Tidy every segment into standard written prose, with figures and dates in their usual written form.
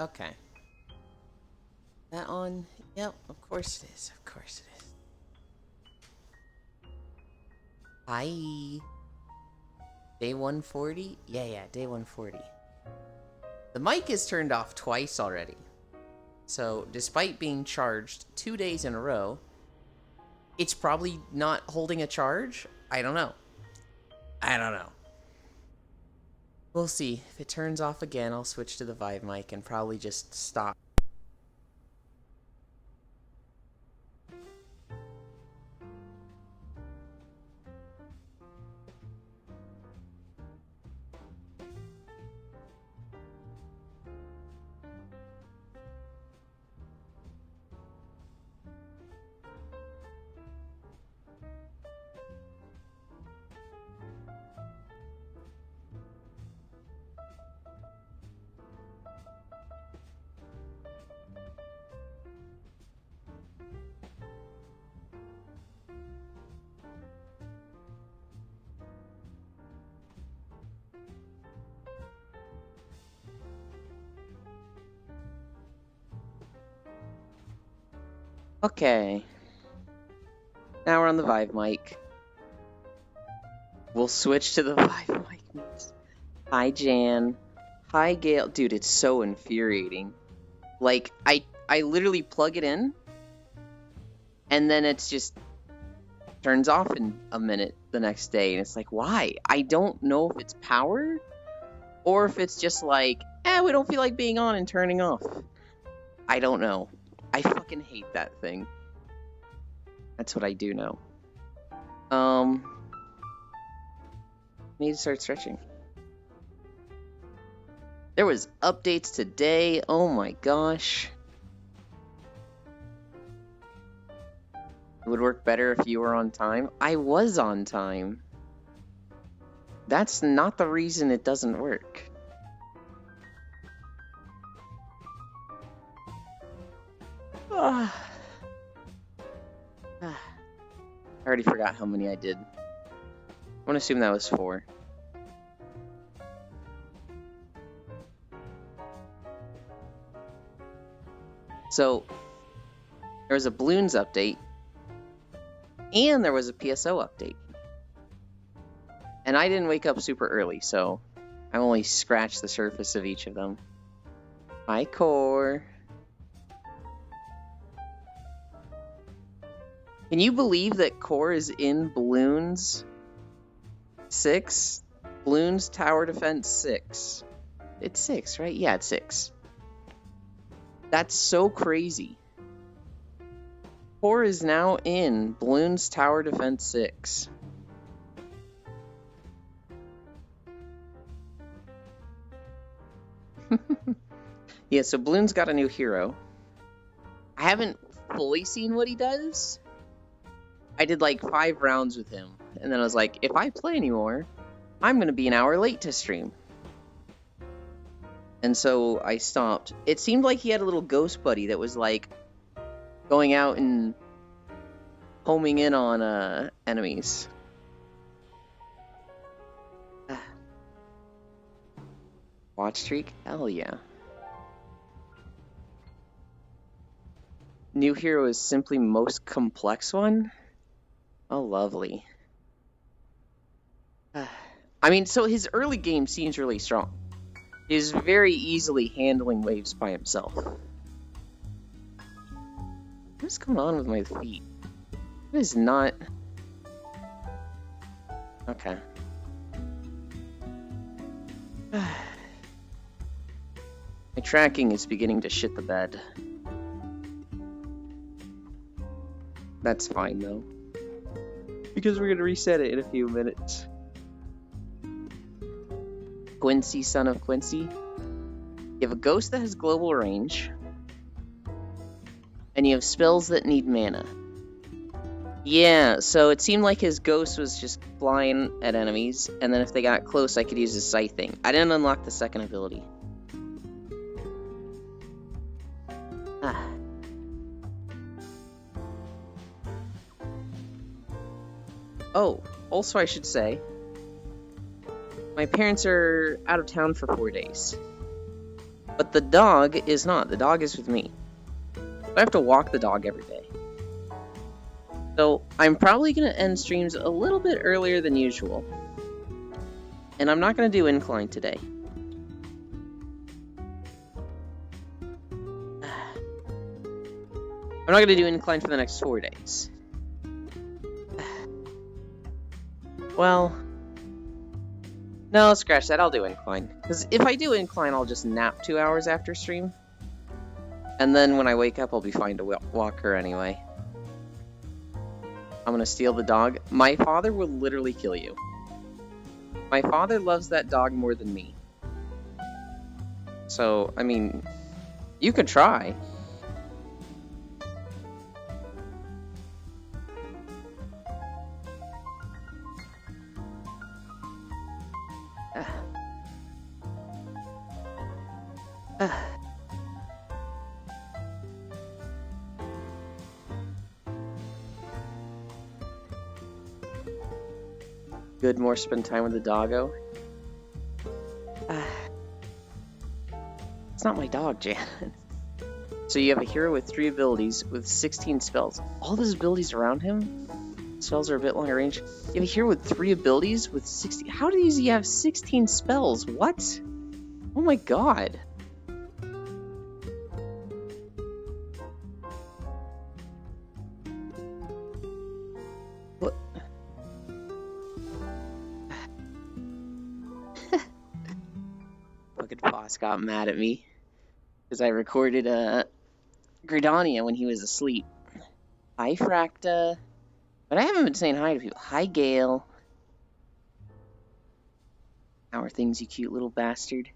Okay. That on? Yep, of course it is. Of course it is. Hi. Day 140? Yeah, day 140. The mic is turned off twice already. So, despite being charged 2 days in a row, it's probably not holding a charge? I don't know. I don't know. We'll see. If it turns off again, I'll switch to the Vive mic and probably just stop. Okay. Now we're on the Vive mic. We'll switch to the Vive mic. Hi, Jan. Hi, Gail. Dude, it's so infuriating. Like, I literally plug it in, and then it's just turns off in a minute the next day, and it's like, why? I don't know if it's power, or if it's just like, we don't feel like being on and turning off. I don't know. I fucking hate that thing. That's what I do know. Need to start stretching. There was updates today. Oh my gosh. It would work better if you were on time. I was on time. That's not the reason it doesn't work. I already forgot how many I did. I'm gonna assume that was 4. So, there was a Bloons update, and there was a PSO update. And I didn't wake up super early, so I only scratched the surface of each of them. Hi, Core. Can you believe that Core is in Bloons 6? Bloons Tower Defense 6. It's 6, right? Yeah, it's 6. That's so crazy. Core is now in Bloons Tower Defense 6. Yeah, so Bloons got a new hero. I haven't fully seen what he does. I did like 5 rounds with him, and then I was like, if I play anymore, I'm going to be an hour late to stream. And so I stopped. It seemed like he had a little ghost buddy that was like going out and homing in on enemies. Watch streak? Hell yeah. New hero is simply most complex one? Oh, lovely. I mean, so his early game seems really strong. He's very easily handling waves by himself. What's going on with my feet? It is not... Okay. My tracking is beginning to shit the bed. That's fine, though. Because we're gonna reset it in a few minutes. Quincy, son of Quincy. You have a ghost that has global range. And you have spells that need mana. Yeah, so it seemed like his ghost was just flying at enemies, and then if they got close, I could use his scything. I didn't unlock the second ability. Oh, also I should say, my parents are out of town for 4 days. But the dog is not. The dog is with me. I have to walk the dog every day. So I'm probably going to end streams a little bit earlier than usual. And I'm not going to do incline today. I'm not going to do incline for the next 4 days. Well, no, scratch that. I'll do incline. Because if I do incline, I'll just nap 2 hours after stream. And then when I wake up, I'll be fine to walk her anyway. I'm going to steal the dog. My father will literally kill you. My father loves that dog more than me. So, I mean, you could try. Good, more spend time with the doggo. It's not my dog, Jan. So you have a hero with 3 abilities with 16 spells. All of his abilities around him, spells are a bit longer range. You have a hero with 3 abilities with 60. How does he have 16 spells? What? Oh my god. What? Fucking boss got mad at me because I recorded Gridania when he was asleep. Hi, Fracta. But I haven't been saying hi to people. Hi, Gale. How are things, you cute little bastard?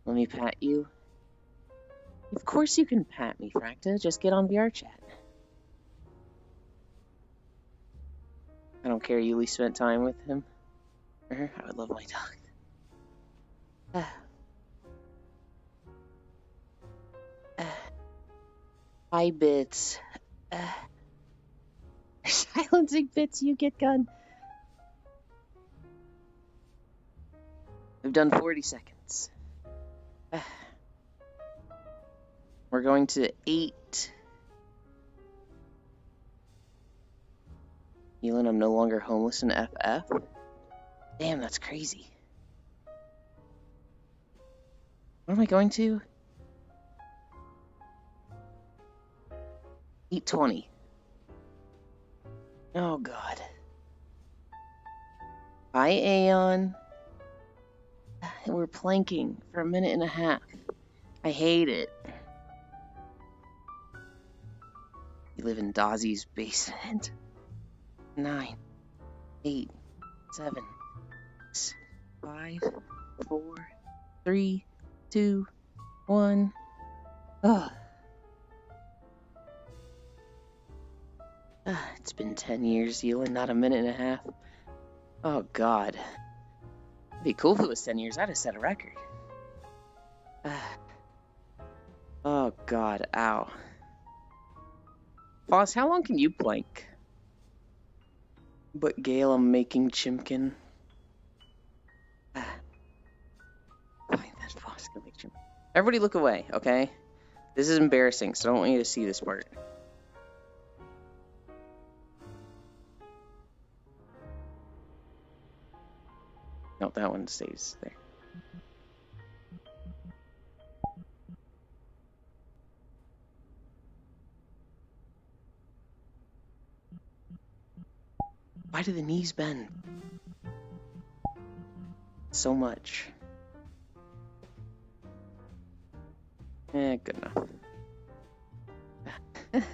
Let me pat you. Of course you can pat me, Fracta. Just get on VR chat. I don't care. Yuli spent time with him. Or her. I would love my dog. Hi, Bits. Silencing Bits, you get gun. We've done 40 seconds. We're going to 8. Elin, I'm no longer homeless in FF. Damn, that's crazy. What am I going to? 8:20. Oh, God. Hi, Aeon. We're planking for 1.5 minutes. I hate it. You live in Dazzy's basement. 9, 8, 7, 6, 5, 4, 3, 2, 1. Ugh. It's been 10 years, Elin, not 1.5 minutes. Oh, God. It'd be cool if it was 10 years. I'd have set a record. Oh, God. Ow. Boss, how long can you plank? But Gale, I'm making Chimkin. Fine, that boss can make Chimkin. Everybody look away, okay? This is embarrassing, so I don't want you to see this part. No, that one stays there. Why do the knees bend so much? Good enough.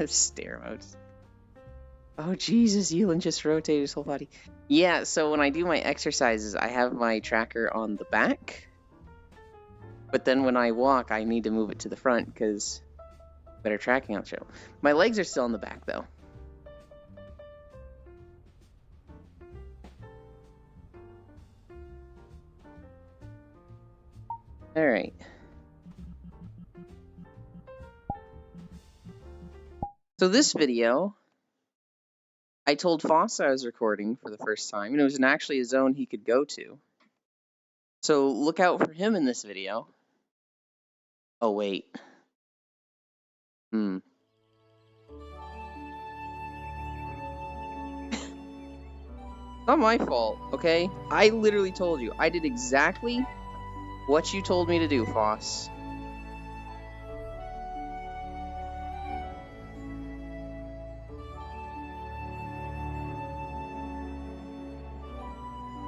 Stare modes. Oh, Jesus, Elin just rotated his whole body. Yeah, so when I do my exercises, I have my tracker on the back. But then when I walk, I need to move it to the front because better tracking on the show. My legs are still on the back, though. Alright. So this video, I told Fossa I was recording for the first time, and it was actually a zone he could go to. So look out for him in this video. Oh, wait. Not my fault, okay? I literally told you. I did exactly what you told me to do, Foss.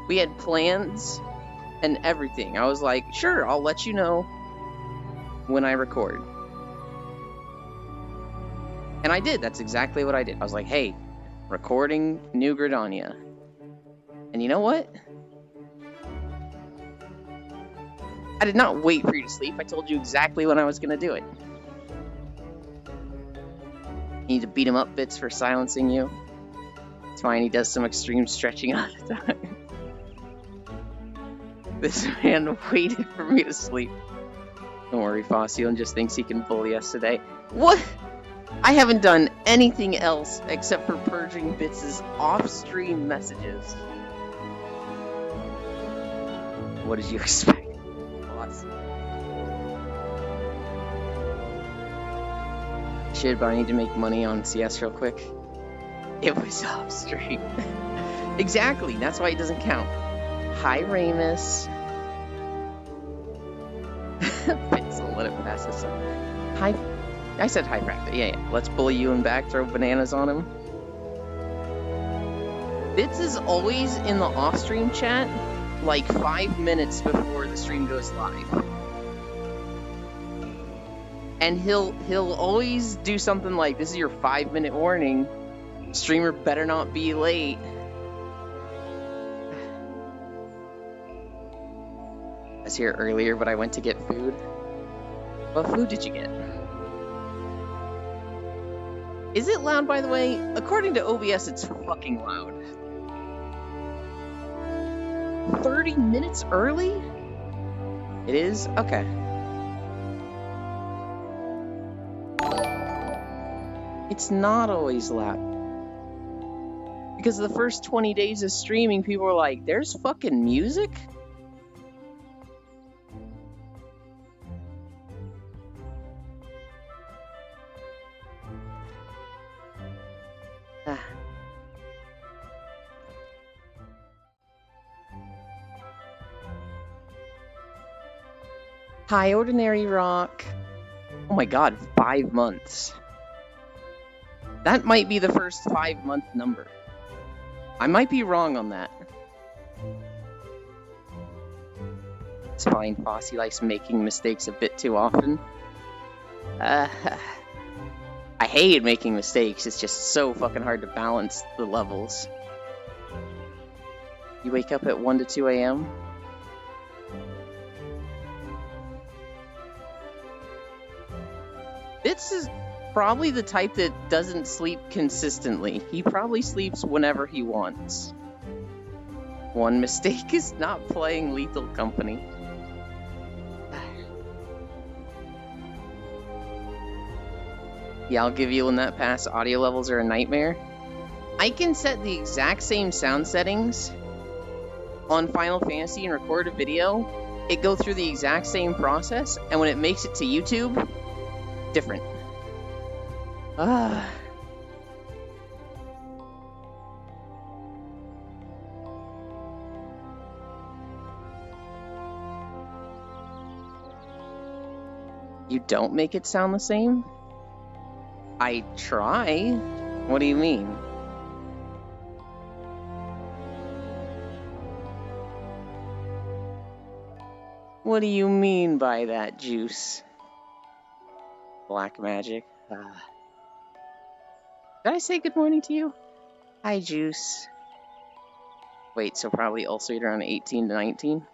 We had plans and everything. I was like, sure, I'll let you know when I record. And I did. That's exactly what I did. I was like, hey, recording New Gridania. And you know what? I did not wait for you to sleep. I told you exactly when I was going to do it. You need to beat him up bits for silencing you. It's fine. He does some extreme stretching all the time. This man waited for me to sleep. Don't worry, Fossion just thinks he can bully us today. What? I haven't done anything else except for purging Bits' off-stream messages. What did you expect? Shit, but I need to make money on CS real quick. It was off-stream. Exactly, that's why it doesn't count. Hi, Ramus. Bits will let it pass this up. Hi. I said hi, Fracta. Yeah. Let's bully you and back, throw bananas on him. Bits is always in the off-stream chat, like 5 minutes before the stream goes live. And he'll always do something like, this is your 5-minute warning. Streamer better not be late. I was here earlier, but I went to get food. What food did you get? Is it loud, by the way? According to OBS, it's fucking loud. 30 minutes early? It is? Okay. It's not always loud. Because the first 20 days of streaming, people were like, there's fucking music? Hi, Ordinary Rock. Oh my god, 5 months. That might be the first 5-month number. I might be wrong on that. It's fine, Fossy likes making mistakes a bit too often. I hate making mistakes, it's just so fucking hard to balance the levels. You wake up at 1 to 2 a.m.? Bits is probably the type that doesn't sleep consistently. He probably sleeps whenever he wants. One mistake is not playing Lethal Company. Yeah, I'll give you when that pass. Audio levels are a nightmare. I can set the exact same sound settings on Final Fantasy and record a video. It goes through the exact same process, and when it makes it to YouTube, different. You don't make it sound the same? I try. What do you mean? What do you mean by that, Juice? Black magic. Did I say good morning to you? Hi, Juice. Wait, so probably also around 18 to 19?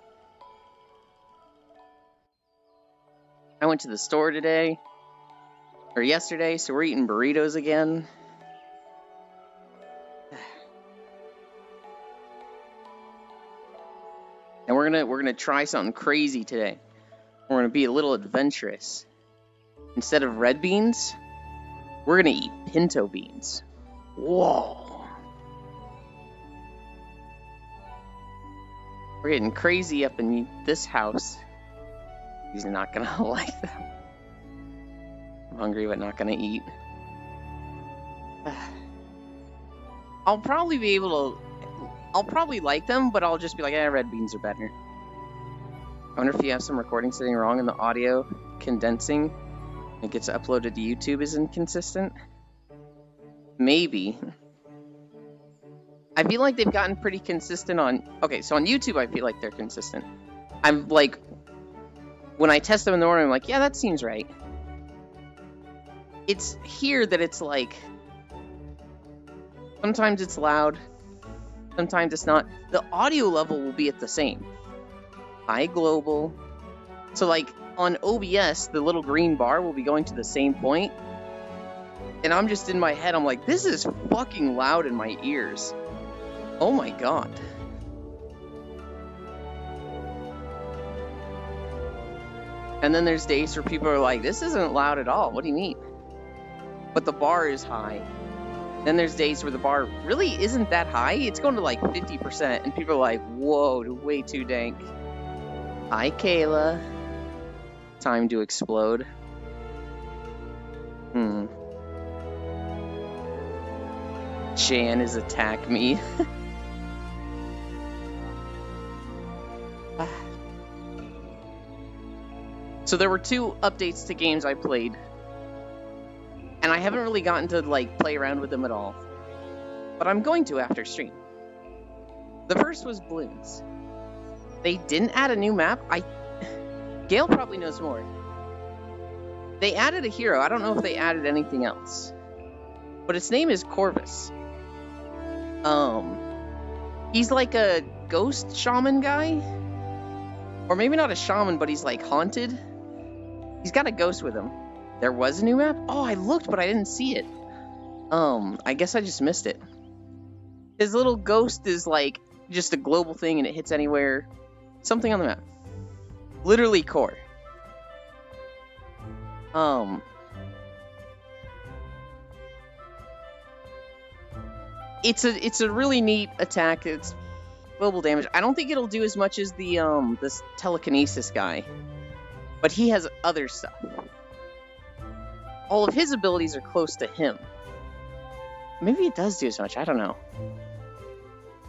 I went to the store today. Or yesterday, so we're eating burritos again. And we're gonna try something crazy today. We're gonna be a little adventurous. Instead of red beans, we're gonna eat pinto beans. Whoa. We're getting crazy up in this house. He's not gonna like that. hungry but not gonna eat. I'll probably be able to... I'll probably like them, but I'll just be like, red beans are better. I wonder if you have some recording sitting wrong and the audio condensing. It gets uploaded to YouTube is inconsistent. Maybe. I feel like they've gotten pretty consistent on... Okay, so on YouTube, I feel like they're consistent. I'm like... When I test them in the morning, I'm like, yeah, that seems right. It's here that it's like... Sometimes it's loud. Sometimes it's not. The audio level will be at the same. High global. So like on OBS, the little green bar will be going to the same point. And I'm just in my head, I'm like, this is fucking loud in my ears. Oh my god. And then there's days where people are like, this isn't loud at all. What do you mean? But the bar is high. Then there's days where the bar really isn't that high. It's going to like 50%, and people are like, whoa, way too dank. Hi, Kayla. Time to explode. Jan has attacked me. So there were 2 updates to games I played. And I haven't really gotten to, like, play around with them at all. But I'm going to after stream. The first was Bloons. They didn't add a new map. Gale probably knows more. They added a hero. I don't know if they added anything else. But its name is Corvus. He's like a ghost shaman guy. Or maybe not a shaman, but he's, like, haunted. He's got a ghost with him. There was a new map? Oh, I looked, but I didn't see it. I guess I just missed it. His little ghost is like just a global thing and it hits anywhere. Something on the map. Literally core. It's a really neat attack. It's global damage. I don't think it'll do as much as the this telekinesis guy. But he has other stuff. All of his abilities are close to him. Maybe it does do as much, I don't know.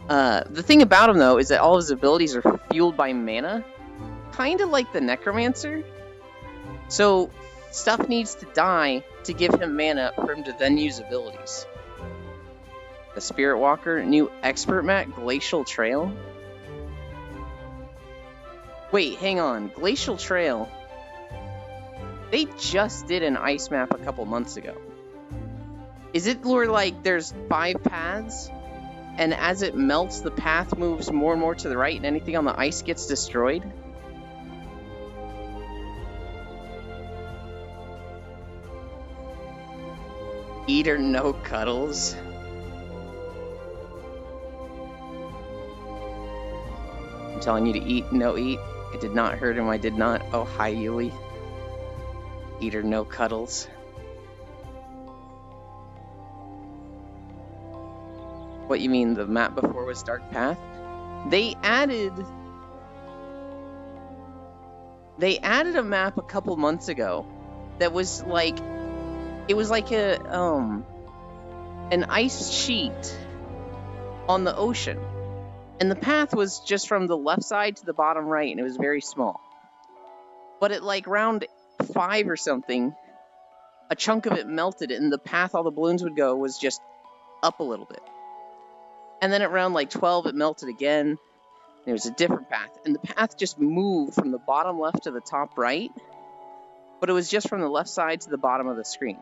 The thing about him, though, is that all of his abilities are fueled by mana. Kind of like the Necromancer. So, stuff needs to die to give him mana for him to then use abilities. The Spirit Walker, new expert map, Glacial Trail. Wait, hang on. Glacial Trail... They just did an ice map a couple months ago. Is it where, like, there's 5 paths, and as it melts, the path moves more and more to the right, and anything on the ice gets destroyed? Eat or no cuddles? I'm telling you to eat, no eat. It did not hurt him, I did not. Oh, hi, Yuli. Eat or no cuddles. What, you mean the map before was Dark Path? They added a map a couple months ago that was like, it was like a an ice sheet on the ocean, and the path was just from the left side to the bottom right, and it was very small. But at like round 5 or something, a chunk of it melted, and the path all the balloons would go was just up a little bit. And then at round like 12, it melted again, and it was a different path. And the path just moved from the bottom left to the top right, but it was just from the left side to the bottom of the screen.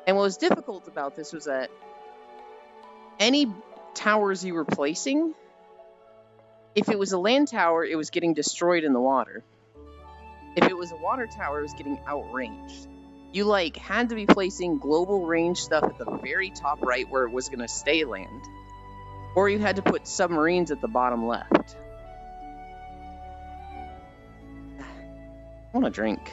And what was difficult about this was that any towers you were placing, if it was a land tower, it was getting destroyed in the water. If it was a water tower, it was getting outranged. You, like, had to be placing global range stuff at the very top right where it was going to stay land. Or you had to put submarines at the bottom left. I want a drink.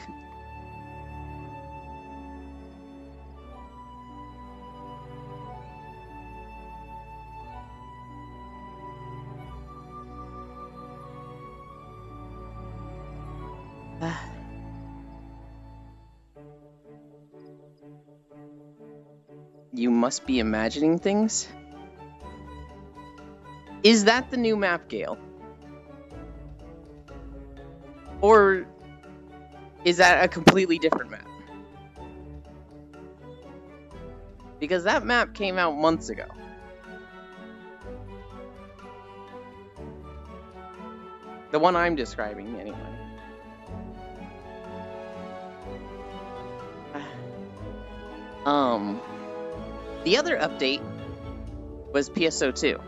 You must be imagining things? Is that the new map, Gale? Or is that a completely different map? Because that map came out months ago. The one I'm describing, anyway. The other update was PSO2.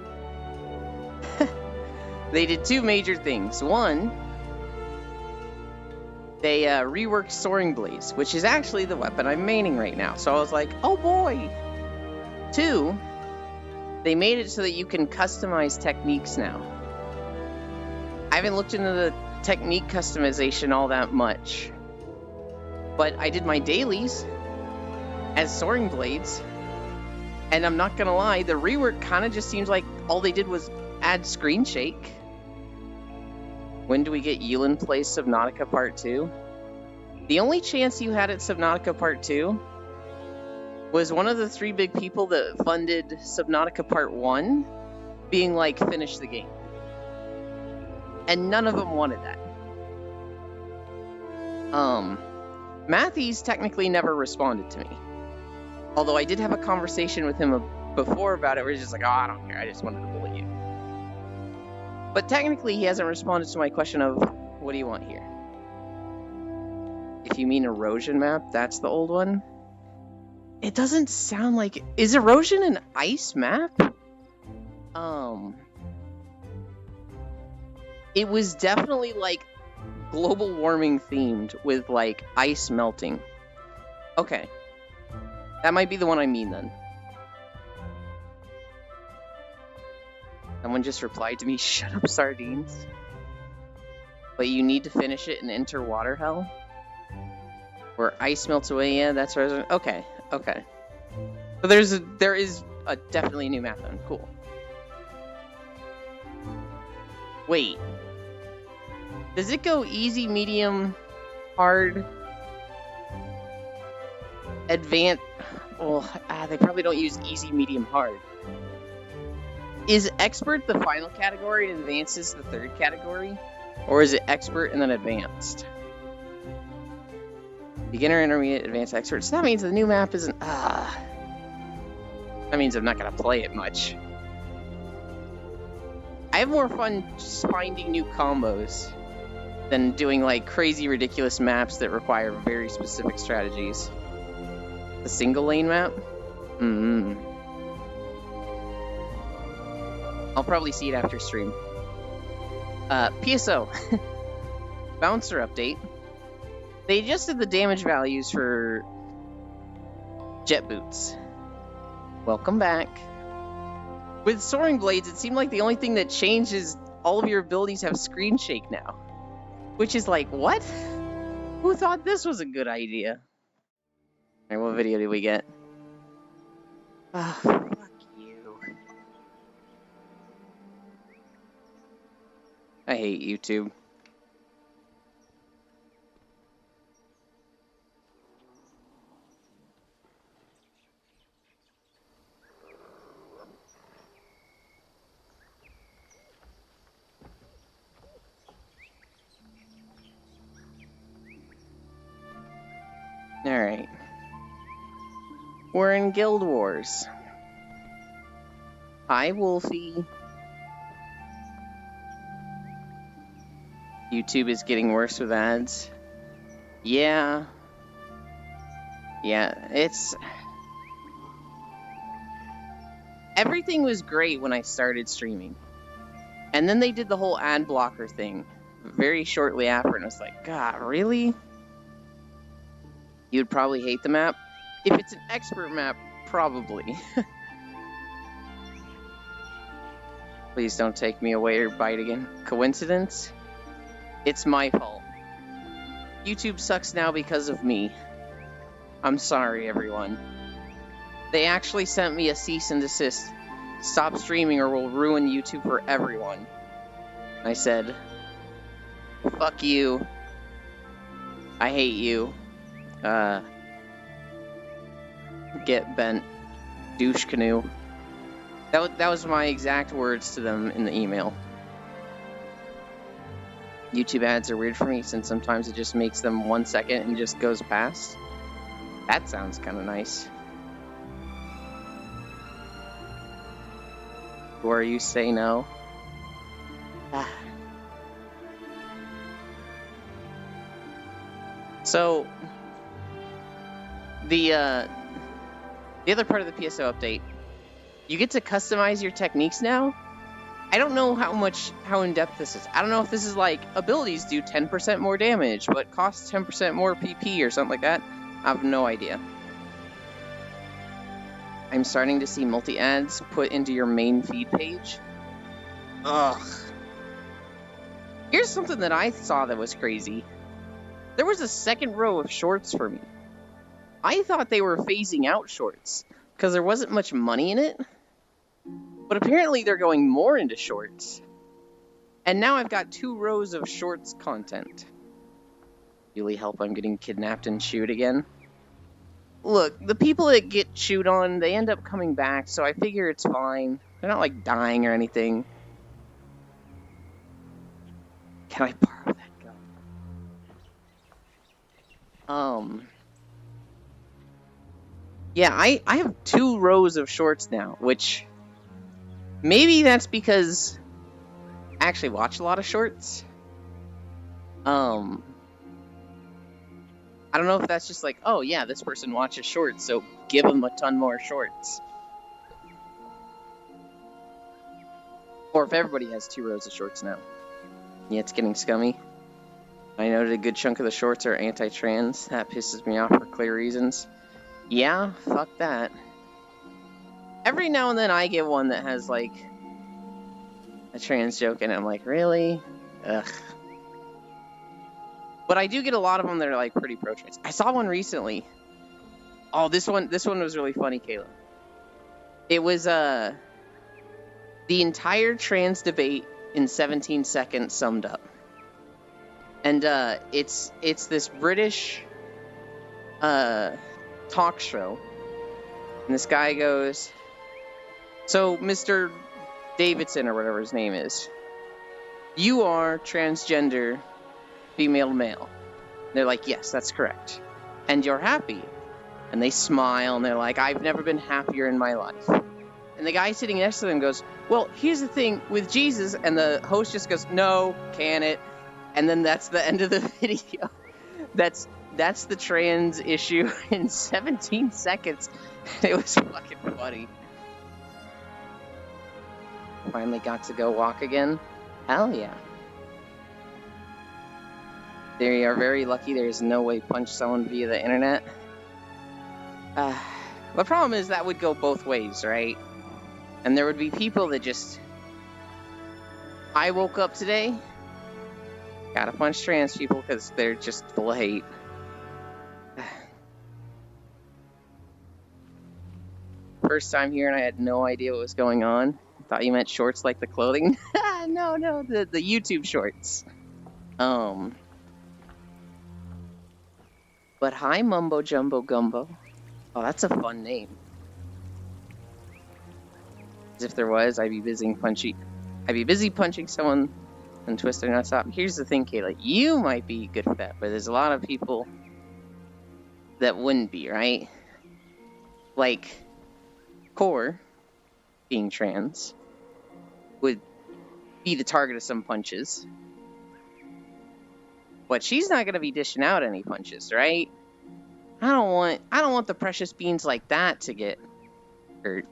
They did two major things. One, they reworked Soaring Blaze, which is actually the weapon I'm maining right now. So I was like, oh boy. Two, they made it so that you can customize techniques now. I haven't looked into the technique customization all that much, but I did my dailies as Soaring Blades, and I'm not gonna lie, the rework kind of just seems like all they did was add Screen Shake. When do we get Yulin plays Subnautica Part 2? The only chance you had at Subnautica Part 2 was one of the three big people that funded Subnautica Part 1 being like, finish the game. And none of them wanted that. Matthews technically never responded to me. Although I did have a conversation with him before about it where he's just like, oh, I don't care, I just wanted to bully you. But technically he hasn't responded to my question of, what do you want here? If you mean Erosion map, that's the old one. It doesn't sound like... Is Erosion an ice map? It was definitely like global warming themed with like ice melting. Okay. That might be the one I mean then. Someone just replied to me, shut up, sardines. But you need to finish it and enter water hell? Where ice melts away, yeah, that's Resident. Okay, okay. So there is a definitely a new map then. Cool. Wait. Does it go easy, medium, hard, advanced? Well, they probably don't use easy, medium, hard. Is expert the final category and advanced is the third category? Or is it expert and then advanced? Beginner, intermediate, advanced, expert. So that means the new map isn't... That means I'm not going to play it much. I have more fun just finding new combos than doing like crazy, ridiculous maps that require very specific strategies. The single lane map? I'll probably see it after stream. PSO. Bouncer update. They adjusted the damage values for jet boots. Welcome back. With Soaring Blades, it seemed like the only thing that changed is all of your abilities have Screen Shake now. Which is like, what? Who thought this was a good idea? Alright, what video did we get? Ah, fuck you. I hate YouTube. Alright. We're in Guild Wars. Hi, Wolfie. YouTube is getting worse with ads. Yeah. Yeah, it's... Everything was great when I started streaming. And then they did the whole ad blocker thing very shortly after, and I was like, God, really? You'd probably hate the map? If it's an expert map, probably. Please don't take me away or bite again. Coincidence? It's my fault. YouTube sucks now because of me. I'm sorry, everyone. They actually sent me a cease and desist. Stop streaming or we'll ruin YouTube for everyone. I said, fuck you. I hate you. Get bent. Douche canoe. That was my exact words to them in the email. YouTube ads are weird for me since sometimes it just makes them 1 second and just goes past. That sounds kind of nice. Or you say no. So the other part of the PSO update, you get to customize your techniques now. I don't know how in-depth this is. I don't know if this is like abilities do 10% more damage, but cost 10% more PP or something like that. I have no idea. I'm starting to see multi-ads put into your main feed page. Ugh. Here's something that I saw that was crazy. There was a second row of shorts for me. I thought they were phasing out shorts because there wasn't much money in it. But apparently they're going more into shorts. And now I've got 2 rows of shorts content. Really help I'm getting kidnapped and chewed again. Look, the people that get chewed on, they end up coming back, so I figure it's fine. They're not like dying or anything. Can I borrow that gun? Yeah, I have 2 rows of shorts now, which maybe that's because I actually watch a lot of shorts. I don't know if that's just like, oh yeah, this person watches shorts, so give them a ton more shorts. Or if everybody has 2 rows of shorts now. Yeah, it's getting scummy. I noted a good chunk of the shorts are anti-trans. That pisses me off for clear reasons. Yeah, fuck that. Every now and then I get one that has like a trans joke in it. I'm like, really? Ugh. But I do get a lot of them that are like pretty pro-trans. I saw one recently. Oh, this one was really funny, Kayla. It was the entire trans debate in 17 seconds summed up. And it's this British talk show. And this guy goes, so Mr. Davidson or whatever his name is, you are transgender female to male. They're like, yes, that's correct. And you're happy. And they smile and they're like, I've never been happier in my life. And the guy sitting next to them goes, well, here's the thing with Jesus. And the host just goes, no, can it? And then that's the end of the video. That's the trans issue in 17 seconds. It was fucking funny. Finally got to go walk again. Hell yeah. They are very lucky there's no way punch someone via the internet. The problem is that would go both ways, right? And there would be people that just... I woke up today, gotta punch trans people because they're just full of hate. First time here and I had no idea what was going on. Thought you meant shorts like the clothing. No, the YouTube shorts. But hi, Mumbo Jumbo Gumbo. Oh, that's a fun name. As if there was, I'd be busy punching someone and twist their nuts off. Here's the thing, Kayla. You might be good for that, but there's a lot of people that wouldn't be, right? Like, Core, being trans, would be the target of some punches. But she's not gonna be dishing out any punches, right? I don't want the precious beans like that to get hurt.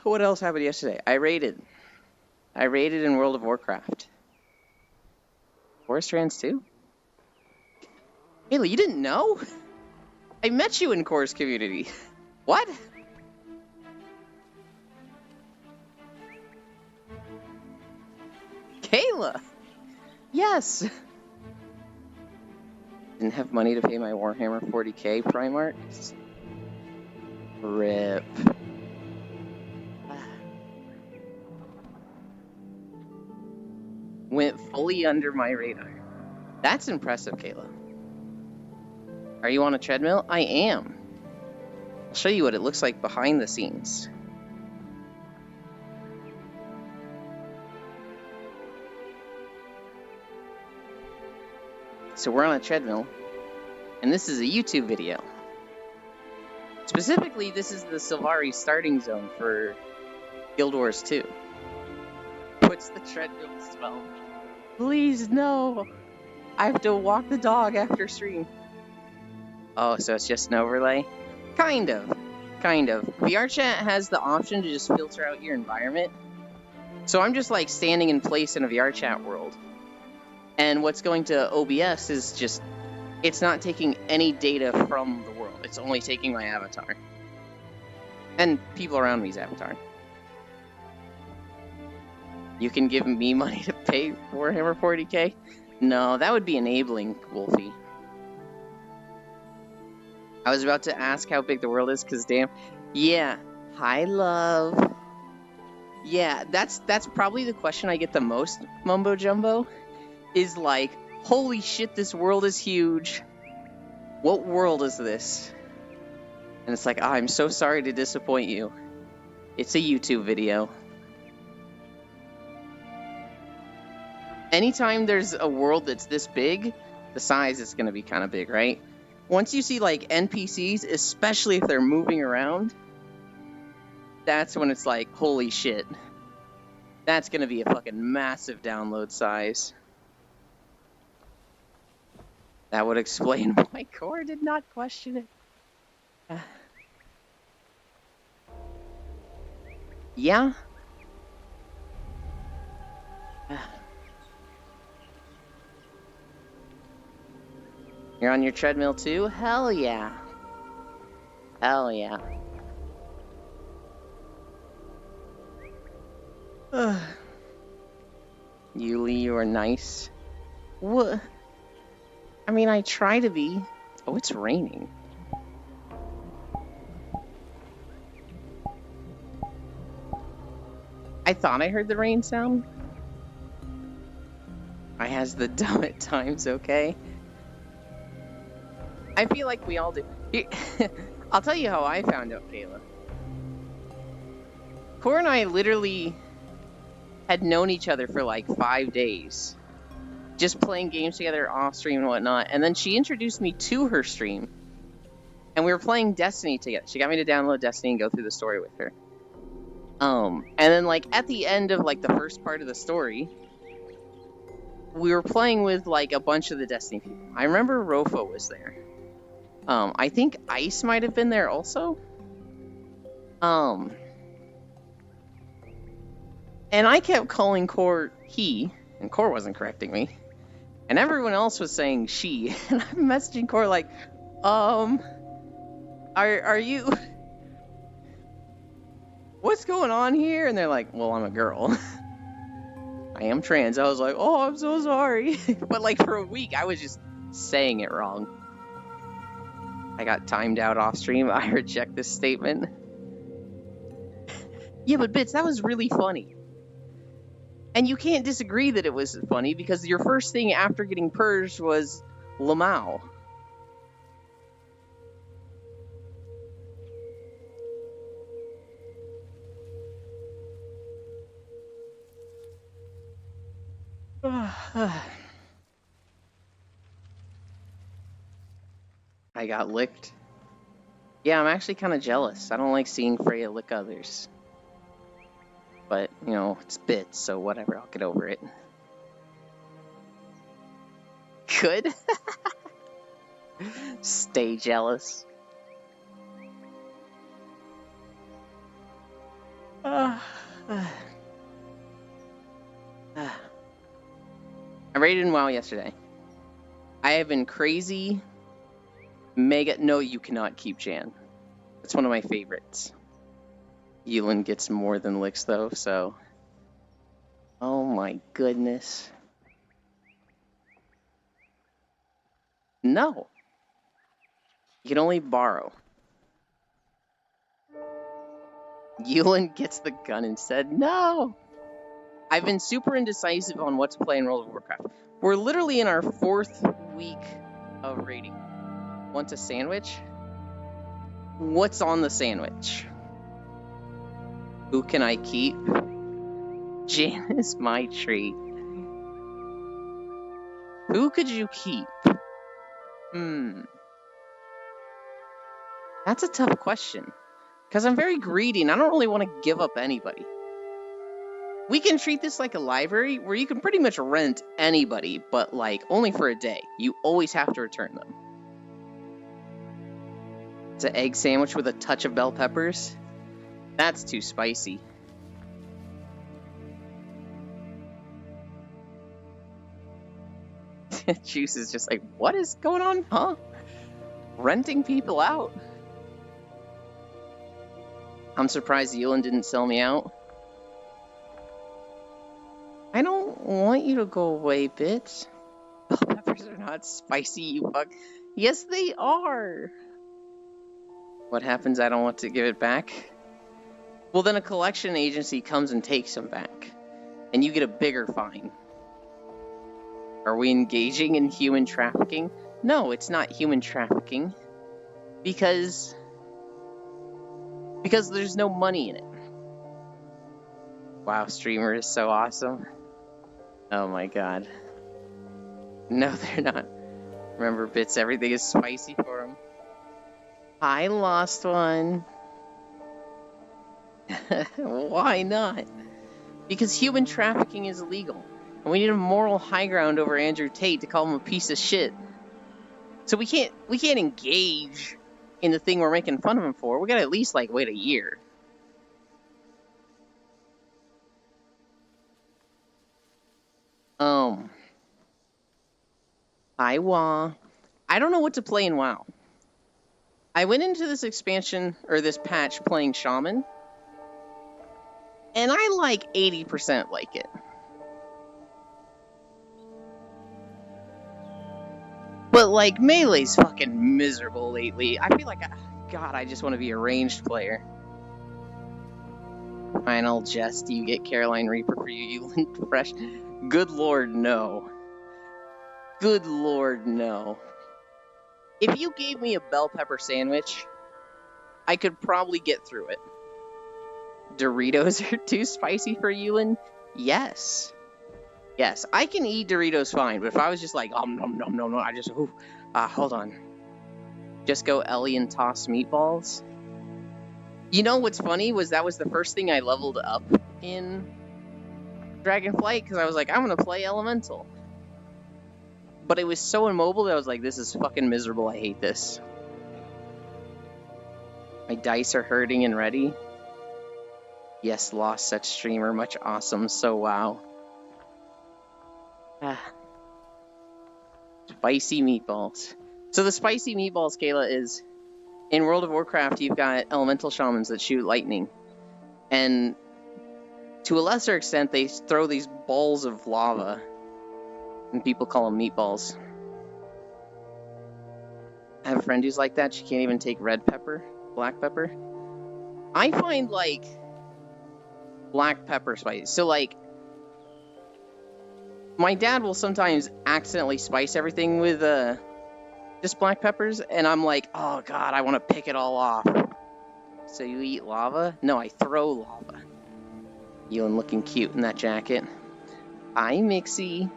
What else happened yesterday? I raided in World of Warcraft. Forest trans too? Haley, you didn't know? I met you in Core's community. What? Kayla! Yes! Didn't have money to pay my Warhammer 40k Primarchs? RIP. Went fully under my radar. That's impressive, Kayla. Are you on a treadmill? I am. I'll show you what it looks like behind the scenes. So we're on a treadmill, and this is a YouTube video. Specifically, this is the Sylvari starting zone for Guild Wars 2. Puts the treadmill to 12. Please, no! I have to walk the dog after stream. Oh, so it's just an overlay? Kind of. Kind of. VRChat has the option to just filter out your environment. So I'm just like standing in place in a VRChat world. And what's going to OBS is just, it's not taking any data from the world. It's only taking my avatar. And people around me's avatar. You can give me money to pay Warhammer 40k? No, that would be enabling, Wolfie. I was about to ask how big the world is, because damn. Yeah. Hi, love. Yeah, that's probably the question I get the most, Mumbo Jumbo. Is like, holy shit, this world is huge. What world is this? And it's like, oh, I'm so sorry to disappoint you. It's a YouTube video. Anytime there's a world that's this big, the size is going to be kind of big, right? Once you see like NPCs, especially if they're moving around, that's when it's like, holy shit. That's going to be a fucking massive download size. That would explain why Core did not question it. Yeah? You're on your treadmill too? Hell yeah. Hell yeah. Yuli, you are nice. What? I mean, I try to be. Oh, it's raining. I thought I heard the rain sound. I has the dumb at times, okay? I feel like we all do. I'll tell you how I found out, Kayla. Core and I literally had known each other for like 5 days. Just playing games together off stream and whatnot. And then she introduced me to her stream. And we were playing Destiny together. She got me to download Destiny and go through the story with her. And then like at the end of like the first part of the story, we were playing with like a bunch of the Destiny people. I remember Rofo was there. I think Ice might have been there also. And I kept calling Core he, and Core wasn't correcting me. And everyone else was saying she. And I'm messaging Core like, are you... What's going on here? And they're like, well, I'm a girl. I am trans. I was like, oh, I'm so sorry. But like for a week, I was just saying it wrong. I got timed out off stream. I reject this statement. Yeah, but Bits, that was really funny. And you can't disagree that it was funny because your first thing after getting purged was Lamau. I got licked. Yeah, I'm actually kind of jealous. I don't like seeing Freya lick others. But, you know, it's Bits, so whatever, I'll get over it. Good? Stay jealous. I raided in WoW yesterday. I have been crazy. Mega... No, you cannot keep Jan. It's one of my favorites. Yulin gets more than licks, though, so... Oh my goodness. No. You can only borrow. Yulin gets the gun instead. No! I've been super indecisive on what to play in World of Warcraft. We're literally in our 4th week of raiding. Want a sandwich? What's on the sandwich? Who can I keep? Jan is my treat. Who could you keep? That's a tough question. Because I'm very greedy and I don't really want to give up anybody. We can treat this like a library where you can pretty much rent anybody, but like only for a day. You always have to return them. It's an egg sandwich with a touch of bell peppers. That's too spicy. Juice is just like, what is going on, huh? Renting people out. I'm surprised Yulin didn't sell me out. I don't want you to go away, bitch. Bell peppers are not spicy, you fuck. Yes, they are. What happens? I don't want to give it back. Well, then a collection agency comes and takes them back. And you get a bigger fine. Are we engaging in human trafficking? No, it's not human trafficking. Because there's no money in it. Wow, streamer is so awesome. Oh my god. No, they're not. Remember, Bits, everything is spicy for them. I lost one. Why not? Because human trafficking is illegal. And we need a moral high ground over Andrew Tate to call him a piece of shit. So we can't engage in the thing we're making fun of him for. We gotta at least, like, wait a year. Hi, WoW. I don't know what to play in WoW. I went into this expansion, or this patch, playing Shaman. And I like 80% like it. But, like, Melee's fucking miserable lately. I feel like, God, I just want to be a ranged player. Final jest, you get Caroline Reaper for you Yulin Fresh. Good lord, no. Good lord, no. If you gave me a bell pepper sandwich, I could probably get through it. Doritos are too spicy for Yulin? Yes. Yes, I can eat Doritos fine, but if I was just like, nom, nom, nom, nom, I just, hold on. Just go Ellie and toss meatballs. You know what's funny was that was the first thing I leveled up in Dragonflight, because I was like, I'm going to play Elemental. But it was so immobile that I was like, this is fucking miserable, I hate this. My dice are hurting and ready. Yes, lost such streamer, much awesome, so wow. Spicy meatballs. So the spicy meatballs, Kayla, is in World of Warcraft, you've got elemental shamans that shoot lightning. And to a lesser extent, they throw these balls of lava. And people call them meatballs. I have a friend who's like that. She can't even take red pepper, black pepper. I find, like, black pepper spicy. So, like, my dad will sometimes accidentally spice everything with just black peppers, and I'm like, oh god, I want to pick it all off. So you eat lava? No, I throw lava. Yulin looking cute in that jacket. Hi, Mixie.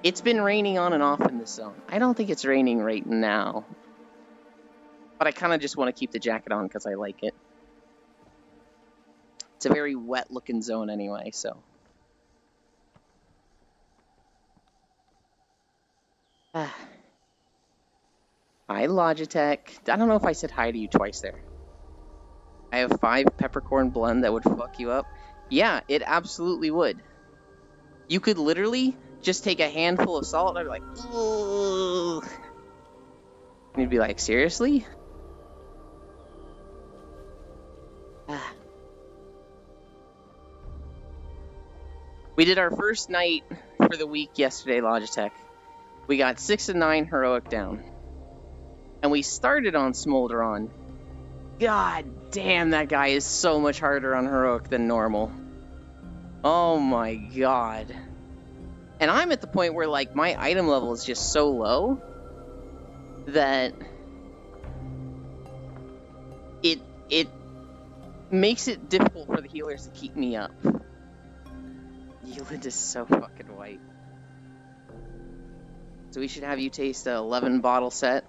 It's been raining on and off in this zone. I don't think it's raining right now. But I kind of just want to keep the jacket on because I like it. It's a very wet-looking zone anyway, so... Hi, Logitech. I don't know if I said hi to you twice there. I have 5 peppercorn blend that would fuck you up. Yeah, it absolutely would. You could literally just take a handful of salt and I'd be like, ugh. And you'd be like, seriously? We did our first night for the week yesterday, Logitech. We got 6 and 9 heroic down. And we started on Smolderon. God damn, that guy is so much harder on heroic than normal. Oh my god. And I'm at the point where, like, my item level is just so low that it makes it difficult for the healers to keep me up. Yeland is so fucking white. So we should have you taste a 11 bottle set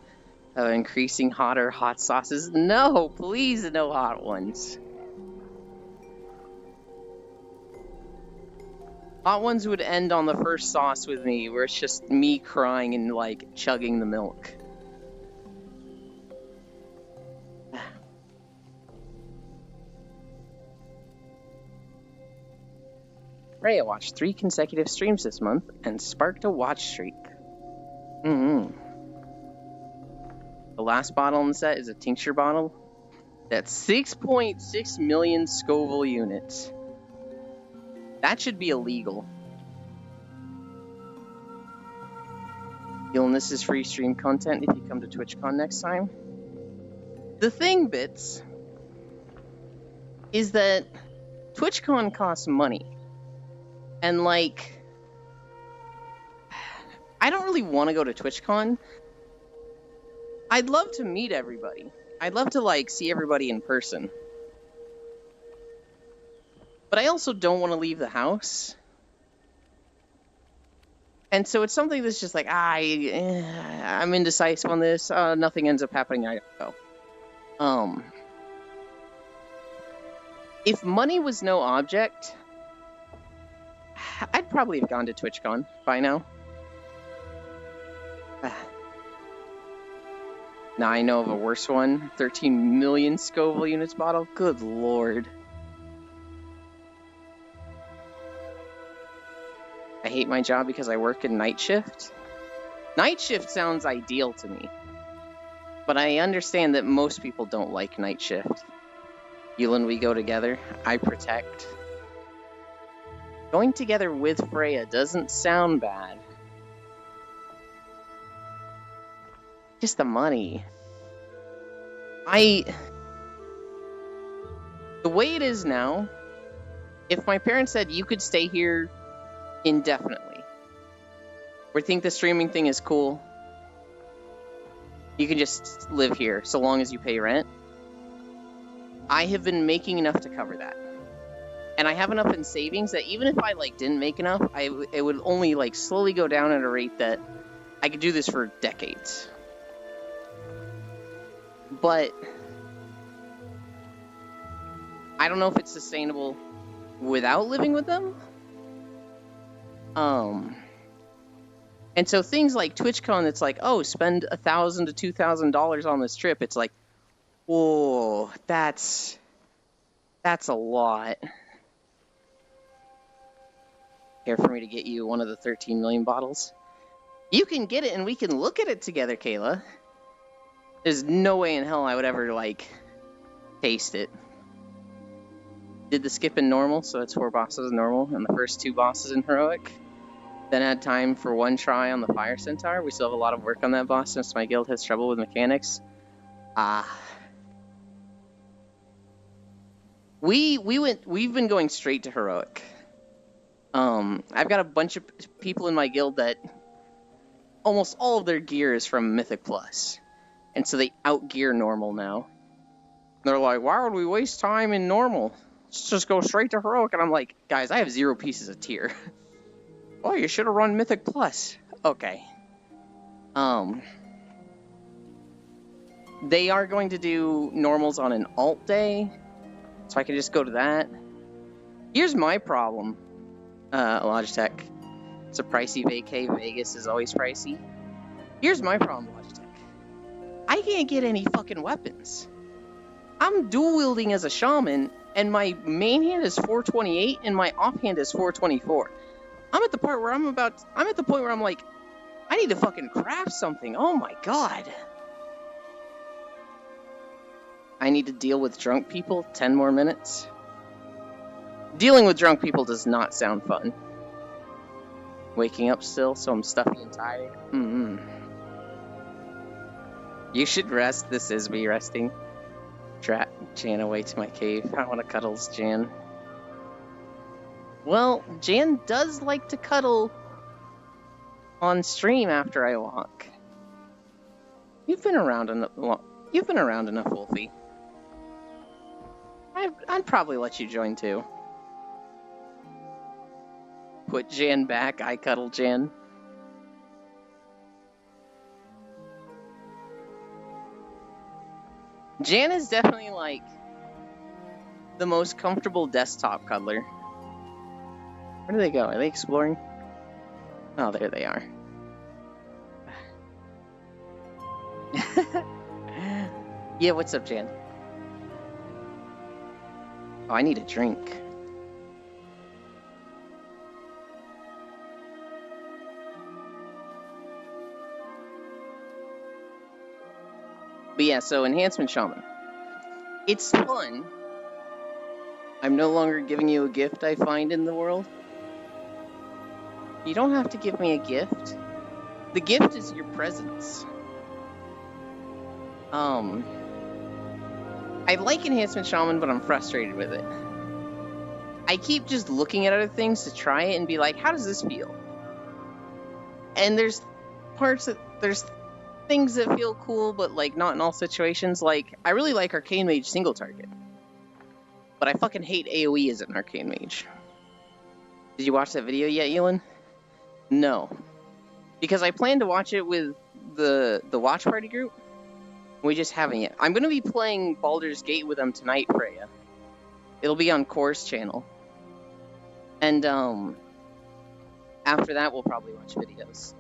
of increasing hotter hot sauces. No, please, no hot ones. Hot ones would end on the first sauce with me, where it's just me crying and, like, chugging the milk. Freya watched 3 consecutive streams this month and sparked a watch streak. The last bottle in the set is a tincture bottle. That's 6.6 million Scoville units. That should be illegal. This is free stream content if you come to TwitchCon next time. The thing, Bits, is that TwitchCon costs money. And, like, I don't really want to go to TwitchCon. I'd love to meet everybody. I'd love to, like, see everybody in person. But I also don't want to leave the house. And so it's something that's just like, I'm indecisive on this. Nothing ends up happening. I go. If money was no object, I'd probably have gone to TwitchCon by now. Now I know of a worse one. 13 million Scoville units bottle. Good lord. I hate my job because I work in night shift. Night shift sounds ideal to me. But I understand that most people don't like night shift. You and we go together. I protect. Going together with Freya doesn't sound bad. Just the money. The way it is now, if my parents said you could stay here indefinitely, or think the streaming thing is cool, you can just live here so long as you pay rent, I have been making enough to cover that. And I have enough in savings that even if I, like, didn't make enough, it would only, like, slowly go down at a rate that I could do this for decades. But I don't know if it's sustainable without living with them. And so things like TwitchCon, it's like, oh, spend $1,000 to $2,000 on this trip. It's like, whoa, that's a lot. Care for me to get you one of the 13 million bottles? You can get it and we can look at it together, Kayla. There's no way in hell I would ever, like, taste it. Did the skip in normal, so it's 4 bosses in normal, and the first 2 bosses in heroic. Then had time for 1 try on the Fire Centaur. We still have a lot of work on that boss since my guild has trouble with mechanics. We've been going straight to heroic. I've got a bunch of people in my guild that almost all of their gear is from Mythic Plus. And so they outgear normal now. They're like, why would we waste time in normal? Let's just go straight to heroic. And I'm like, guys, I have 0 pieces of tier. Oh, you should have run Mythic Plus. Okay. They are going to do normals on an alt day, so I can just go to that. Here's my problem, Logitech. It's a pricey vacay. Vegas is always pricey. Here's my problem, Logitech. I can't get any fucking weapons. I'm dual wielding as a shaman, and my main hand is 428, and my offhand is 424. I'm at the point where I'm like, I need to fucking craft something. Oh my god. I need to deal with drunk people. 10 more minutes. Dealing with drunk people does not sound fun. Waking up still, so I'm stuffy and tired. You should rest. This is me resting. Jan away to my cave. I want to cuddles, Jan. Well, Jan does like to cuddle on stream after I walk. You've been around enough. Well, you've been around enough, Wolfie. I'd probably let you join too. Put Jan back. I cuddle Jan. Jan is definitely like the most comfortable desktop cuddler. Where do they go? Are they exploring? Oh, there they are. Yeah, what's up, Jan? Oh, I need a drink. But yeah, so Enhancement Shaman. It's fun. I'm no longer giving you a gift I find in the world. You don't have to give me a gift. The gift is your presence. I like Enhancement Shaman, but I'm frustrated with it. I keep just looking at other things to try it and be like, how does this feel? And there's things that feel cool, but like not in all situations. Like, I really like Arcane Mage single target, but I fucking hate AoE as an Arcane Mage. Did you watch that video yet, Elin? No. Because I plan to watch it with the watch party group. We just haven't yet. I'm going to be playing Baldur's Gate with them tonight, Freya. It'll be on Core's channel. And, after that, we'll probably watch videos.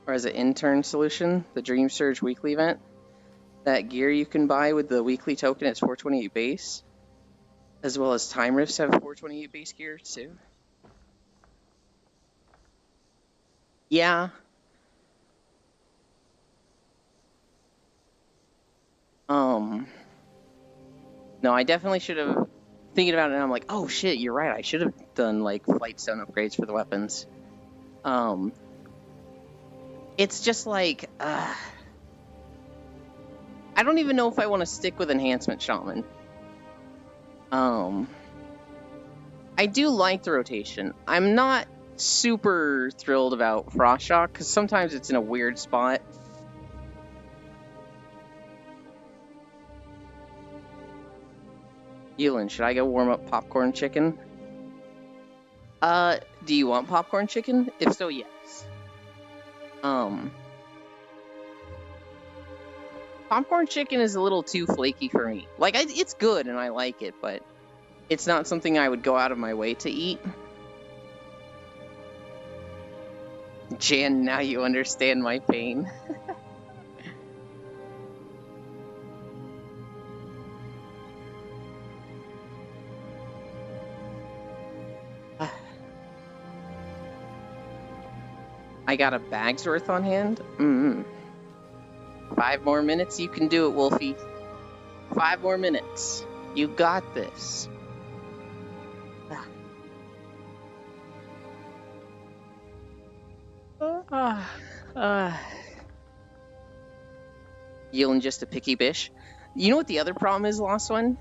Or as an intern solution, the Dream Surge weekly event. That gear you can buy with the weekly token is 428 base. As well as Time Rifts have 428 base gear, too. Yeah. No, I definitely should have... Thinking about it, and I'm like, oh shit, you're right. I should have done, like, Flightstone upgrades for the weapons. It's just like... I don't even know if I want to stick with Enhancement Shaman. I do like the rotation. I'm not super thrilled about Frost Shock, because sometimes it's in a weird spot. Elin, should I go warm up popcorn chicken? Do you want popcorn chicken? If so, yes. Popcorn chicken is a little too flaky for me. Like, it's good and I like it, but it's not something I would go out of my way to eat. Jan, now you understand my pain. I got a bag's worth on hand? 5 more minutes, you can do it, Wolfie. 5 more minutes. You got this. Yielding just a picky bish. You know what the other problem is, Lost One?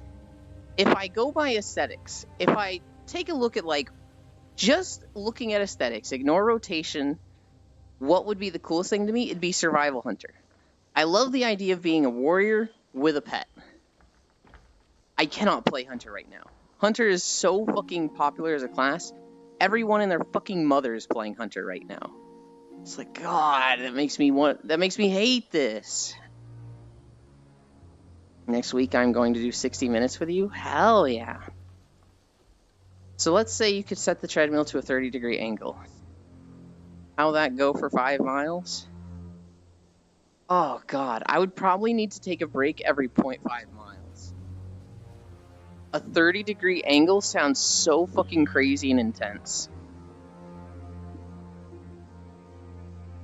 If I go by aesthetics, if I take a look at, like, just looking at aesthetics, ignore rotation, what would be the coolest thing to me? It'd be Survival Hunter. I love the idea of being a warrior with a pet. I cannot play Hunter right now. Hunter is so fucking popular as a class. Everyone and their fucking mother is playing Hunter right now. It's like, God, that makes me hate this. Next week I'm going to do 60 minutes with you? Hell yeah. So let's say you could set the treadmill to a 30-degree angle. How'll that go for 5 miles? Oh, God. I would probably need to take a break every 0.5 miles. A 30-degree angle sounds so fucking crazy and intense.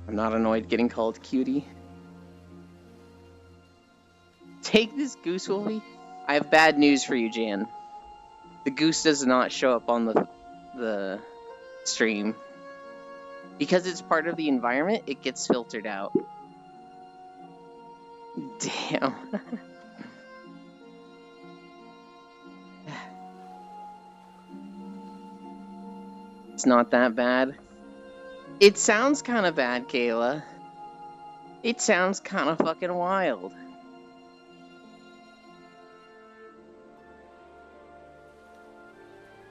I'm not annoyed getting called cutie. Take this goose, Wolfie. I have bad news for you, Jan. The goose does not show up on the stream. Because it's part of the environment, it gets filtered out. Damn. It's not that bad. It sounds kind of bad, Kayla. It sounds kind of fucking wild.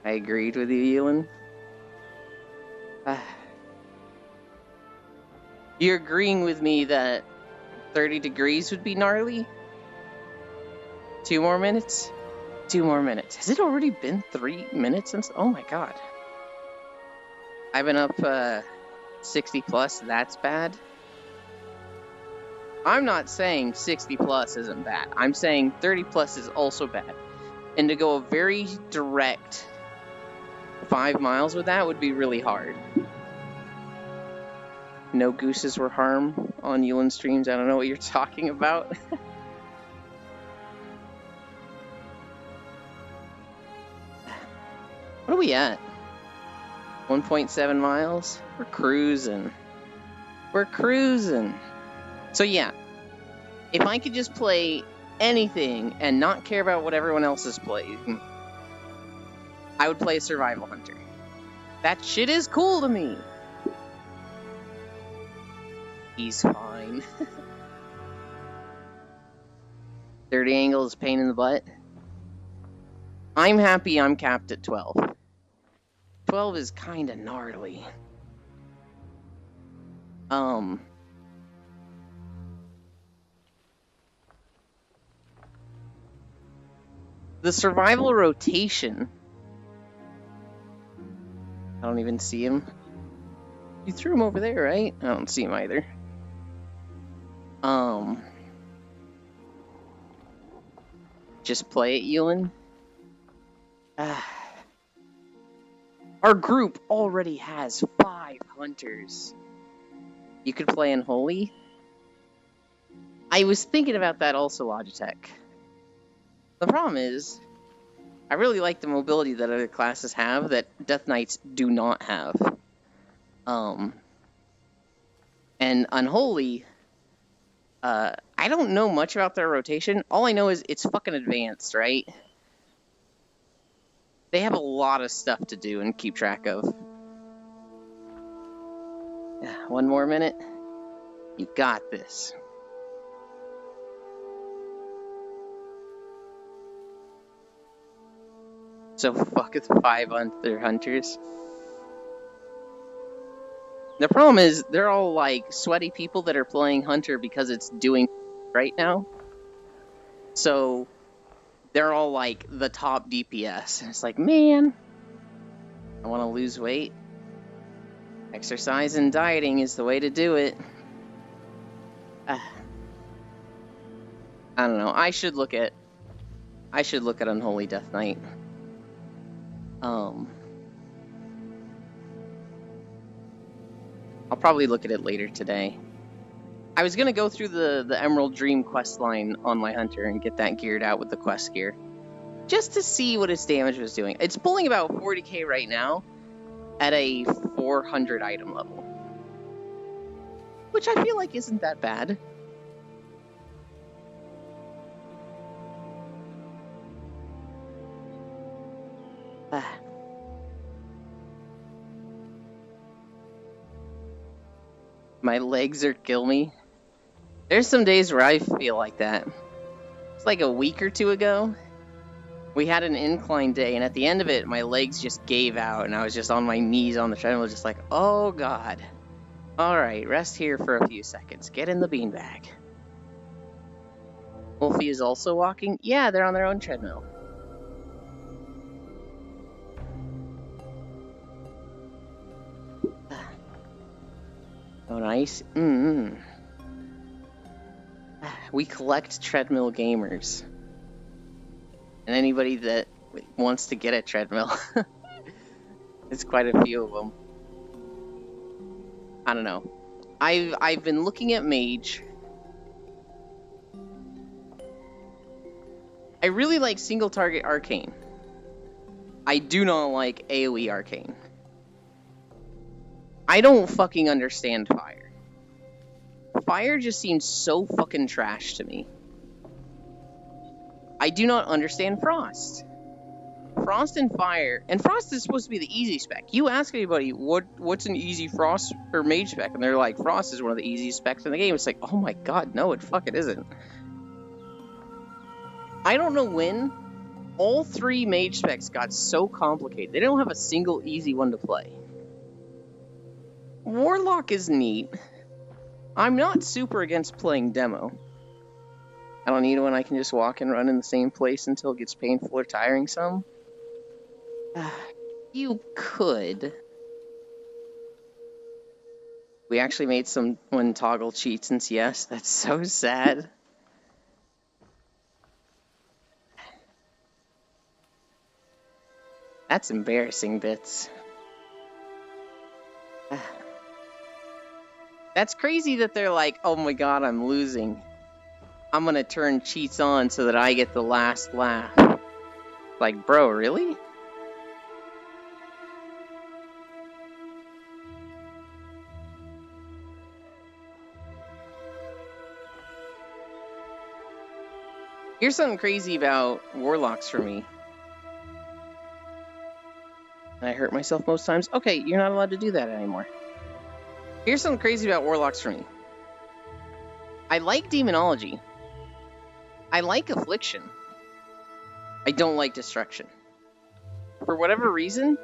I agreed with you, Elon. You're agreeing with me that 30 degrees would be gnarly? 2 more minutes? 2 more minutes. Has it already been 3 minutes since? Oh my god. I've been up 60 plus. That's bad. I'm not saying 60 plus isn't bad. I'm saying 30 plus is also bad. And to go a very direct 5 miles with that would be really hard. No gooses were harmed on Yulin streams. I don't know what you're talking about. What are we at? 1.7 miles? We're cruising. We're cruising. So yeah, if I could just play anything and not care about what everyone else is playing, I would play Survival Hunter. That shit is cool to me. He's fine. 30 angle is pain in the butt. I'm happy I'm capped at 12. 12 is kinda gnarly. The survival rotation. I don't even see him. You threw him over there, right? I don't see him either. Just play it, Yulin. Our group already has 5 hunters. You could play Unholy. I was thinking about that also, Logitech. The problem is, I really like the mobility that other classes have that Death Knights do not have. And Unholy, I don't know much about their rotation. All I know is it's fucking advanced, right? They have a lot of stuff to do and keep track of. 1 more minute. You got this. So fuck with 5 other hunters. The problem is, they're all like sweaty people that are playing Hunter because it's doing right now. So they're all like the top DPS. It's like, man, I want to lose weight. Exercise and dieting is the way to do it. I don't know. I should look at Unholy Death Knight. I'll probably look at it later today. I was gonna go through the Emerald Dream quest line on my Hunter and get that geared out with the quest gear, just to see what its damage was doing. It's pulling about 40k right now at a 400 item level, which I feel like isn't that bad. My legs are kill me. There's some days where I feel like that. It's like a week or 2 ago. We had an incline day, and at the end of it, my legs just gave out, and I was just on my knees on the treadmill, just like, oh god. Alright, rest here for a few seconds. Get in the beanbag. Wolfie is also walking? Yeah, they're on their own treadmill. Oh, nice. We collect treadmill gamers. And anybody that wants to get a treadmill. There's quite a few of them. I don't know. I've been looking at Mage. I really like single target Arcane. I do not like AoE Arcane. I don't fucking understand Fire. Fire just seems so fucking trash to me. I do not understand Frost. Frost and Fire, and Frost is supposed to be the easy spec. You ask anybody what's an easy Frost or Mage spec, and they're like, Frost is one of the easiest specs in the game. It's like, oh my god, no, it fucking isn't. I don't know when all 3 Mage specs got so complicated. They don't have a single easy one to play. Warlock is neat. I'm not super against playing demo. I don't need one. I can just walk and run in the same place until it gets painful or tiring some. You could. We actually made someone toggle cheats and CS. That's so sad. That's embarrassing, Bits. That's crazy that they're like, oh my god, I'm losing. I'm gonna turn cheats on so that I get the last laugh. Like, bro, really? Here's something crazy about Warlocks for me. And I hurt myself most times. Okay, you're not allowed to do that anymore. Here's something crazy about Warlocks for me. I like Demonology. I like Affliction. I don't like Destruction. For whatever reason,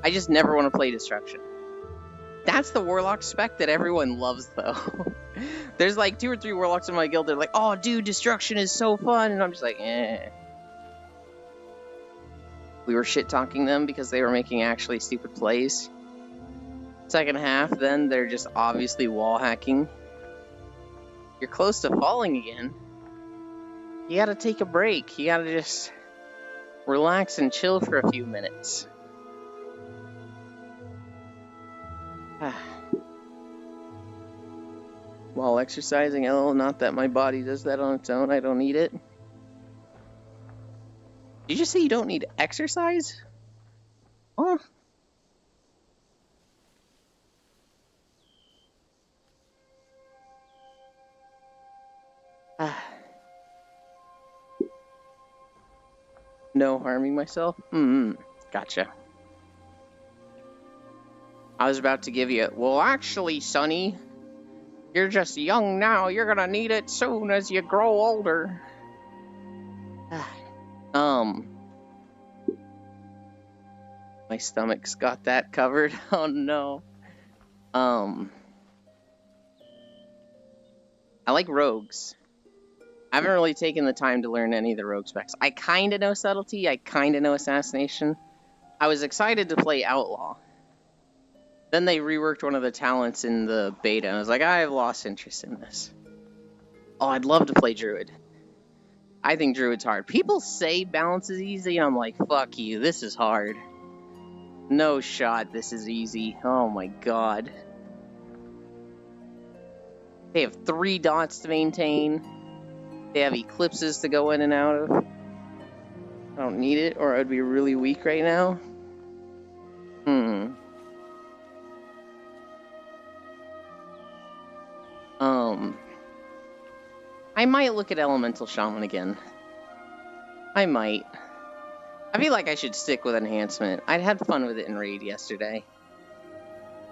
I just never want to play Destruction. That's the Warlock spec that everyone loves, though. There's like 2 or 3 Warlocks in my guild. They're like, oh, dude, Destruction is so fun. And I'm just like, eh. We were shit-talking them because they were making actually stupid plays. Second half, then, they're just obviously wall hacking. You're close to falling again. You gotta take a break. You gotta just relax and chill for a few minutes. While exercising, oh, not that my body does that on its own. I don't need it. Did you just say you don't need exercise? Huh? No harming myself? Gotcha. I was about to give you, well, actually, Sonny, you're just young now. You're gonna need it soon as you grow older. My stomach's got that covered. Oh, no. I like rogues. I haven't really taken the time to learn any of the rogue specs. I kind of know Subtlety. I kind of know Assassination. I was excited to play Outlaw. Then they reworked one of the talents in the beta, and I was like, I have lost interest in this. Oh, I'd love to play Druid. I think Druid's hard. People say balance is easy, and I'm like, fuck you, this is hard. No shot, this is easy. Oh my god. They have 3 dots to maintain. They have eclipses to go in and out of. I don't need it, or I'd be really weak right now. I might look at Elemental Shaman again. I might. I feel like I should stick with Enhancement. I'd had fun with it in Raid yesterday.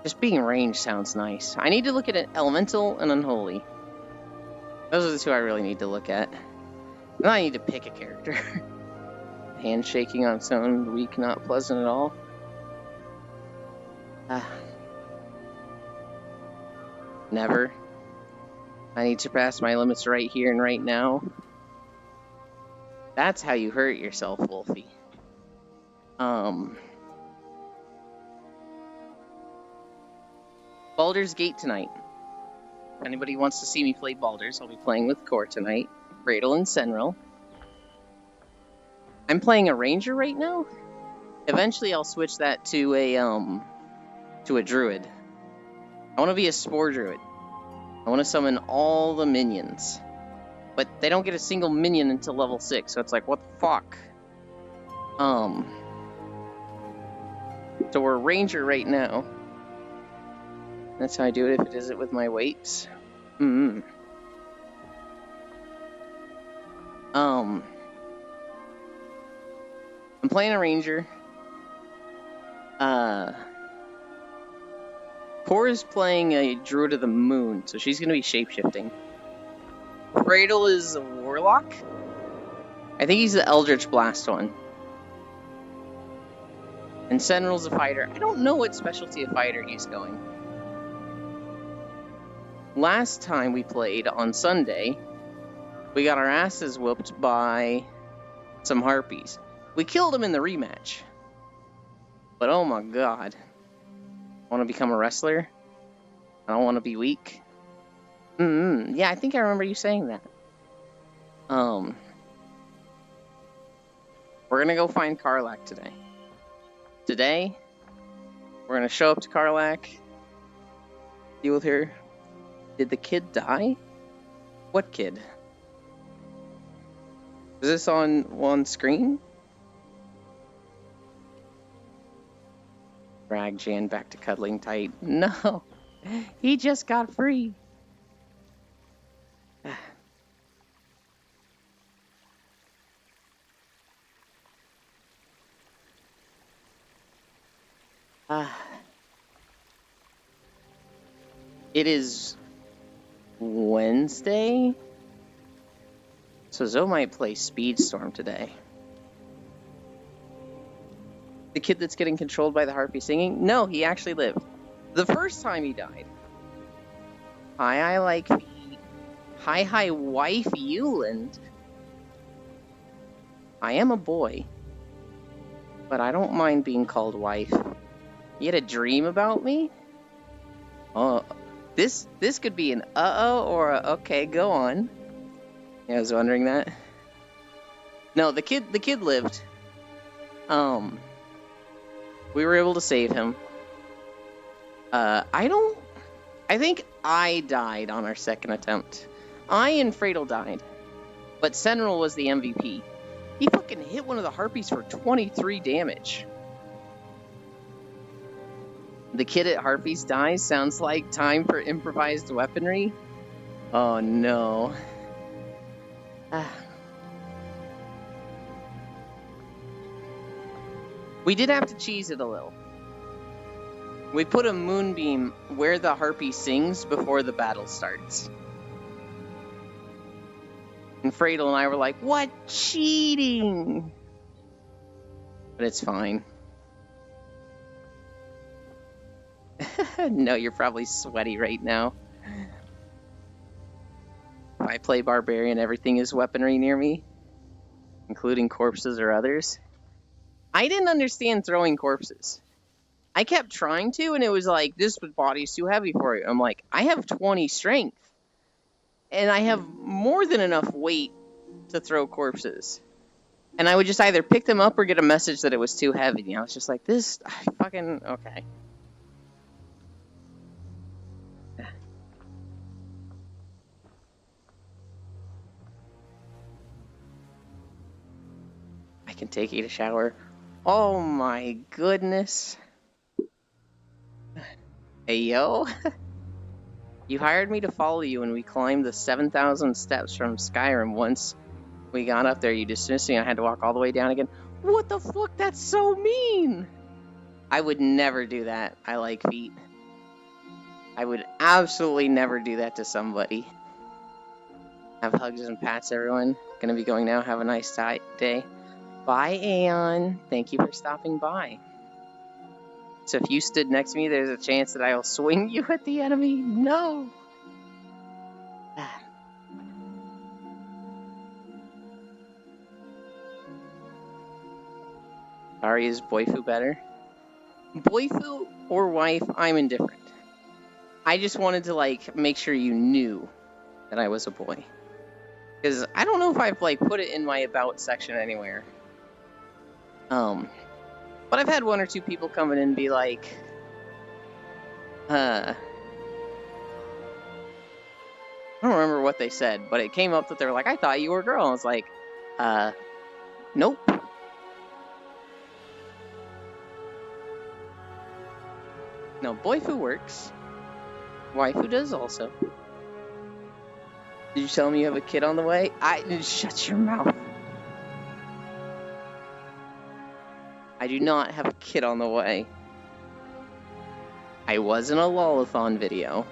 Just being ranged sounds nice. I need to look at it, Elemental and Unholy. Those are the 2 I really need to look at. Now I need to pick a character. Handshaking on its own, weak, not pleasant at all. Never. I need to surpass my limits right here and right now. That's how you hurt yourself, Wolfie. Baldur's Gate tonight. If anybody wants to see me play Baldur's, I'll be playing with Core tonight. Radel and Senril. I'm playing a Ranger right now. Eventually I'll switch that to a Druid. I want to be a Spore Druid. I want to summon all the minions. But they don't get a single minion until level 6, so it's like, what the fuck? So we're a Ranger right now. That's how I do it if it isn't with my weights. I'm playing a ranger. Cora's playing a druid of the moon, so she's gonna be shapeshifting. Cradle is a warlock. I think he's the Eldritch Blast one. And Sentinel's a fighter. I don't know what specialty of fighter he's going. Last time we played on Sunday, we got our asses whooped by some harpies. We killed them in the rematch. But oh my god. I want to become a wrestler? I don't want to be weak? Yeah, I think I remember you saying that. We're gonna go find Karlach today. Today, we're gonna show up to Karlach, deal with her. Did the kid die? What kid? Is this on one screen? Drag Jan back to cuddling tight. No, he just got free. It is Wednesday, so Zoe might play Speedstorm today. The kid that's getting controlled by the harpy singing? No, he actually lived. The first time he died. Hi, I like feet. Hi, wife Euland. I am a boy, but I don't mind being called wife. You had a dream about me? Oh, this could be an uh-oh or a okay, go on. Yeah, I was wondering that. No, the kid lived. We were able to save him. I think I died on our second attempt. I and Fradel died, but Sentinel was the MVP. He fucking hit one of the harpies for 23 damage. The kid at Harpies dies sounds like time for improvised weaponry. Oh no. We did have to cheese it a little. We put a moonbeam where the harpy sings before the battle starts. And Fradel and I were like, what cheating? But it's fine. No, you're probably sweaty right now. If I play Barbarian, everything is weaponry near me, including corpses or others. I didn't understand throwing corpses. I kept trying to, and it was like, this body's too heavy for you. I'm like, I have 20 strength, and I have more than enough weight to throw corpses. And I would just either pick them up or get a message that it was too heavy. You know, I was just like, this, fucking, okay. I can take a shower. Oh my goodness. Hey, yo. You hired me to follow you when we climbed the 7,000 steps from Skyrim. Once we got up there, you dismissed me and I had to walk all the way down again. What the fuck? That's so mean. I would never do that. I like feet. I would absolutely never do that to somebody. Have hugs and pats, everyone. Gonna be going now. Have a nice day. Bye, Aeon. Thank you for stopping by. So if you stood next to me, there's a chance that I'll swing you at the enemy? No! Sorry, is Boifu better? Boifu or wife, I'm indifferent. I just wanted to, like, make sure you knew that I was a boy. Because I don't know if I've, like, put it in my about section anywhere. But I've had one or two people come in and be like, I don't remember what they said, but it came up that they were like, I thought you were a girl. I was like, nope. No, boifu works. Waifu does also. Did you tell me you have a kid on the way? Shut your mouth. I do not have a kid on the way. I was in a Lullathon video.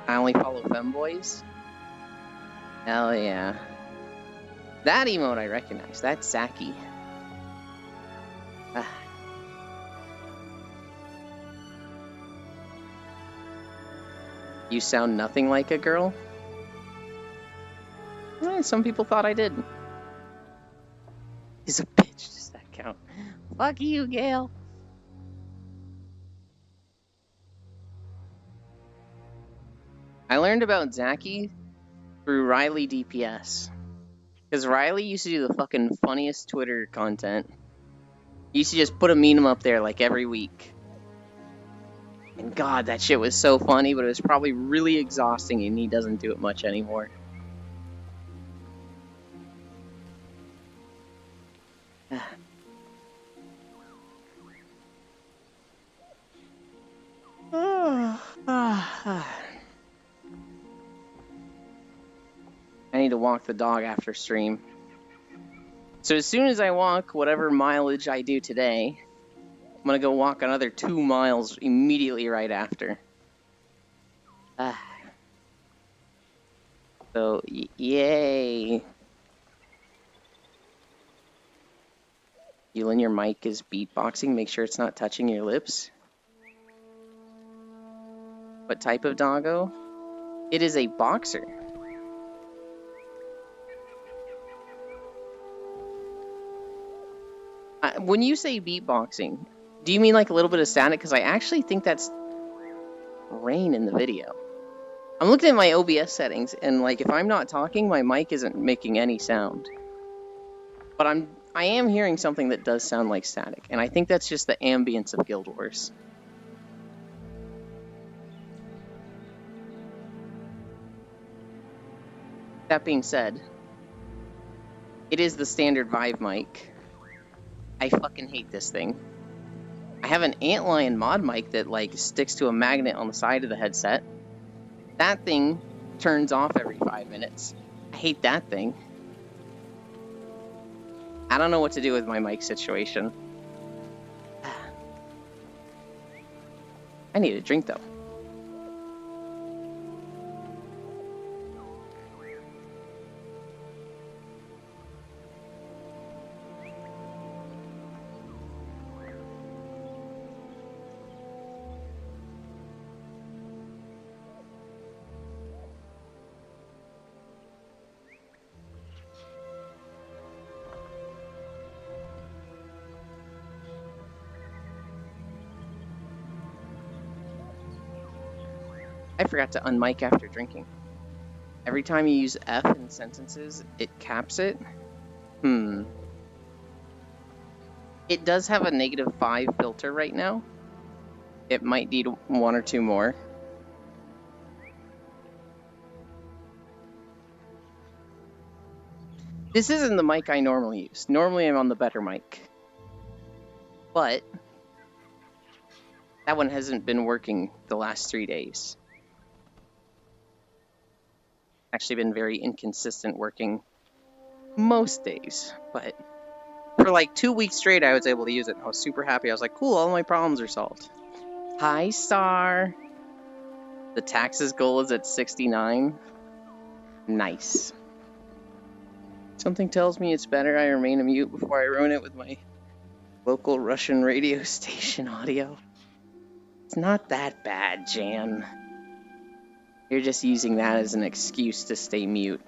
I only follow femboys? Hell yeah. That emote I recognize. That's Zaki. You sound nothing like a girl? Some people thought I did. He's a bitch. Does that count? Fuck you, Gale. I learned about Zaki through Riley DPS. Because Riley used to do the fucking funniest Twitter content. He used to just put a meme up there like every week. And God, that shit was so funny, but it was probably really exhausting and he doesn't do it much anymore. I need to walk the dog after stream. So as soon as I walk whatever mileage I do today, I'm gonna go walk another 2 miles immediately right after. So, yay. Feeling your mic is beatboxing, make sure it's not touching your lips. What type of doggo? It is a boxer. When you say beatboxing, do you mean like a little bit of static? Because I actually think that's rain in the video. I'm looking at my OBS settings, and like if I'm not talking, my mic isn't making any sound. But I am hearing something that does sound like static, and I think that's just the ambience of Guild Wars. That being said, it is the standard Vive mic. I fucking hate this thing. I have an Antlion mod mic that like sticks to a magnet on the side of the headset. That thing turns off every 5 minutes. I hate that thing. I don't know what to do with my mic situation. I need a drink though. I forgot to unmic after drinking. Every time you use F in sentences, it caps it. It does have a -5 filter right now. It might need 1 or 2 more. This isn't the mic I normally use. Normally I'm on the better mic. But that one hasn't been working the last 3 days. Actually been very inconsistent working most days, but for like 2 weeks straight I was able to use it. I was super happy. I was like, cool, all my problems are solved. Hi, Star. The taxes goal is at 69. Nice. Something tells me it's better I remain a mute before I ruin it with my local Russian radio station audio. It's not that bad, Jan. You're just using that as an excuse to stay mute.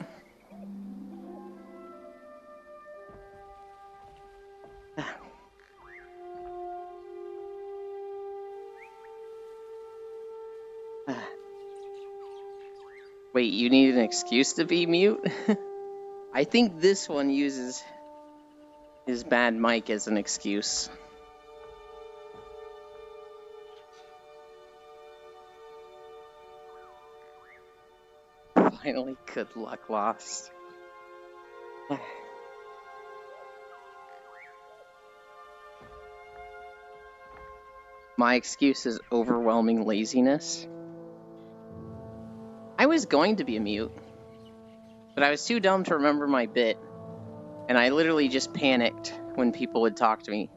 Wait, you need an excuse to be mute? I think this one uses his bad mic as an excuse. Finally, good luck lost. My excuse is overwhelming laziness. I was going to be a mute. But I was too dumb to remember my bit, and I literally just panicked when people would talk to me.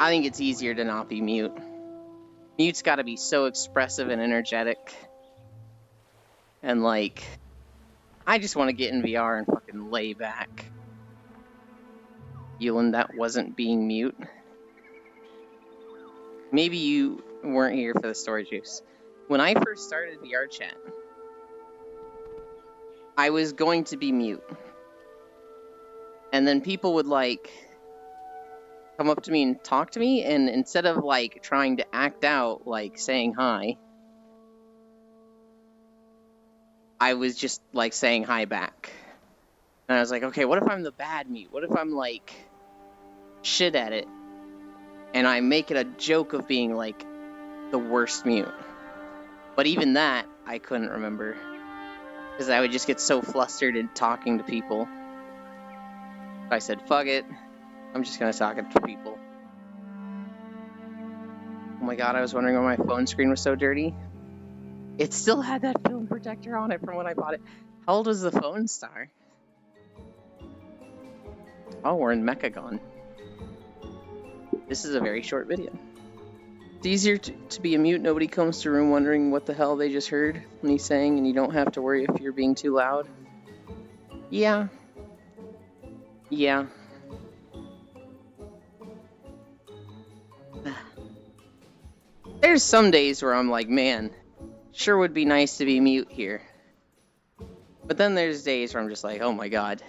I think it's easier to not be mute. Mute's gotta be so expressive and energetic. And like, I just want to get in VR and fucking lay back. Yulin, that wasn't being mute. Maybe you weren't here for the story juice. When I first started VR chat, I was going to be mute. And then people would like come up to me and talk to me, and instead of like trying to act out like saying hi, I was just like saying hi back. And I was like, okay, what if I'm the bad mute? What if I'm like shit at it? And I make it a joke of being like the worst mute. But even that, I couldn't remember. Because I would just get so flustered in talking to people. I said, fuck it. I'm just gonna talk to people. Oh my god, I was wondering why my phone screen was so dirty. It still had that film protector on it from when I bought it. How old was the phone, Star? Oh, we're in Mechagon. This is a very short video. It's easier to be a mute. Nobody comes to room wondering what the hell they just heard when he's saying, and you don't have to worry if you're being too loud. Yeah. Yeah. There's some days where I'm like, man, sure would be nice to be mute here. But then there's days where I'm just like, oh my god.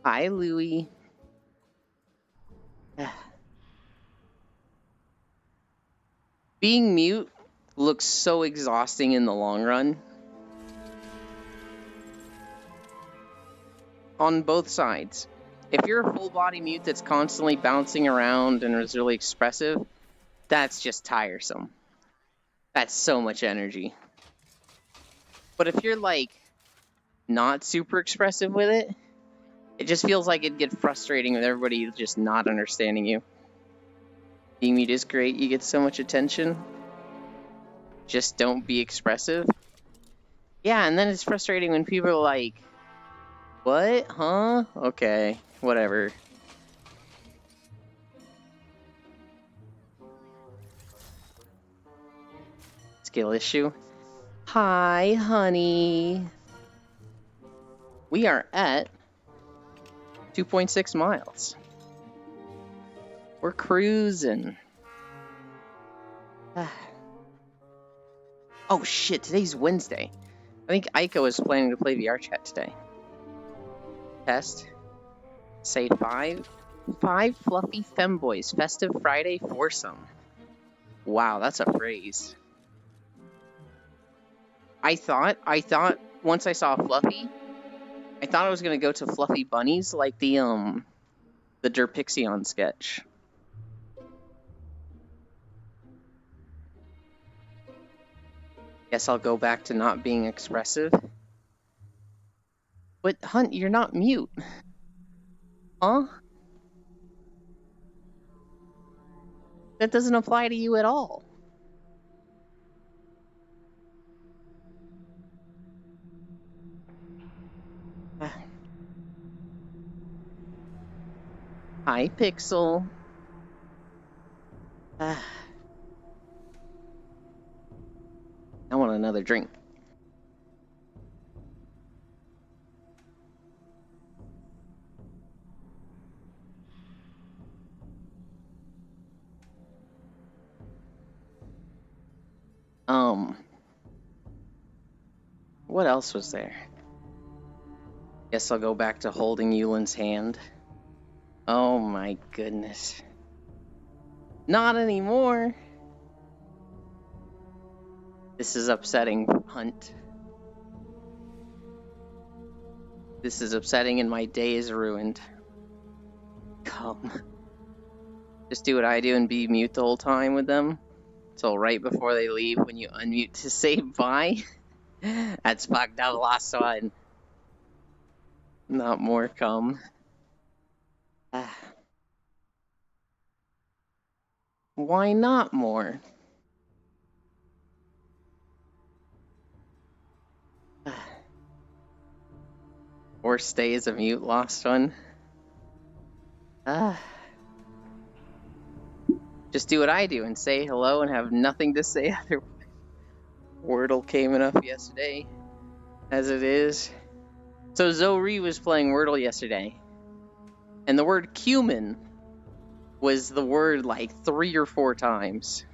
Hi, Louie. Being mute looks so exhausting in the long run. On both sides. If you're a full body mute that's constantly bouncing around and is really expressive, that's just tiresome. That's so much energy. But if you're like not super expressive with it, it just feels like it'd get frustrating with everybody just not understanding you. Being mute is great, you get so much attention. Just don't be expressive. Yeah, and then it's frustrating when people are like, what? Huh? Okay, whatever. Skill issue. Hi, honey. We are at 2.6 miles. We're cruising. Oh shit, today's Wednesday. I think Aiko is planning to play VR chat today. Test. Say 5 fluffy femboys. Festive Friday foursome. Wow, that's a phrase. I thought once I saw Fluffy, I thought I was gonna go to Fluffy Bunnies like the Derpixion sketch. Guess I'll go back to not being expressive. But Hunt, you're not mute. Huh? That doesn't apply to you at all. Hi, Pixel. I want another drink. What else was there? Guess I'll go back to holding Yulin's hand. Oh my goodness. Not anymore. This is upsetting, Hunt. This is upsetting and my day is ruined. Come. Just do what I do and be mute the whole time with them. Till right before they leave when you unmute to say bye. That's fucked up, last one. Not more come. Why not more? Or stay as a mute, Lost One. Just do what I do and say hello and have nothing to say otherwise. Wordle came enough yesterday, as it is. So Zoe was playing Wordle yesterday, and the word cumin was the word like 3 or 4 times.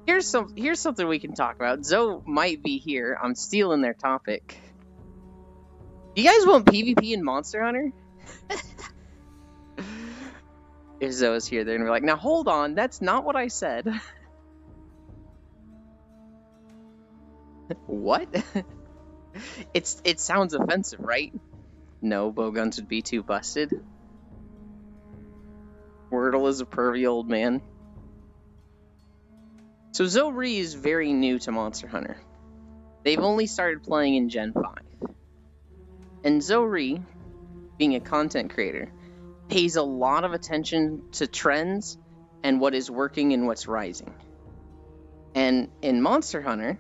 Here's something we can talk about. Zoe might be here. I'm stealing their topic. You guys want PvP in Monster Hunter? If Zoe's here, they're gonna be like, now hold on, that's not what I said. What? It sounds offensive, right? No, bowguns would be too busted. Wordle is a pervy old man. So Zoe is very new to Monster Hunter. They've only started playing in Gen 5. And Zoe, being a content creator, pays a lot of attention to trends and what is working and what's rising. And in Monster Hunter,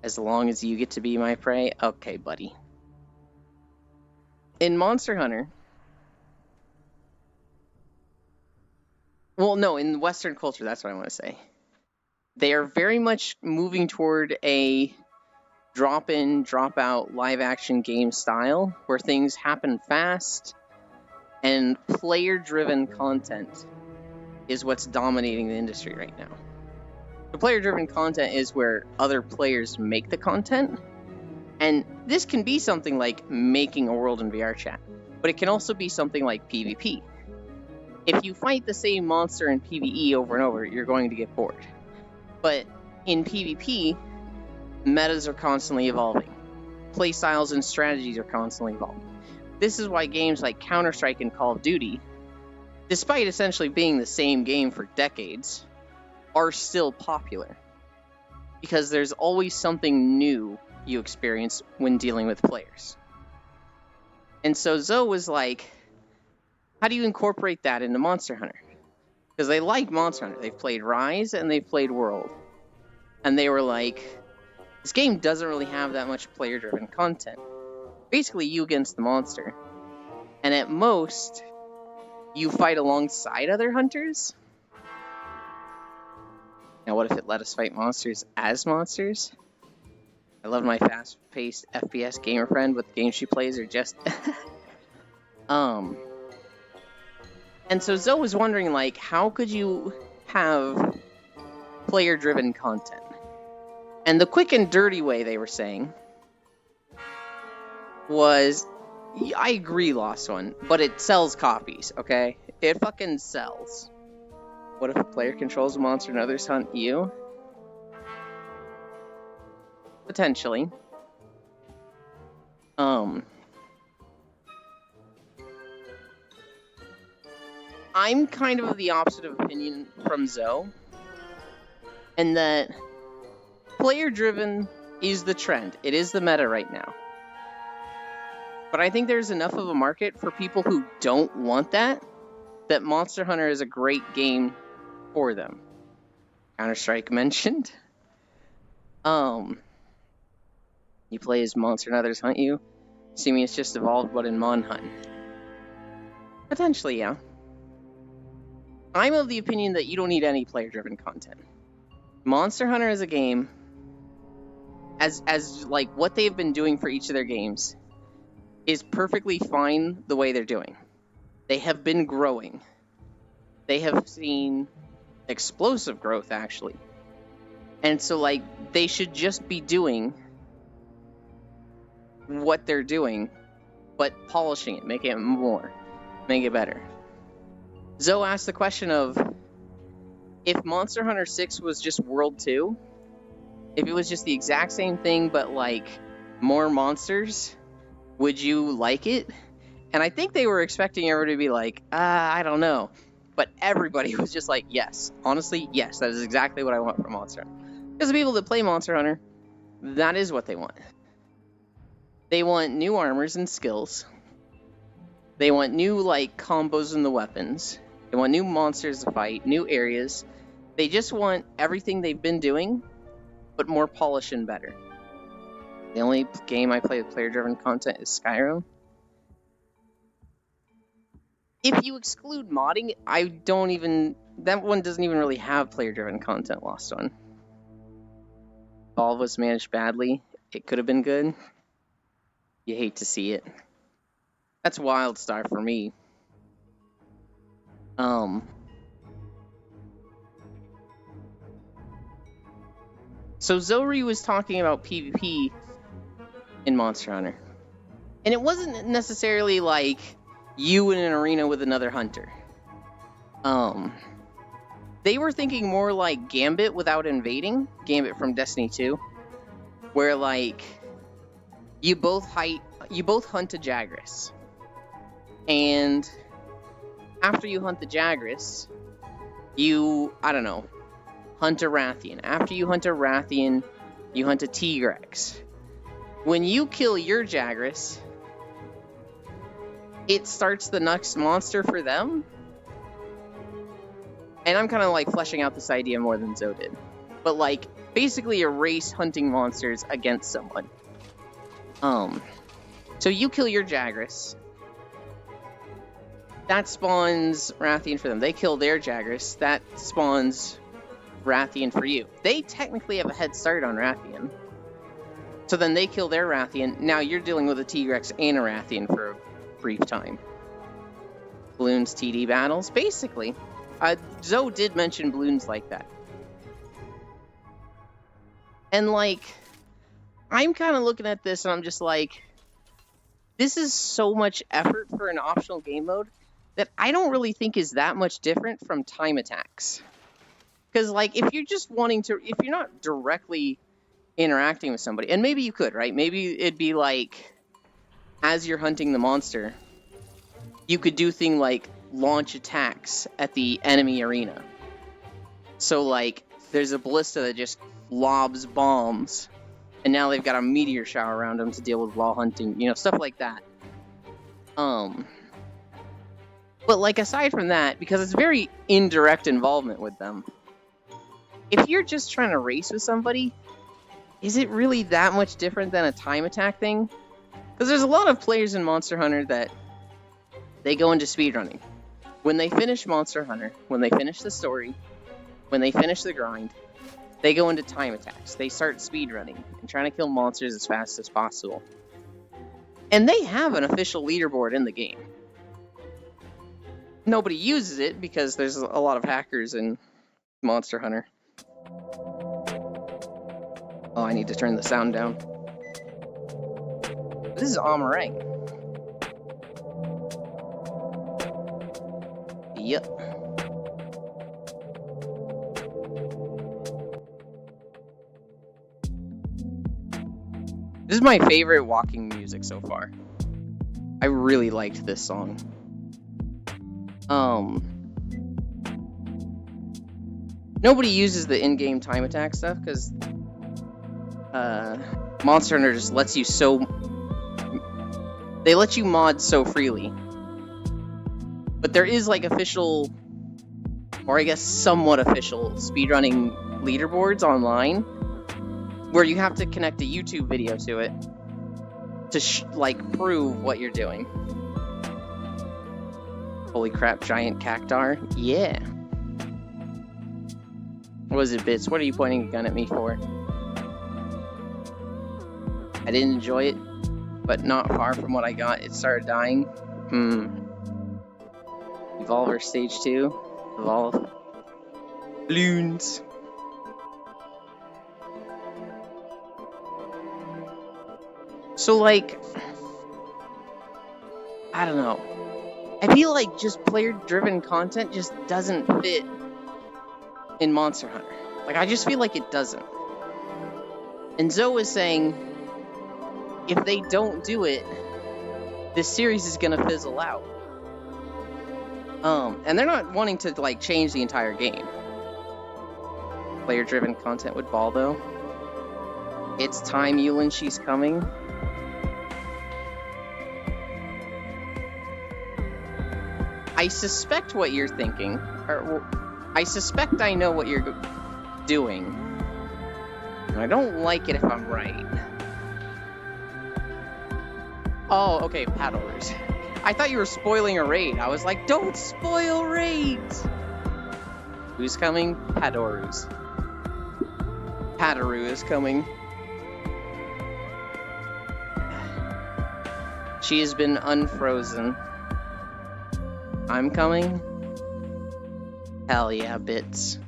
as long as you get to be my prey, okay, buddy. In Monster Hunter, well, no, in Western culture, that's what I want to say. They are very much moving toward a drop-in, drop-out live-action game style where things happen fast and player-driven content is what's dominating the industry right now. The player-driven content is where other players make the content, and this can be something like making a world in VR chat, but it can also be something like PvP. If you fight the same monster in PvE over and over, you're going to get bored. But in PvP, metas are constantly evolving. Playstyles and strategies are constantly evolving. This is why games like Counter-Strike and Call of Duty, despite essentially being the same game for decades, are still popular. Because there's always something new you experience when dealing with players. And so Zoe was like, how do you incorporate that into Monster Hunter? Because they like Monster Hunter. They've played Rise and they've played World. And they were like, this game doesn't really have that much player-driven content. Basically, you against the monster. And at most, you fight alongside other hunters. Now, what if it let us fight monsters as monsters? I love my fast-paced FPS gamer friend, but the games she plays are just... And so Zoe was wondering, like, how could you have player-driven content? And the quick and dirty way, they were saying, was, I agree, Lost One, but it sells copies, okay? It fucking sells. What if a player controls a monster and others hunt you? Potentially. I'm kind of the opposite of opinion from Zoe, in that player-driven is the trend. It is the meta right now. But I think there's enough of a market for people who don't want that Monster Hunter is a great game for them. Counter-Strike mentioned. You play as monster and others hunt you. Assuming it's just evolved, but in Mon Hunt. Potentially, yeah. I'm of the opinion that you don't need any player-driven content. Monster Hunter as a game, as like what they've been doing for each of their games, is perfectly fine the way they're doing. They have been growing. They have seen explosive growth, actually. And so, like, they should just be doing what they're doing, but polishing it, making it more, make it better. Zoe asked the question of, if Monster Hunter 6 was just World 2, if it was just the exact same thing, but, like, more monsters, would you like it? And I think they were expecting everyone to be like, I don't know. But everybody was just like, yes. Honestly, yes, that is exactly what I want from Monster Hunter. Because the people that play Monster Hunter, that is what they want. They want new armors and skills. They want new, like, combos in the weapons. They want new monsters to fight, new areas. They just want everything they've been doing, but more polished and better. The only game I play with player-driven content is Skyrim. If you exclude modding, that one doesn't even really have player-driven content, Lost One. All was managed badly. It could have been good. You hate to see it. That's WildStar for me. So Zori was talking about PvP in Monster Hunter. And it wasn't necessarily like you in an arena with another hunter. They were thinking more like Gambit without invading. Gambit from Destiny 2. Where like you both hunt a Jagras. And after you hunt the Jagras, you, I don't know, hunt a Rathian. After you hunt a Rathian, you hunt a Tigrex. When you kill your Jagras, it starts the next monster for them. And I'm kind of like fleshing out this idea more than Zoe did. But like, basically a race hunting monsters against someone. So you kill your Jagras. That spawns Rathian for them. They kill their Jagras. That spawns Rathian for you. They technically have a head start on Rathian. So then they kill their Rathian. Now you're dealing with a Tigrex and a Rathian for a brief time. Bloons TD battles. Basically. Zoe did mention Bloons like that. And like, I'm kind of looking at this and I'm just like, this is so much effort for an optional game mode that I don't really think is that much different from time attacks. Because like, if you're not directly interacting with somebody, and maybe you could, right? Maybe it'd be like, as you're hunting the monster, you could do things like launch attacks at the enemy arena. So like, there's a ballista that just lobs bombs, and now they've got a meteor shower around them to deal with while hunting, stuff like that. But like, aside from that, because it's very indirect involvement with them, if you're just trying to race with somebody, is it really that much different than a time attack thing? Because there's a lot of players in Monster Hunter that they go into speedrunning. When they finish Monster Hunter, when they finish the story, when they finish the grind, they go into time attacks. They start speedrunning and trying to kill monsters as fast as possible. And they have an official leaderboard in the game. Nobody uses it because there's a lot of hackers in Monster Hunter. Oh, I need to turn the sound down. This is Amarang. Yep. This is my favorite walking music so far. I really liked this song. Nobody uses the in-game time attack stuff because Monster Hunter just lets you they let you mod so freely. But there is like official, or I guess somewhat official, speedrunning leaderboards online where you have to connect a YouTube video to it to prove what you're doing. Holy crap, giant cactar. Yeah. What was it, Bits? What are you pointing a gun at me for? I didn't enjoy it, but not far from what I got, it started dying. Evolver Stage 2. Evolve. Bloons. So, like, I don't know. I feel like just player-driven content just doesn't fit in Monster Hunter. Like, I just feel like it doesn't. And Zoe is saying, if they don't do it, this series is gonna fizzle out. And they're not wanting to, like, change the entire game. Player-driven content would ball, though. It's time, Yulin, she's coming. I suspect what you're thinking, or I suspect I know what you're doing. I don't like it if I'm right. Oh, okay, paddlers. I thought you were spoiling a raid. I was like, don't spoil raids! Who's coming? Paddorus. Padaru is coming. She has been unfrozen. I'm coming? Hell yeah, bits.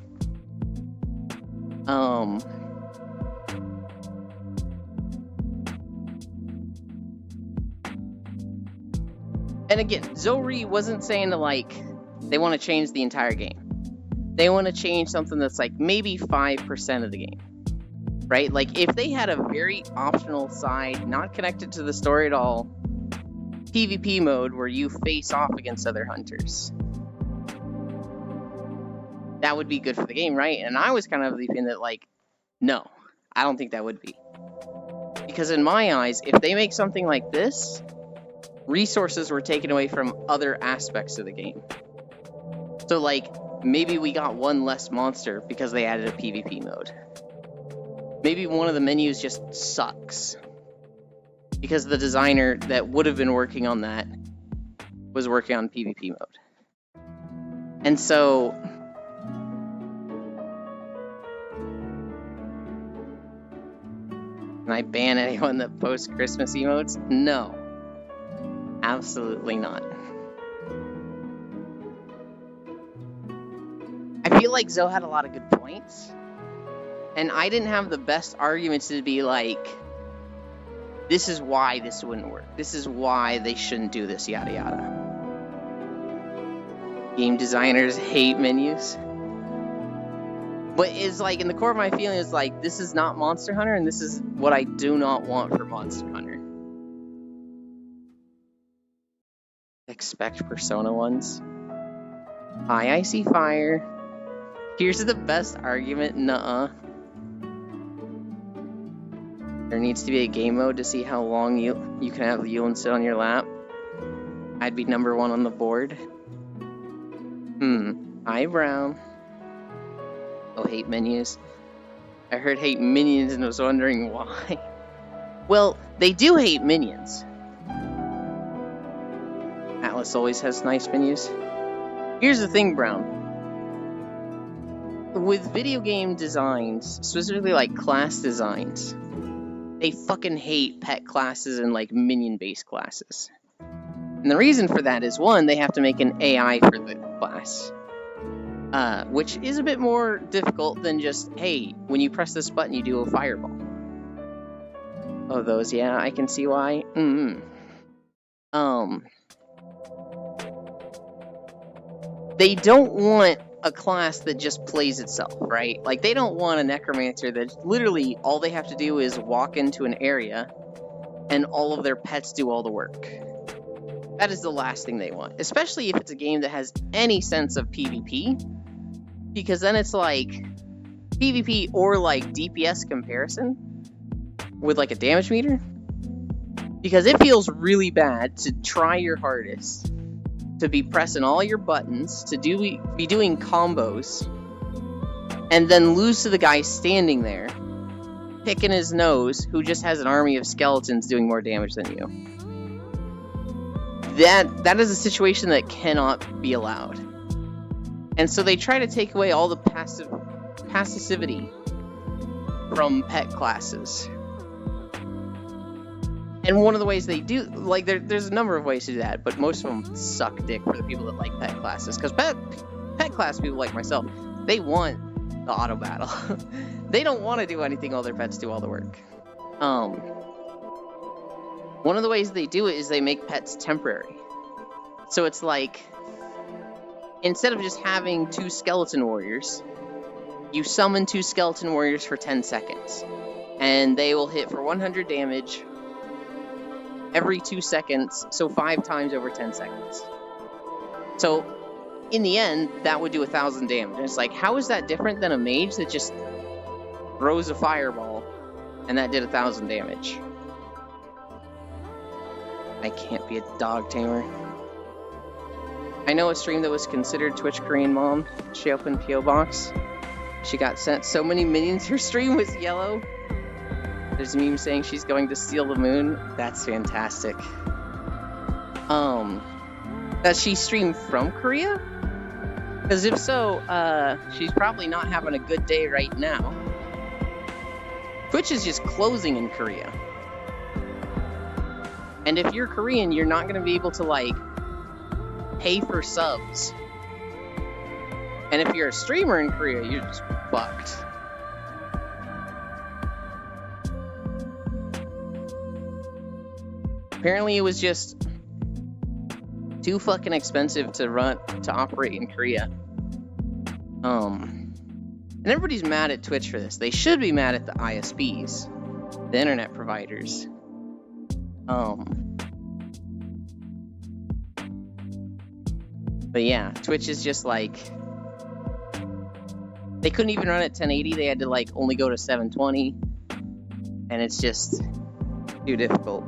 And again, Zorii wasn't saying that, like, they want to change the entire game. They want to change something that's, like, maybe 5% of the game. Right? Like, if they had a very optional side, not connected to the story at all, PvP mode where you face off against other hunters, that would be good for the game, right? And I was kind of the opinion that, like, no, I don't think that would be. Because in my eyes, if they make something like this, resources were taken away from other aspects of the game. So, like, maybe we got one less monster because they added a PvP mode. Maybe one of the menus just sucks because the designer that would have been working on that was working on PvP mode. And so... Can I ban anyone that posts Christmas emotes? No. Absolutely not. I feel like Zoe had a lot of good points. And I didn't have the best arguments to be like, this is why this wouldn't work. This is why they shouldn't do this, yada yada. Game designers hate menus. But it's like, in the core of my feeling is like, this is not Monster Hunter, and this is what I do not want for Monster Hunter. Expect Persona ones. Hi, I see fire. Here's the best argument, nuh-uh. There needs to be a game mode to see how long you can have Yulin sit on your lap. I'd be number one on the board. Hi, Brown. Oh, hate menus. I heard hate minions and was wondering why. Well, they do hate minions. Atlas always has nice menus. Here's the thing, Brown. With video game designs, specifically like class designs, they fucking hate pet classes and like minion-based classes. And the reason for that is, one, they have to make an AI for the class. Which is a bit more difficult than just, hey, when you press this button, you do a fireball. Oh, those, yeah, I can see why. They don't want a class that just plays itself, right? Like, they don't want a necromancer that literally all they have to do is walk into an area and all of their pets do all the work. That is the last thing they want, especially if it's a game that has any sense of PvP, because then it's like PvP or like DPS comparison with like a damage meter, because it feels really bad to try your hardest to be pressing all your buttons, to be doing combos, and then lose to the guy standing there, picking his nose, who just has an army of skeletons doing more damage than you. That is a situation that cannot be allowed. And so they try to take away all the passivity from pet classes. And one of the ways they do, like, there's a number of ways to do that, but most of them suck dick for the people that like pet classes. Because pet class people like myself, they want the auto battle. They don't want to do anything, all their pets do all the work. One of the ways they do it is they make pets temporary. So it's like, instead of just having 2 skeleton warriors, you summon 2 skeleton warriors for 10 seconds. And they will hit for 100 damage every 2 seconds, so 5 times over 10 seconds. So, in the end, that would do 1,000 damage. And it's like, how is that different than a mage that just throws a fireball and that did 1,000 damage? I can't be a dog tamer. I know a stream that was considered Twitch Korean Mom. She opened P.O. Box. She got sent so many minions, her stream was yellow. There's a meme saying she's going to steal the moon. That's fantastic. Does she stream from Korea? Because if so, she's probably not having a good day right now. Twitch is just closing in Korea. And if you're Korean, you're not going to be able to, like, pay for subs. And if you're a streamer in Korea, you're just fucked. Apparently it was just too fucking expensive to operate in Korea. And everybody's mad at Twitch for this. They should be mad at the ISPs, the internet providers. But yeah, Twitch is just like, they couldn't even run at 1080. They had to like only go to 720, and it's just too difficult.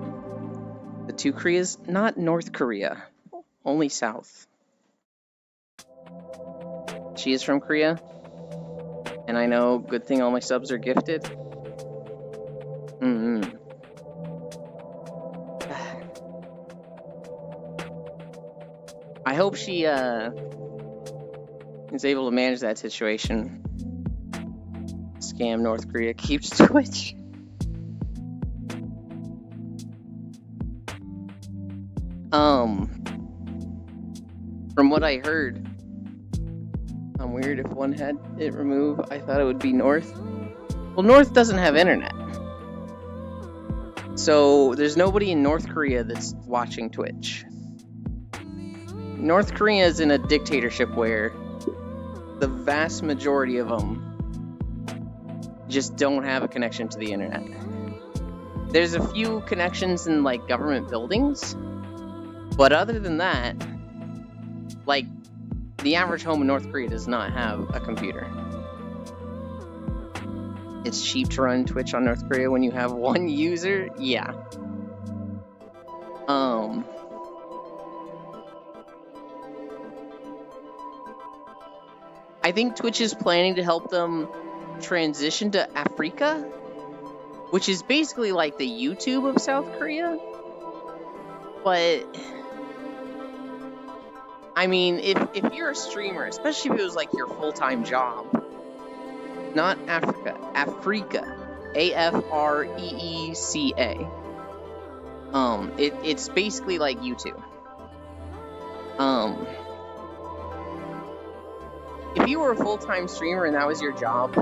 The two Koreas, not North Korea, only South. She is from Korea, and I know, good thing all my subs are gifted. I hope she is able to manage that situation. Scam North Korea keeps Twitch. From what I heard, I'm weird if one had it removed. I thought it would be North. Well, North doesn't have internet. So there's nobody in North Korea that's watching Twitch. North Korea is in a dictatorship where the vast majority of them just don't have a connection to the internet. There's a few connections in like government buildings, but other than that, like the average home in North Korea does not have a computer. It's cheap to run Twitch on North Korea when you have one user. Yeah. I think Twitch is planning to help them transition to Africa, which is basically like the YouTube of South Korea. But I mean, if you're a streamer, especially if it was like your full-time job, not Africa, Africa, A-F-R-E-E-C-A. It's basically like YouTube. If you were a full-time streamer and that was your job,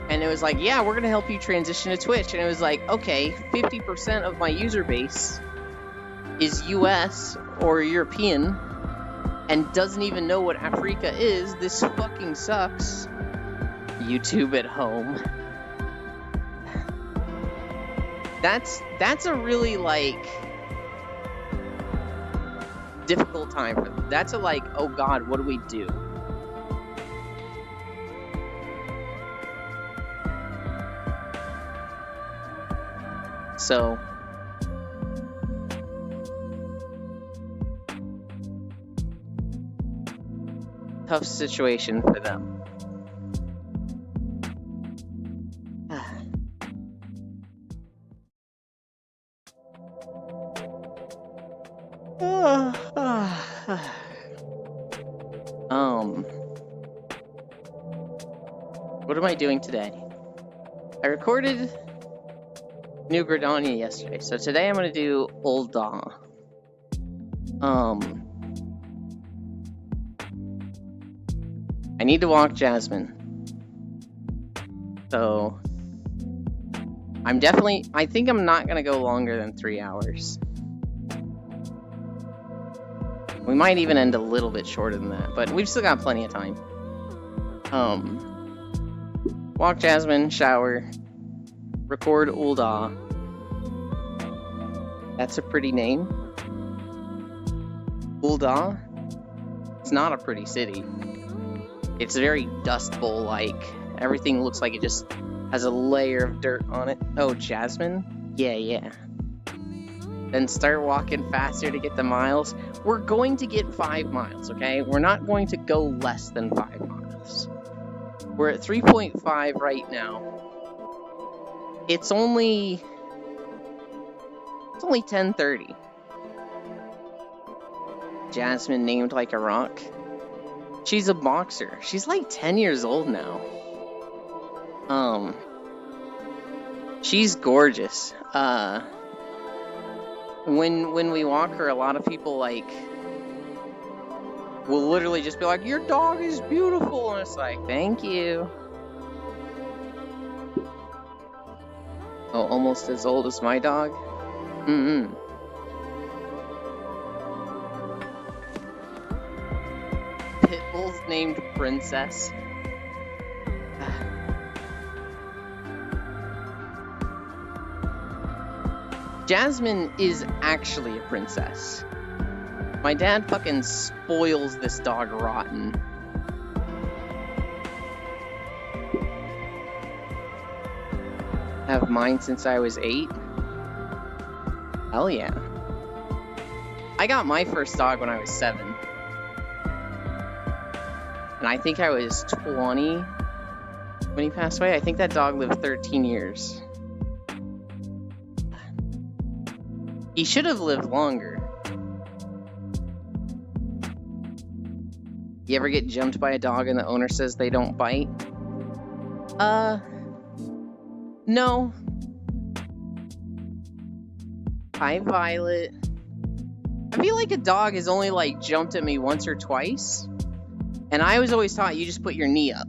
and it was like, yeah, we're gonna help you transition to Twitch, and it was like, okay, 50% of my user base is US or European and doesn't even know what Africa is, this fucking sucks. YouTube at home. That's a really, like, difficult time for them. That's a, like, oh god, what do we do? So tough situation for them. What am I doing today? I recorded New Gridania yesterday, so today I'm gonna do Ul'dah. I need to walk Jasmine. So I think I'm not gonna go longer than 3 hours. We might even end a little bit shorter than that, but we've still got plenty of time. Walk Jasmine, shower, record Ul'dah. That's a pretty name. Ul'dah? It's not a pretty city. It's very Dust Bowl-like. Everything looks like it just has a layer of dirt on it. Oh, Jasmine? Yeah. Then start walking faster to get the miles. We're going to get 5 miles, okay? We're not going to go less than 5 miles. We're at 3.5 right now. It's only 10:30. Jasmine named like a rock. She's a boxer. She's like 10 years old now. She's gorgeous. When we walk her, a lot of people like will literally just be like, "Your dog is beautiful," and it's like, "Thank you." Oh, almost as old as my dog? Mm-hmm. Pitbull's named Princess. Jasmine is actually a princess. My dad fucking spoils this dog rotten. Have mine since I was 8? Hell yeah. I got my first dog when I was 7. And I think I was 20 when he passed away. I think that dog lived 13 years. He should have lived longer. You ever get jumped by a dog and the owner says they don't bite? No. Hi, Violet. I feel like a dog has only like jumped at me once or twice. And I was always taught you just put your knee up.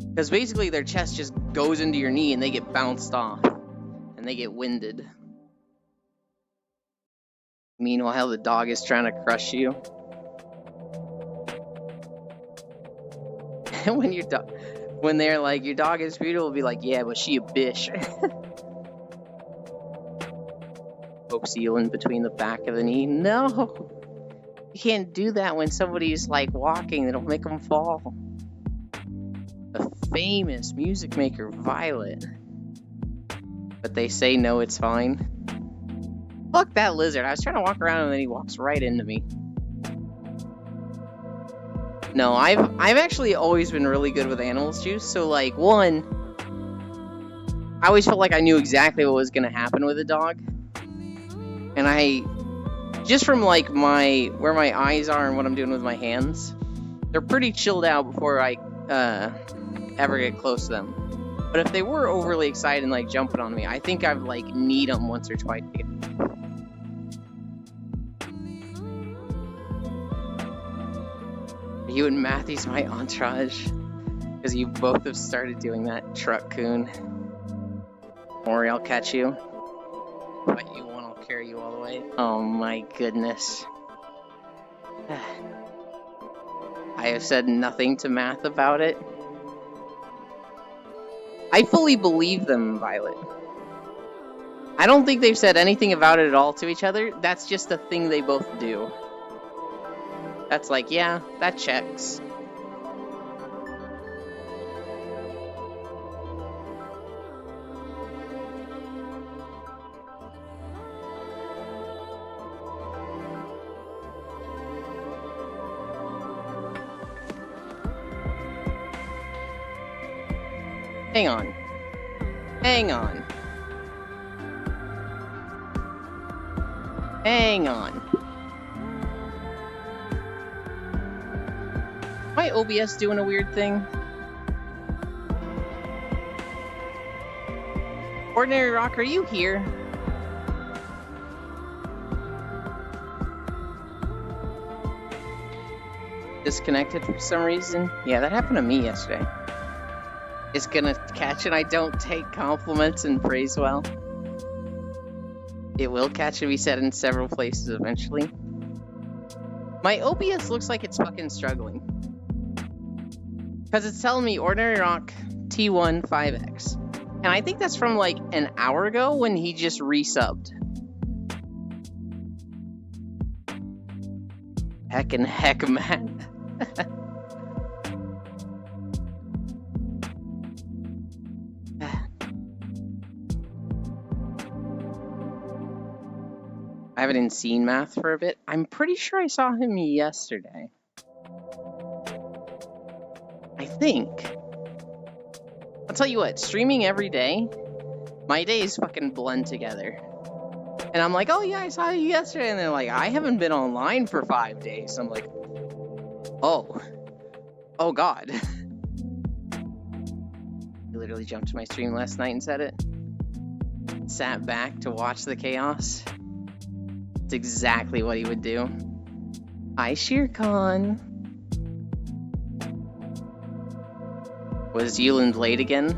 Because basically their chest just goes into your knee and they get bounced off. And they get winded. Meanwhile, the dog is trying to crush you. When they're like, your dog is beautiful, be like, yeah, but she a bitch. Poke seal in between the back of the knee. No! You can't do that when somebody's like walking, it'll make them fall. The famous music maker, Violet. But they say no, it's fine. Fuck that lizard. I was trying to walk around and then he walks right into me. No, I've actually always been really good with animals, Juice. So like, one, I always felt like I knew exactly what was gonna happen with a dog. And I, just from like where my eyes are and what I'm doing with my hands, they're pretty chilled out before I ever get close to them. But if they were overly excited and like jumping on me, I think I've like kneed them once or twice to get. You and Matthew's my entourage. Because you both have started doing that, Truck Coon. Don't worry, I'll catch you. But you won't, I'll carry you all the way. Oh my goodness. I have said nothing to Math about it. I fully believe them, Violet. I don't think they've said anything about it at all to each other. That's just a thing they both do. That's like, yeah, that checks. Hang on. Hang on. Hang on. My OBS doing a weird thing? Ordinary Rock, are you here? Disconnected for some reason? Yeah, that happened to me yesterday. It's gonna catch and I don't take compliments and praise well. It will catch and be said in several places eventually. My OBS looks like it's fucking struggling. Because it's telling me Ordinary Rock T1 5X. And I think that's from like an hour ago when he just resubbed. Heck, man. I haven't seen Math for a bit. I'm pretty sure I saw him yesterday. I think. I'll tell you what, streaming every day, my days fucking blend together. And I'm like, oh yeah, I saw you yesterday. And they're like, I haven't been online for 5 days. I'm like, oh God. He literally jumped to my stream last night and said it. Sat back to watch the chaos. It's exactly what he would do. Hi, Shirkan. Was Yuland late again?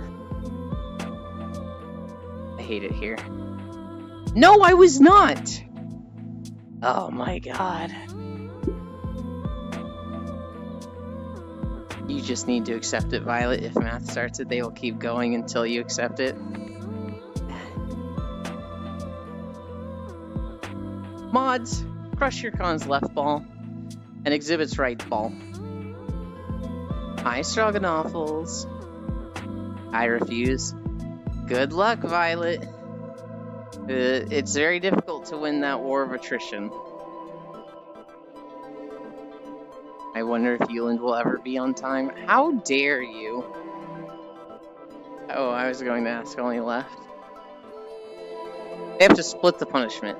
I hate it here. No, I was not! Oh my god. You just need to accept it, Violet. If math starts it, they will keep going until you accept it. Mods, crush your con's left ball and exhibit's right ball. Hi, Stroganoffles. I refuse. Good luck, Violet. It's very difficult to win that war of attrition. I wonder if Yuland will ever be on time. How dare you? Oh, I was going to ask, only left. They have to split the punishment.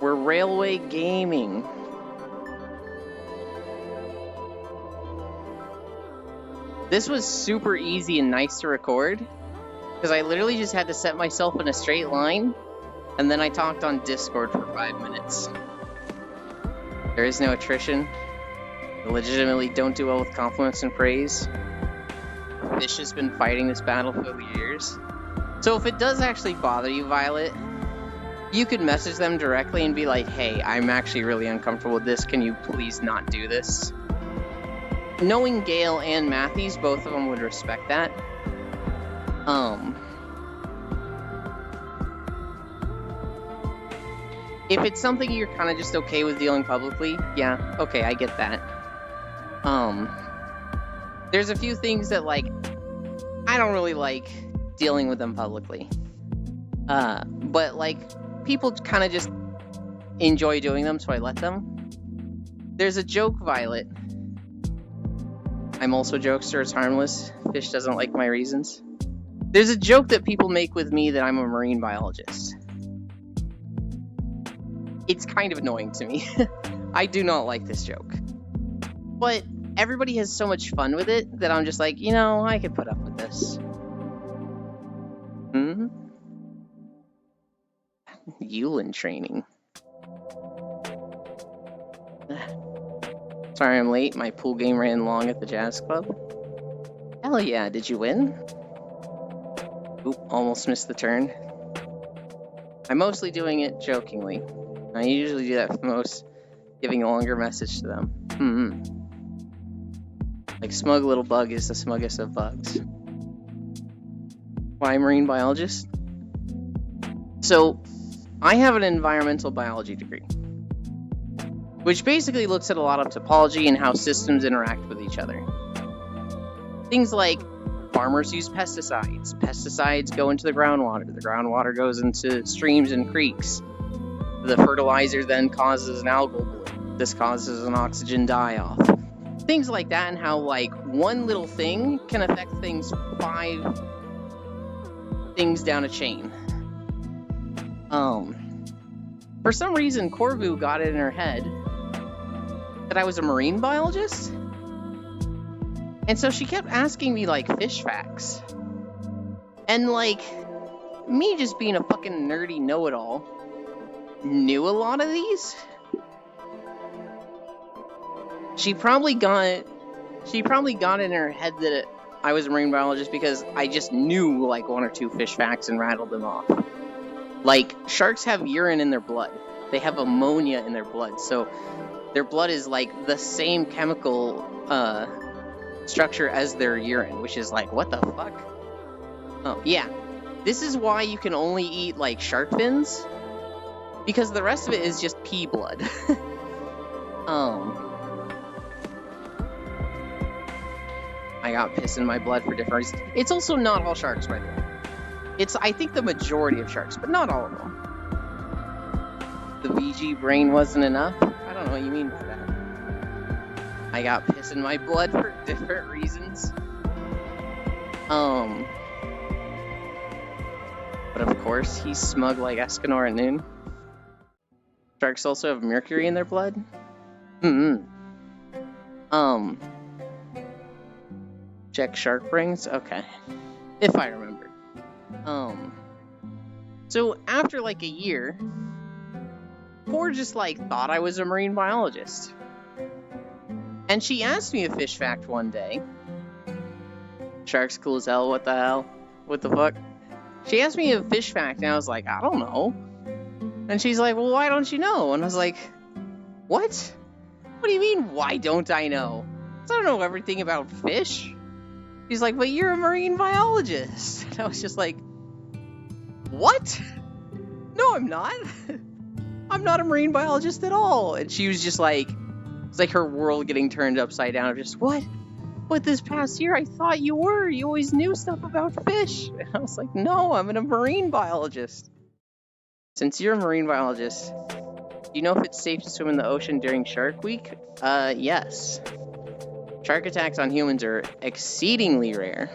We're railway gaming. This was super easy and nice to record, because I literally just had to set myself in a straight line, and then I talked on Discord for 5 minutes. There is no attrition. I legitimately don't do well with compliments and praise. Fish has been fighting this battle for years. So if it does actually bother you, Violet, you could message them directly and be like, hey, I'm actually really uncomfortable with this. Can you please not do this? Knowing Gale and Matthews, both of them would respect that. If it's something you're kind of just okay with dealing publicly, yeah, okay, I get that. There's a few things that, like, I don't really like dealing with them publicly. But, like, people kind of just enjoy doing them, so I let them. There's a joke, Violet. I'm also a jokester, it's harmless. Fish doesn't like my reasons. There's a joke that people make with me that I'm a marine biologist. It's kind of annoying to me. I do not like this joke. But everybody has so much fun with it that I'm just like, you know, I could put up with this. Yuland training. Sorry I'm late, my pool game ran long at the jazz club. Hell yeah, did you win? Oop, almost missed the turn. I'm mostly doing it jokingly. I usually do that for most, giving a longer message to them. Like smug little bug is the smuggest of bugs. Why marine biologist? So, I have an environmental biology degree, which basically looks at a lot of topology and how systems interact with each other. Things like farmers use pesticides. Pesticides go into the groundwater goes into streams and creeks. The fertilizer then causes an algal bloom. This causes an oxygen die-off. Things like that, and how, like, one little thing can affect things 5 things down a chain. For some reason, Corvu got it in her head that I was a marine biologist. And so she kept asking me, like, fish facts. And, like, me just being a fucking nerdy know-it-all, knew a lot of these. She probably got it in her head that I was a marine biologist because I just knew, like, 1 or 2 fish facts and rattled them off. Like, sharks have urine in their blood. They have ammonia in their blood. So their blood is, like, the same chemical structure as their urine, which is like, what the fuck? Oh, yeah. This is why you can only eat, like, shark fins. Because the rest of it is just pea blood. I got piss in my blood for different reasons. It's also not all sharks, by the way. It's, I think, the majority of sharks, but not all of them. The VG brain wasn't enough? I don't know what you mean by that. I got piss in my blood for different reasons. But of course, he's smug like Escanor at noon. Sharks also have mercury in their blood? Check shark brains? Okay. If I remember. So after like a year, Core just like thought I was a marine biologist. And she asked me a fish fact one day. Shark's cool as hell, what the hell? What the fuck? She asked me a fish fact and I was like, I don't know. And she's like, well, why don't you know? And I was like, what? What do you mean, why don't I know? I don't know everything about fish. She's like, but you're a marine biologist. And I was just like, what? No, I'm not. I'm not a marine biologist at all. And she was just like, it's like her world getting turned upside down. I'm just, what? But this past year, I thought you were. You always knew stuff about fish. And I was like, no, I'm a marine biologist. Since you're a marine biologist, do you know if it's safe to swim in the ocean during Shark Week? Yes. Shark attacks on humans are exceedingly rare.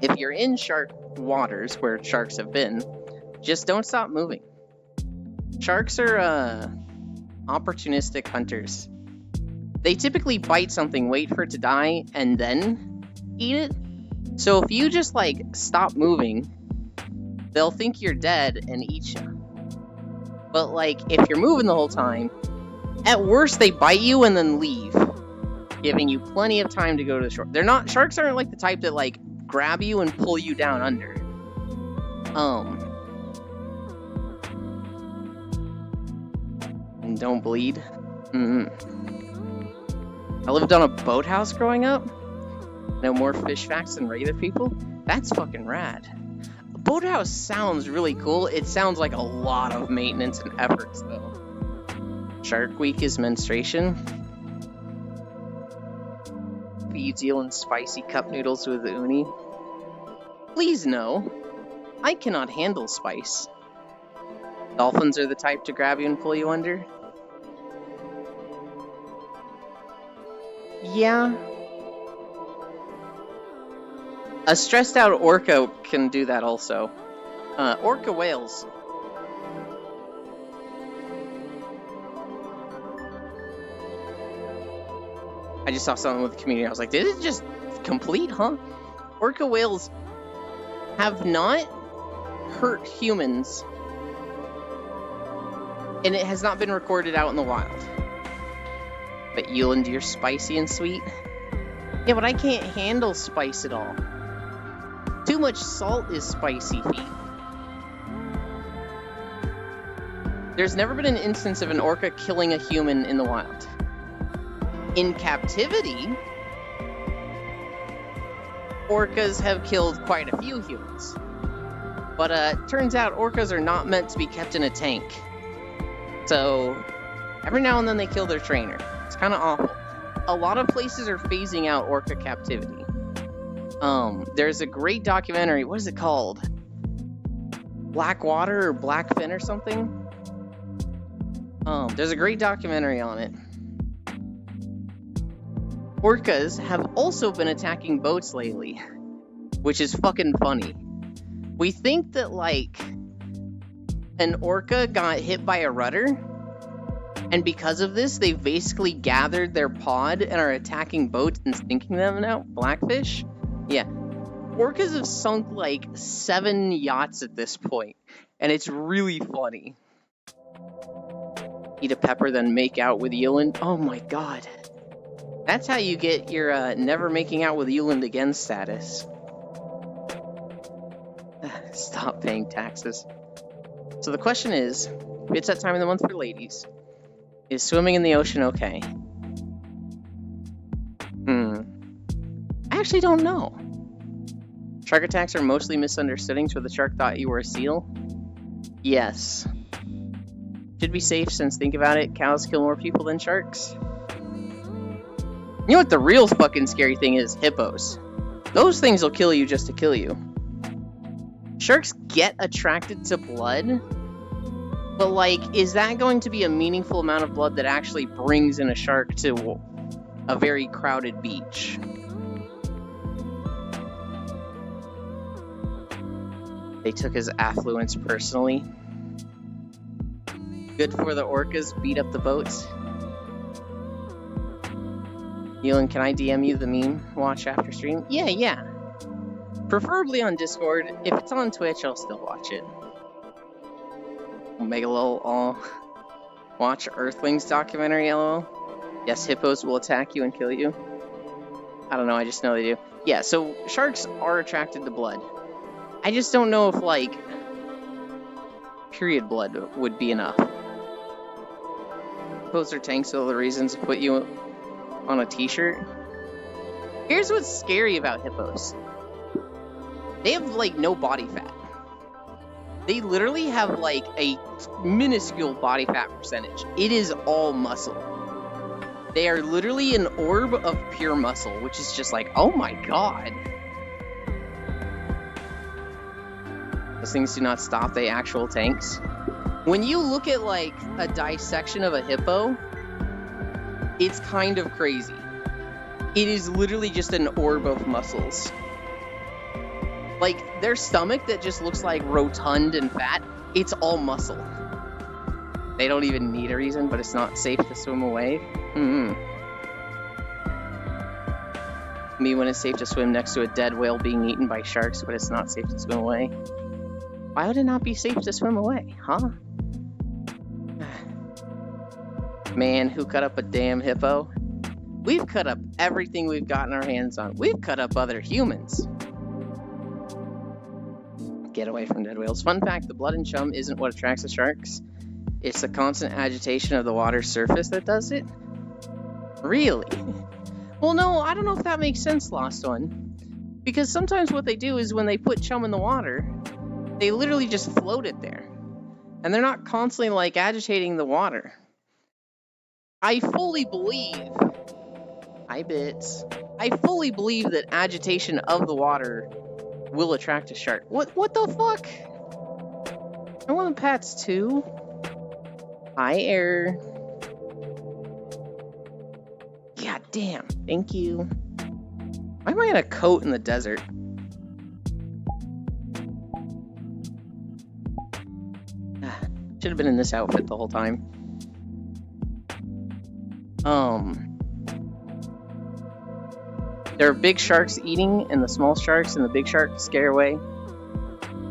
If you're in shark waters where sharks have been, just don't stop moving. Sharks are, opportunistic hunters. They typically bite something, wait for it to die, and then eat it. So if you just, like, stop moving, they'll think you're dead and eat you. But, like, if you're moving the whole time, at worst, they bite you and then leave, giving you plenty of time to go to the shore. Sharks aren't, like, the type that, like, grab you and pull you down under. And don't bleed. I lived on a boathouse growing up. Know more fish facts than regular people. That's fucking rad. A boathouse sounds really cool. It sounds like a lot of maintenance and efforts, though. Shark Week is menstruation. Feeds Zealand spicy cup noodles with uni. Please no. I cannot handle spice. Dolphins are the type to grab you and pull you under. Yeah. A stressed out orca can do that also. Orca whales. I just saw something with the community. I was like, did it just complete, huh? Orca whales have not hurt humans, and it has not been recorded out in the wild. But Eland, you're spicy and sweet. Yeah, but I can't handle spice at all. Too much salt is spicy feet. There's never been an instance of an orca killing a human in the wild. In captivity, orcas have killed quite a few humans. But turns out orcas are not meant to be kept in a tank. So every now and then they kill their trainer. It's kind of awful. A lot of places are phasing out orca captivity. There's a great documentary. What is it called? Black Water or Blackfin or something? There's a great documentary on it. Orcas have also been attacking boats lately, which is fucking funny. We think that, like, an orca got hit by a rudder, and because of this, they've basically gathered their pod and are attacking boats and sinking them now. Blackfish? Yeah. Orcas have sunk, like, 7 yachts at this point, and it's really funny. Eat a pepper, then make out with Eland. Oh my god. That's how you get your never making out with Eland again status. Stop paying taxes. So the question is, if it's that time of the month for ladies, is swimming in the ocean okay? I actually don't know. Shark attacks are mostly misunderstandings where the shark thought you were a seal? Yes. Should be safe since, think about it, cows kill more people than sharks. You know what the real fucking scary thing is? Hippos. Those things will kill you just to kill you. Sharks get attracted to blood, but like, is that going to be a meaningful amount of blood that actually brings in a shark to a very crowded beach? They took his affluence personally. Good for the orcas, beat up the boats. Elon, can I DM you the meme watch after stream? Yeah. Preferably on Discord. If it's on Twitch, I'll still watch it. We'll make a little watch Earthlings documentary, lol. Yes, hippos will attack you and kill you. I don't know, I just know they do. Yeah, so sharks are attracted to blood. I just don't know if, like, period blood would be enough. Hippos are tanks, so the reasons to put you on a t-shirt. Here's what's scary about hippos. They have, like, no body fat. They literally have, like, a minuscule body fat percentage. It is all muscle. They are literally an orb of pure muscle, which is just like, oh my god. Those things do not stop the actual tanks. When you look at, like, a dissection of a hippo, it's kind of crazy. It is literally just an orb of muscles. Like, their stomach that just looks like rotund and fat, it's all muscle. They don't even need a reason, but it's not safe to swim away. Me when it's safe to swim next to a dead whale being eaten by sharks, but it's not safe to swim away. Why would it not be safe to swim away, huh? Man, who cut up a damn hippo? We've cut up everything we've gotten our hands on. We've cut up other humans. Get away from dead whales. Fun fact, the blood and chum isn't what attracts the sharks. It's the constant agitation of the water's surface that does it. Really? Well, no, I don't know if that makes sense, Lost One. Because sometimes what they do is when they put chum in the water, they literally just float it there. And they're not constantly, like, agitating the water. I fully believe... Hi, Bits. I fully believe that agitation of the water will attract a shark. What the fuck? I want pets too. Hi, Error. God damn. Thank you. Why am I in a coat in the desert? Should have been in this outfit the whole time. There are big sharks eating, and the small sharks and the big shark scare away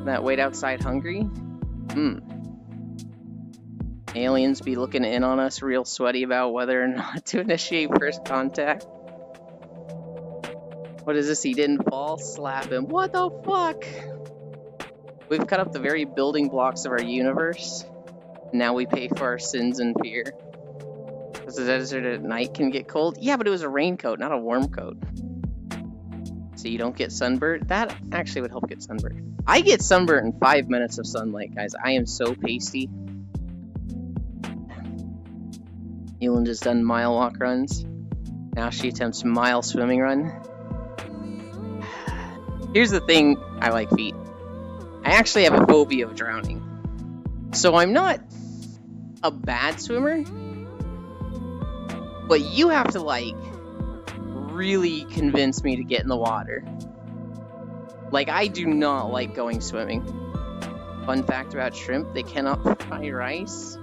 that wait outside hungry. Aliens be looking in on us real sweaty about whether or not to initiate first contact. What is this? He didn't fall? Slap him. What the fuck? We've cut up the very building blocks of our universe. Now we pay for our sins and fear. Because the desert at night can get cold? Yeah, but it was a raincoat, not a warm coat. So you don't get sunburnt? That actually would help get sunburnt. I get sunburnt in 5 minutes of sunlight, guys. I am so pasty. Elin just done mile walk runs. Now she attempts mile swimming run. Here's the thing, I like feet. I actually have a phobia of drowning. So I'm not a bad swimmer, but you have to, like, really convince me to get in the water. Like, I do not like going swimming. Fun fact about shrimp, they cannot fry rice.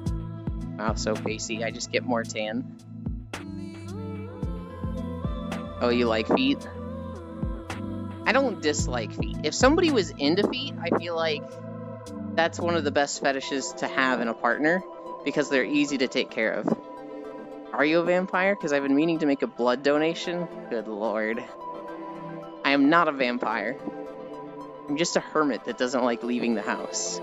Wow, so pasty, I just get more tan. Oh, you like feet? I don't dislike feet. If somebody was into feet, I feel like that's one of the best fetishes to have in a partner, because they're easy to take care of. Are you a vampire? Because I've been meaning to make a blood donation. Good lord. I am not a vampire. I'm just a hermit that doesn't like leaving the house.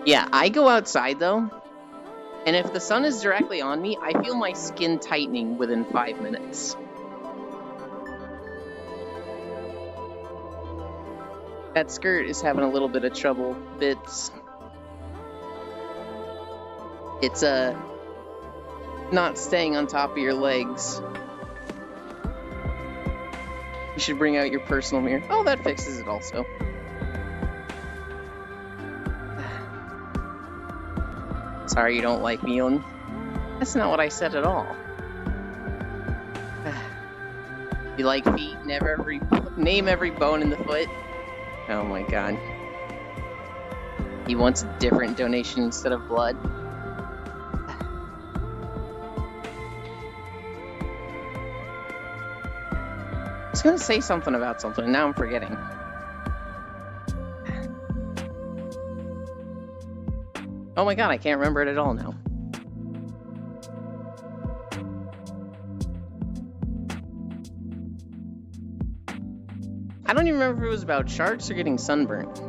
Yeah, I go outside though, and if the sun is directly on me, I feel my skin tightening within 5 minutes. That skirt is having a little bit of trouble, Bits. It's not staying on top of your legs. You should bring out your personal mirror. Oh, that fixes it also. Sorry you don't like me, Yoon. That's not what I said at all. You like feet? Name every bone in the foot? Oh my god. He wants a different donation instead of blood. I was gonna say something about something, and now I'm forgetting. Oh my god, I can't remember it at all now. I don't even remember if it was about sharks or getting sunburnt.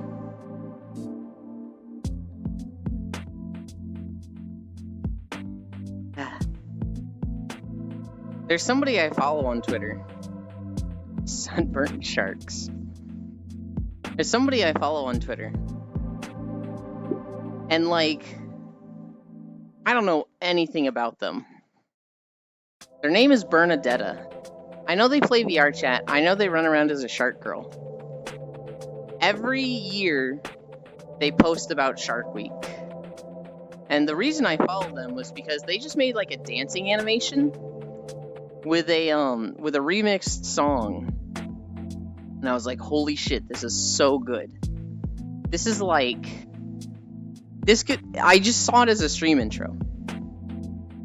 There's somebody I follow on Twitter. Sunburnt sharks. There's somebody I follow on Twitter. And like, I don't know anything about them. Their name is Bernadetta. I know they play VR chat. I know they run around as a shark girl. Every year, they post about Shark Week. And the reason I followed them was because they just made like a dancing animation with a remixed song. And I was like, holy shit, this is so good. This is like, I just saw it as a stream intro.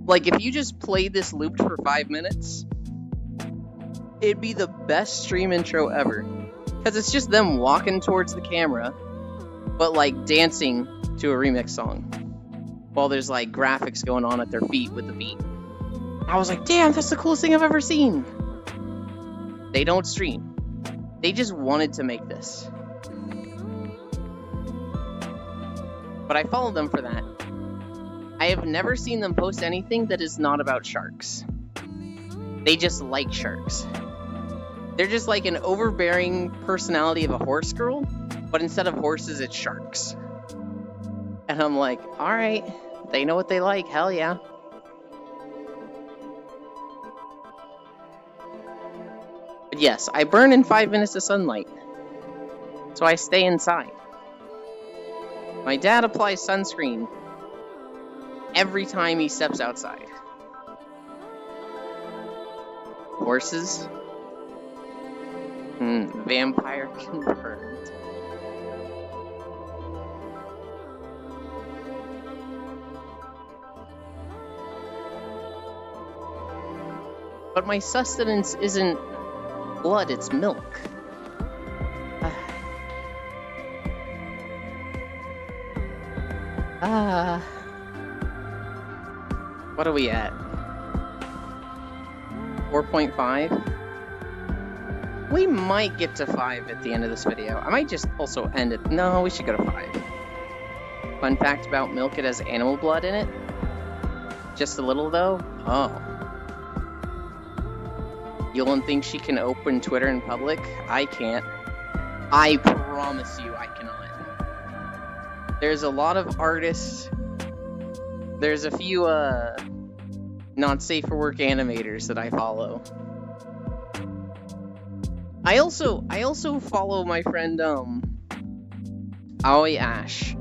Like, if you just played this looped for 5 minutes, it'd be the best stream intro ever. Because it's just them walking towards the camera, but like dancing to a remix song. While there's like graphics going on at their feet with the beat. I was like, damn, that's the coolest thing I've ever seen. They don't stream. They just wanted to make this. But I followed them for that. I have never seen them post anything that is not about sharks. They just like sharks. They're just like an overbearing personality of a horse girl, but instead of horses, it's sharks. And I'm like, alright, they know what they like, hell yeah. But yes, I burn in 5 minutes of sunlight, so I stay inside. My dad applies sunscreen every time he steps outside. Horses? Vampire confirmed. But my sustenance isn't blood, it's milk. What are we at? 4.5? We might get to 5 at the end of this video. I might just also end it. No, we should go to 5. Fun fact about milk, it has animal blood in it. Just a little though? Oh. Yolan thinks she can open Twitter in public? I can't. I promise you I cannot. There's a lot of artists. There's a few not safe for work animators that I follow. I also follow my friend Aoi Ash.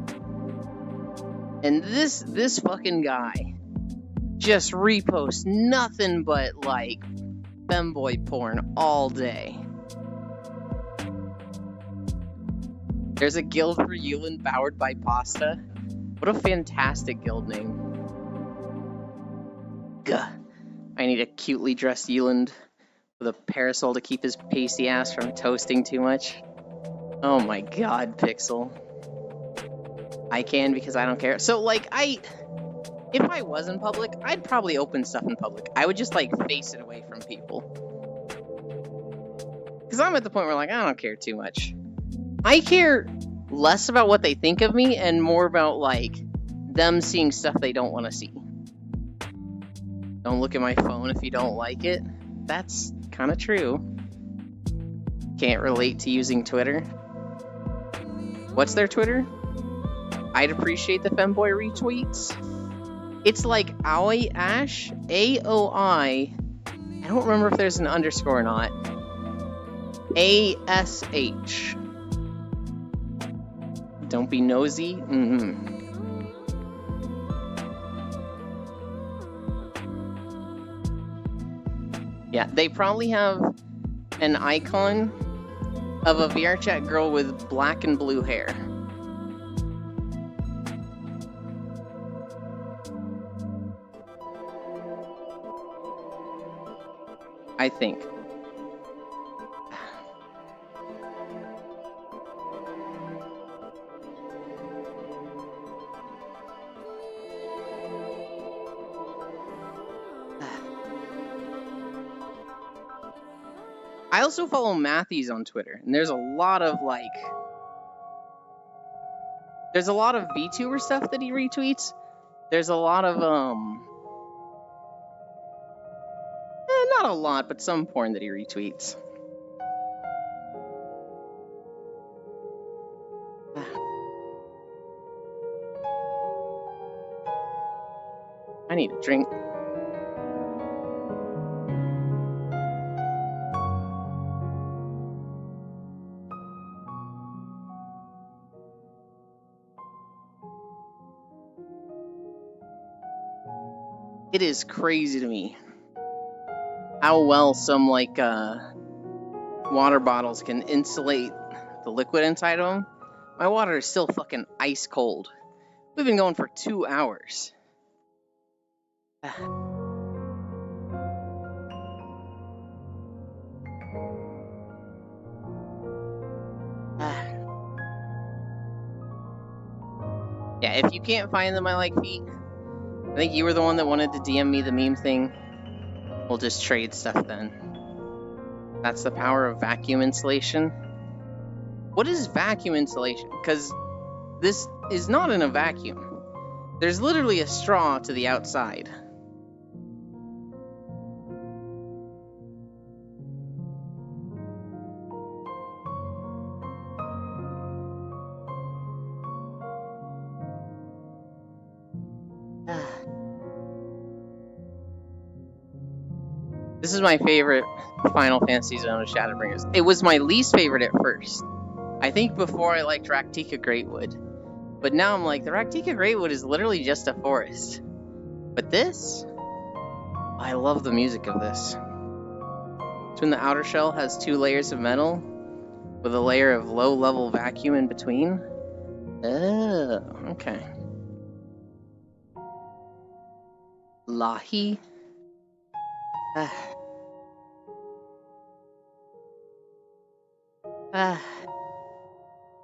And this fucking guy just reposts nothing but like femboy porn all day. There's a guild for Yulin powered by pasta. What a fantastic guild name. Gah. I need a cutely dressed Yulin with a parasol to keep his pasty ass from toasting too much. Oh my god, Pixel. I can because I don't care. So like, if I was in public, I'd probably open stuff in public. I would just like face it away from people. Because I'm at the point where like, I don't care too much. I care less about what they think of me and more about like them seeing stuff they don't want to see. Don't look at my phone if you don't like it. That's kind of true. Can't relate to using Twitter. What's their Twitter? I'd appreciate the femboy retweets. It's like Aoi Ash, AOI. I don't remember if there's an underscore or not. ASH. Don't be nosy. Yeah, they probably have an icon of a VRChat girl with black and blue hair. I think. I also follow Matthews on Twitter, and there's a lot of VTuber stuff that he retweets. There's a lot of not a lot, but some porn that he retweets. I need a drink. It is crazy to me how well some water bottles can insulate the liquid inside of them. My water is still fucking ice cold. We've been going for 2 hours. Yeah, if you can't find them I like feet, I think you were the one that wanted to DM me the meme thing. We'll just trade stuff then. That's the power of vacuum insulation. What is vacuum insulation? Because this is not in a vacuum. There's literally a straw to the outside. This is my favorite Final Fantasy Zone of Shadowbringers. It was my least favorite at first. I think before I liked Rak'tika Greatwood. But now I'm like, the Rak'tika Greatwood is literally just a forest. But this? I love the music of this. So when the outer shell has 2 layers of metal, with a layer of low-level vacuum in between. Oh, okay. Lahi?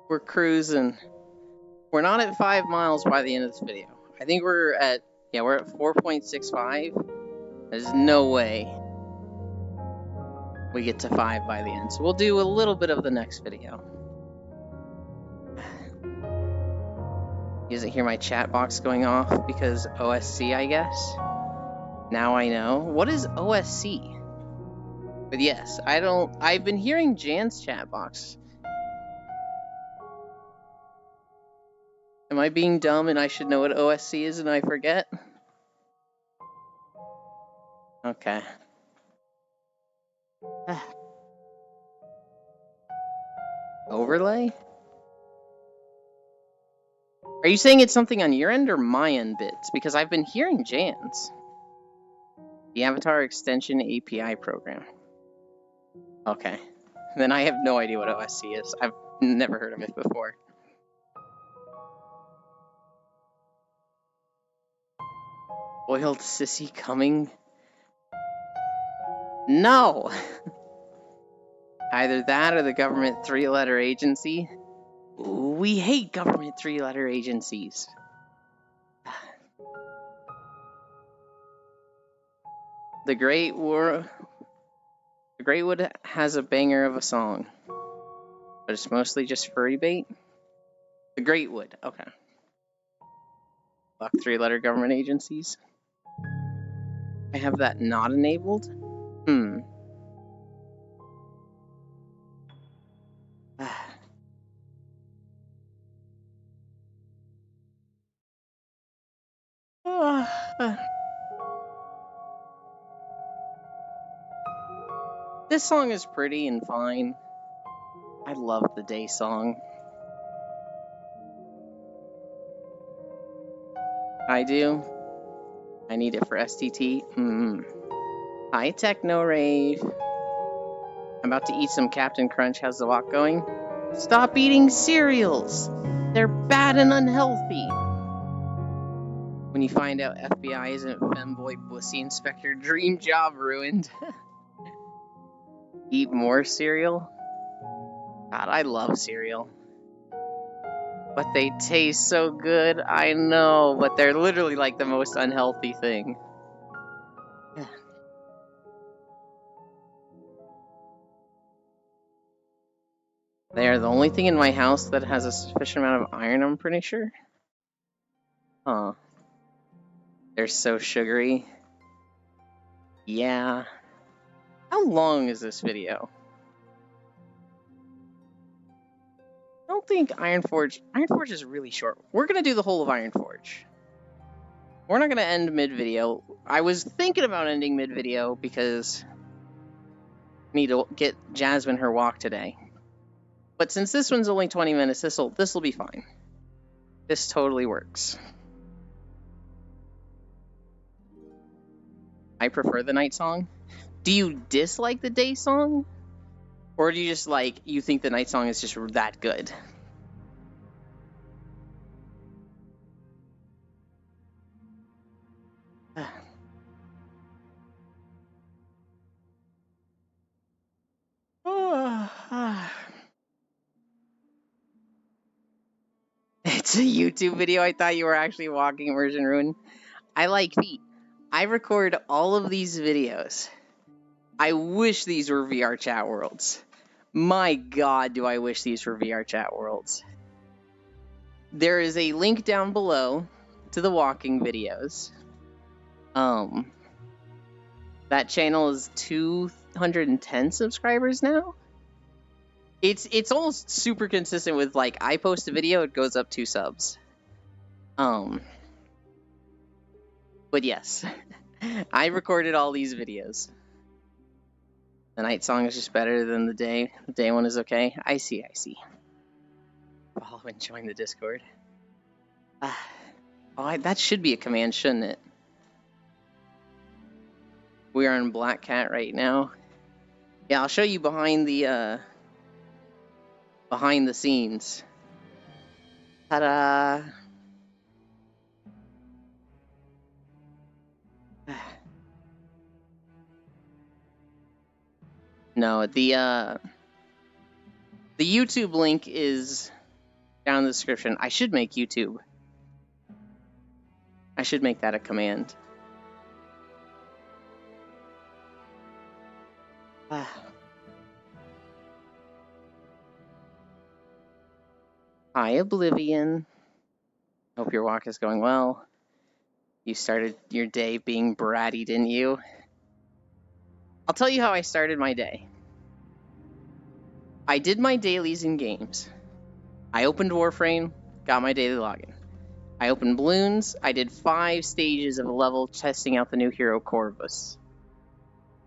We're cruising. We're not at 5 miles by the end of this video. I think we're at 4.65. There's no way we get to 5 by the end. So we'll do a little bit of the next video. You doesn't hear my chat box going off because OSC, I guess. Now I know. What is OSC? But yes, I've been hearing Jan's chat box. Am I being dumb and I should know what OSC is and I forget? Okay. Overlay? Are you saying it's something on your end or my end, Bits? Because I've been hearing Jan's. The Avatar Extension API program. Okay. Then I have no idea what OSC is. I've never heard of it before. Boiled sissy coming? No! Either that or the government 3-letter agency. Ooh, we hate government 3-letter agencies. The Greatwood has a banger of a song, but it's mostly just furry bait. The Greatwood, okay. Fuck 3-letter government agencies. I have that not enabled? This song is pretty and fine. I love the day song. I do. I need it for STT. Hi, Techno Rave. I'm about to eat some Captain Crunch. How's the walk going? Stop eating cereals! They're bad and unhealthy! When you find out FBI isn't femboy pussy inspector, dream job ruined. Eat more cereal? God, I love cereal. But they taste so good, I know, but they're literally like the most unhealthy thing. They are the only thing in my house that has a sufficient amount of iron, I'm pretty sure. Huh. They're so sugary. Yeah. How long is this video? I don't think Ironforge... Ironforge is really short. We're gonna do the whole of Ironforge. We're not gonna end mid-video. I was thinking about ending mid-video because I need to get Jasmine her walk today. But since this one's only 20 minutes, this'll be fine. This totally works. I prefer the night song. Do you dislike the day song? Or do you just you think the night song is just that good? It's a YouTube video. I thought you were actually walking Immersion Ruin. I like feet. I record all of these videos. I wish these were VR chat worlds. My God, do I wish these were VR chat worlds. There is a link down below to the walking videos. That channel is 210 subscribers now. It's almost super consistent with I post a video, it goes up 2 subs. But yes, I recorded all these videos. The night song is just better than the day. The day one is okay. I see. Follow and join the Discord. That should be a command, shouldn't it? We are in Black Cat right now. Yeah, I'll show you behind the scenes. Ta-da! No, the YouTube link is down in the description. I should make YouTube. I should make that a command. Hi, Oblivion. Hope your walk is going well. You started your day being bratty, didn't you? I'll tell you how I started my day. I did my dailies in games. I opened Warframe, got my daily login. I opened Bloons, I did 5 stages of a level testing out the new hero Corvus.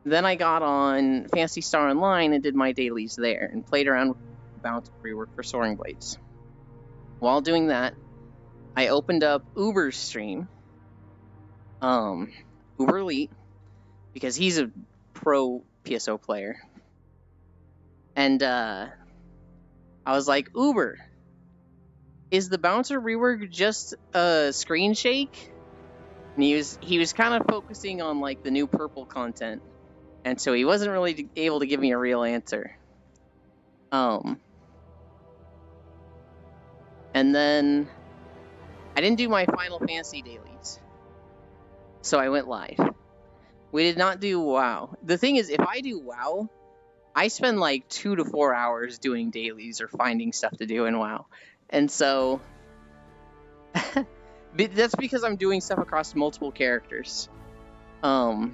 Then I got on Phantasy Star Online and did my dailies there, and played around with Bounce rework for Soaring Blades. While doing that, I opened up Uber's stream, Uber Elite, because he's a pro PSO player. And I was like, Uber, is the bouncer rework just a screen shake? And he was kind of focusing on the new purple content, and so he wasn't really able to give me a real answer. And then I didn't do my Final Fantasy dailies, so I went live. We did not do WoW. The thing is, if I do WoW, I spend 2 to 4 hours doing dailies or finding stuff to do in WoW. And so that's because I'm doing stuff across multiple characters. So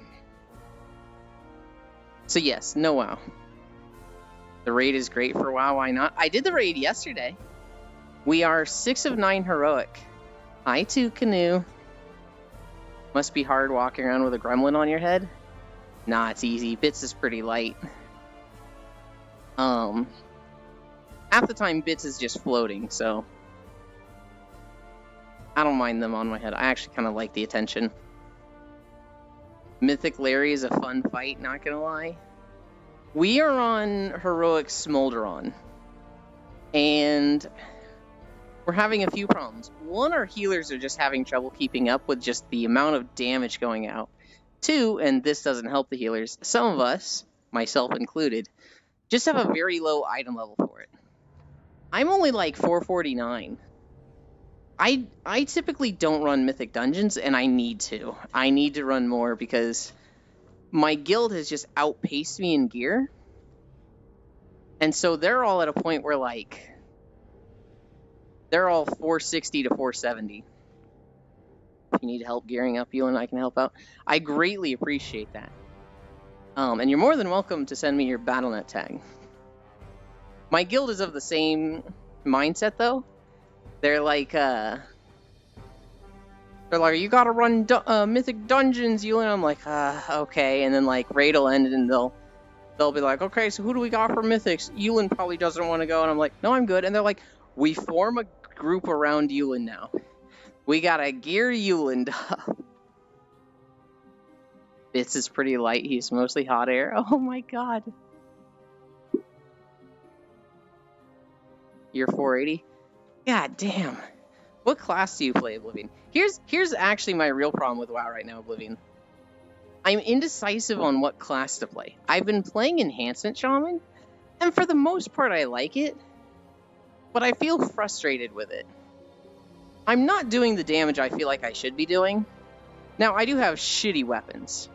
yes, no WoW. The raid is great for WoW, why not? I did the raid yesterday. We are 6 of 9 heroic. Hi, too, Canoe. Must be hard walking around with a gremlin on your head. Nah, it's easy. Bits is pretty light. Half the time, Bits is just floating, so I don't mind them on my head. I actually kind of like the attention. Mythic Larry is a fun fight, not gonna lie. We are on Heroic Smolderon, and we're having a few problems. One, our healers are just having trouble keeping up with just the amount of damage going out. Two, and this doesn't help the healers, some of us, myself included, just have a very low item level for it. I'm only like 449. I typically don't run Mythic Dungeons, and I need to. I need to run more because my guild has just outpaced me in gear. And so they're all at a point where, like, they're all 460 to 470. If you need help gearing up, you and I can help out. I greatly appreciate that. And you're more than welcome to send me your BattleNet tag. My guild is of the same mindset, though. They're like, you gotta run Mythic Dungeons, you, and I'm like, okay. And then, like, raid will end, and they'll be like, okay, so who do we got for Mythics? Yulin probably doesn't want to go, and I'm like, no, I'm good. And they're like, we form a group around Yulin now. We gotta gear Yulin up. Bits is pretty light. He's mostly hot air. Oh my god. You're 480? God damn. What class do you play, Oblivion? Here's actually my real problem with WoW right now, Oblivion. I'm indecisive on what class to play. I've been playing Enhancement Shaman, and for the most part I like it, but I feel frustrated with it. I'm not doing the damage I feel like I should be doing. Now, I do have shitty weapons.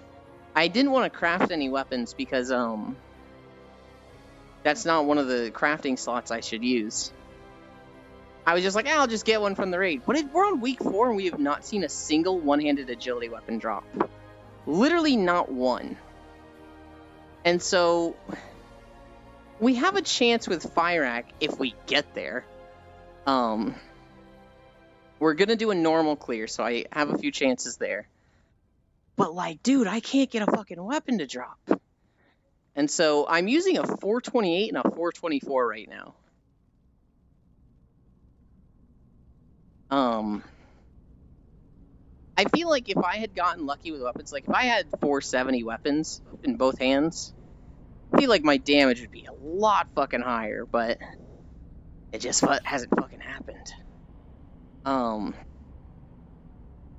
I didn't want to craft any weapons because, that's not one of the crafting slots I should use. I was just like, I'll just get one from the raid. But we're on week 4 and we have not seen a single one-handed agility weapon drop. Literally not one. And so, we have a chance with Fyrakk if we get there. We're gonna do a normal clear, so I have a few chances there. But, like, dude, I can't get a fucking weapon to drop. And so, I'm using a 428 and a 424 right now. I feel like if I had gotten lucky with weapons, like if I had 470 weapons in both hands, I feel like my damage would be a lot fucking higher, but it just hasn't fucking happened.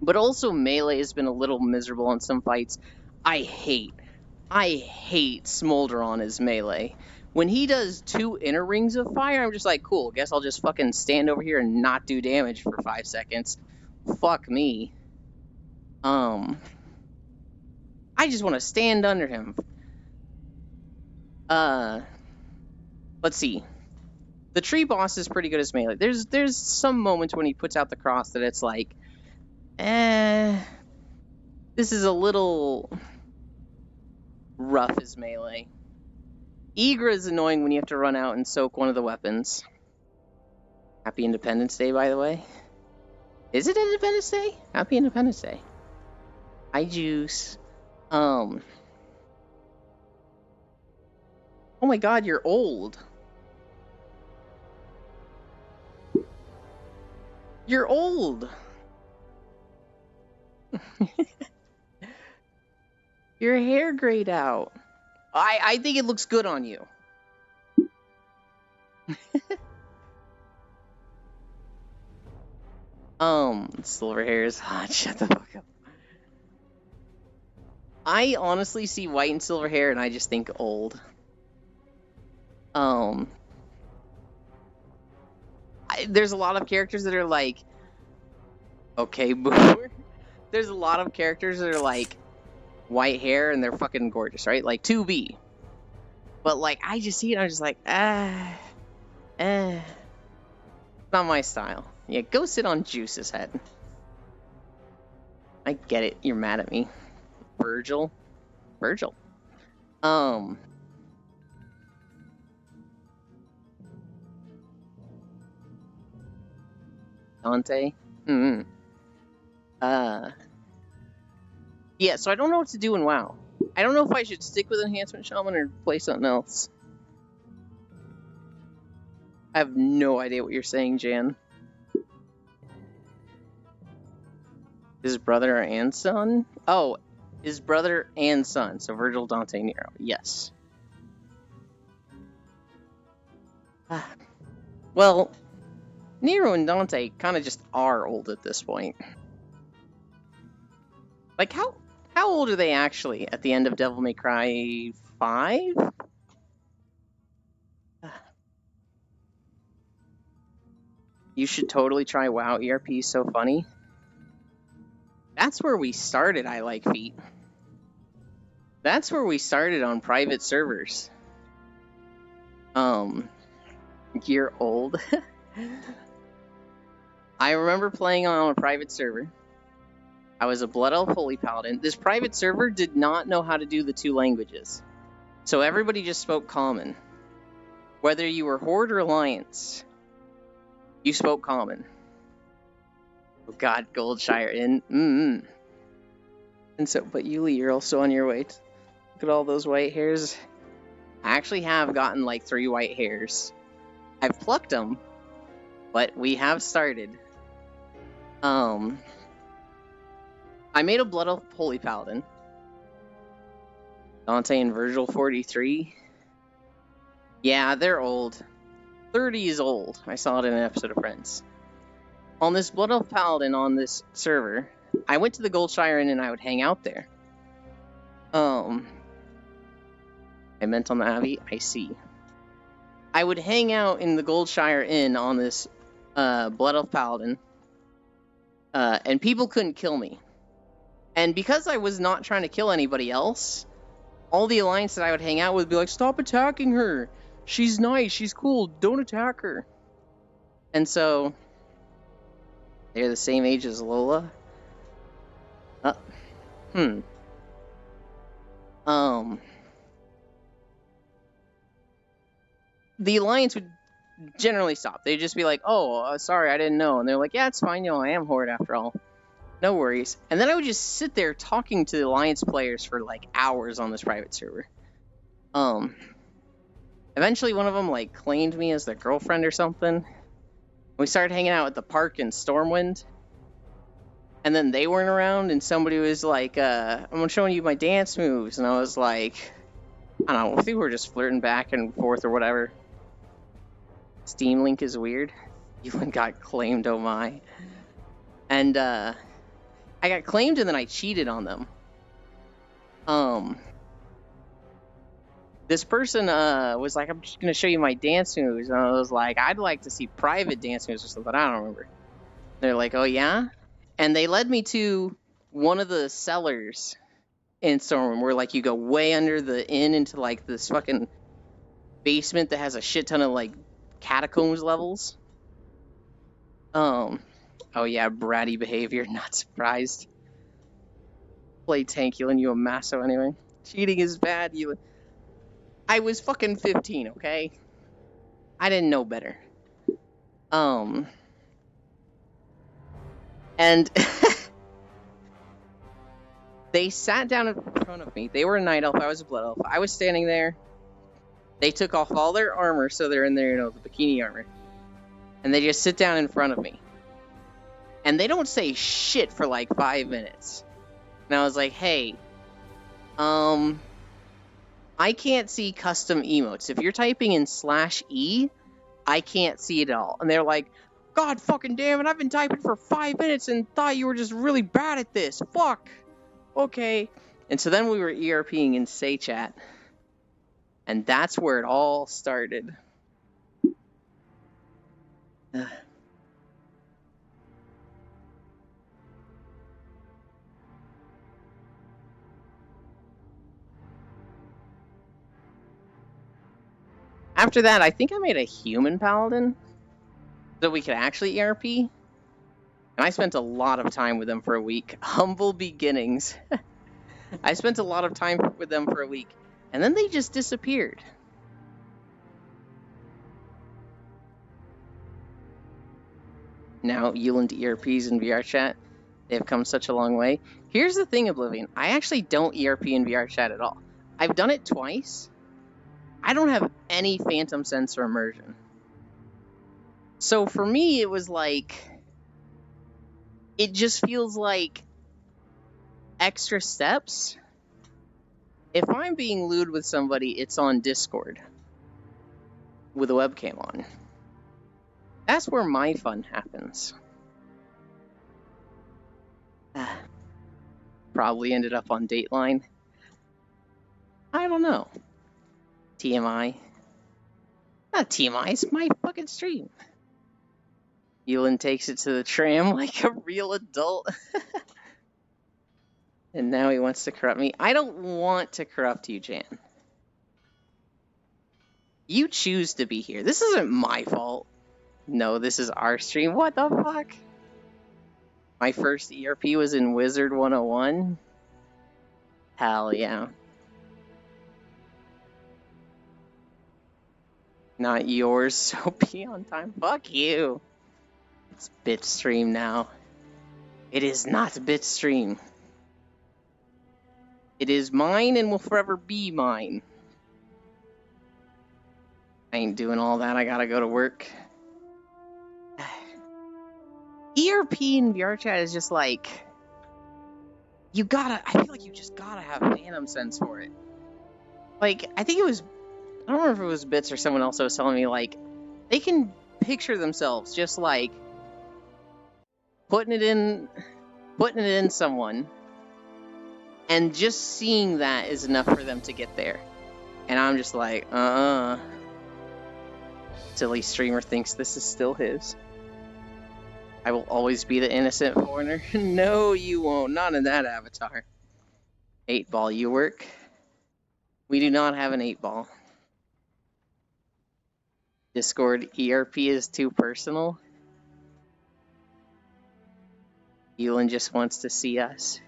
But also melee has been a little miserable in some fights. I hate Smolderon as melee. When he does 2 inner rings of fire, I'm just like, cool, guess I'll just fucking stand over here and not do damage for 5 seconds. Fuck me. I just want to stand under him. Let's see. The tree boss is pretty good as melee. There's some moments when he puts out the cross that it's like, this is a little rough as melee. Egra is annoying when you have to run out and soak one of the weapons. Happy Independence Day, by the way. Is it Independence Day? Happy Independence Day. Hi, Juice. Oh my god, you're old. You're old. Your hair grayed out. I think it looks good on you. Silver hair is hot. Shut the fuck up. I honestly see white and silver hair and I just think old. There's a lot of characters that are like, okay, boomer. There's a lot of characters that are like white hair and they're fucking gorgeous, right? Like 2B. But like, I just see it and I'm just like, not my style. Yeah, go sit on Juice's head. I get it. You're mad at me. Virgil. Dante. Yeah, so I don't know what to do in WoW. I don't know if I should stick with Enhancement Shaman or play something else. I have no idea what you're saying, Jan. His brother and son? Oh, his brother and son. So Virgil, Dante, Nero. Yes. Well, Nero and Dante kind of just are old at this point. Like, how old are they actually at the end of Devil May Cry 5? You should totally try WoW ERP, so funny. That's where we started, I Like Feet. That's where we started on private servers. Year old. I remember playing on a private server. I was a Blood Elf Holy Paladin. This private server did not know how to do the 2 languages. So everybody just spoke Common. Whether you were Horde or Alliance, you spoke Common. Oh god, Goldshire in. And so, but Yuli, you're also on your way. Look at all those white hairs. I actually have gotten like 3 white hairs. I've plucked them, but we have started. I made a Blood Elf Holy Paladin. Dante and Virgil 43. Yeah, they're old. 30 is old. I saw it in an episode of Friends. On this Blood Elf Paladin on this server, I went to the Goldshire Inn and I would hang out there. I meant on the Abbey? I see. I would hang out in the Goldshire Inn on this Blood Elf Paladin, and people couldn't kill me. And because I was not trying to kill anybody else, all the Alliance that I would hang out with would be like, stop attacking her! She's nice, she's cool, don't attack her! And so, they're the same age as Lola. The Alliance would generally stop. They'd just be like, oh, sorry, I didn't know. And they're like, yeah, it's fine, I am Horde after all. No worries. And then I would just sit there talking to the Alliance players for like hours on this private server. Eventually one of them like claimed me as their girlfriend or something. We started hanging out at the park in Stormwind. And then they weren't around and somebody was like, I'm showing you my dance moves. And I was like, I don't know, I think we were just flirting back and forth or whatever. Steam Link is weird. Ewan got claimed, oh my. And, I got claimed and then I cheated on them. This person, was like, I'm just gonna show you my dance moves. And I was like, I'd like to see private dance moves or something, I don't remember. They're like, oh yeah? And they led me to one of the cellars in Stormwind where, like, you go way under the inn into, like, this fucking basement that has a shit ton of, like, catacombs levels. Oh yeah, bratty behavior, not surprised. Play tank, Ewan, you a masso anyway. Cheating is bad, Ewan. I was fucking 15, okay? I didn't know better. And they sat down in front of me. They were a night elf, I was a blood elf. I was standing there. They took off all their armor, so they're in their, the bikini armor. And they just sit down in front of me. And they don't say shit for like 5 minutes. And I was like, hey, I can't see custom emotes. If you're typing in /E, I can't see it at all. And they're like, God fucking damn it, I've been typing for 5 minutes and thought you were just really bad at this. Fuck. Okay. And so then we were ERPing in SayChat. And that's where it all started. After that, I think I made a human paladin so we could actually ERP. And I spent a lot of time with them for a week. Humble beginnings. I spent a lot of time with them for a week. And then they just disappeared. Now, Euland ERPs in VRChat. They have come such a long way. Here's the thing, Oblivion. I actually don't ERP in VRChat at all. I've done it twice. I don't have any Phantom Sense or Immersion. So for me, it was like, it just feels like extra steps. If I'm being lewd with somebody, it's on Discord with a webcam on. That's where my fun happens. Probably ended up on Dateline. I don't know. TMI. Not TMI, it's my fucking stream. Yulin takes it to the tram like a real adult. And now he wants to corrupt me. I don't want to corrupt you, Jan. You choose to be here. This isn't my fault. No, this is our stream. What the fuck? My first ERP was in Wizard 101? Hell yeah. Not yours, so be on time. Fuck you. It's Bitstream now. It is not Bitstream. It is mine and will forever be mine. I ain't doing all that. I gotta go to work. ERP in VRChat is just like, I feel like you just gotta have Phantom Sense for it. Like, I think it was, I don't remember if it was Bits or someone else that was telling me, like, they can picture themselves just like putting it in someone, and just seeing that is enough for them to get there. And I'm just like, silly streamer thinks this is still his. I will always be the innocent foreigner. No, you won't. Not in that avatar. 8-ball, you work? We do not have an 8-ball. Discord ERP is too personal. Yulin just wants to see us.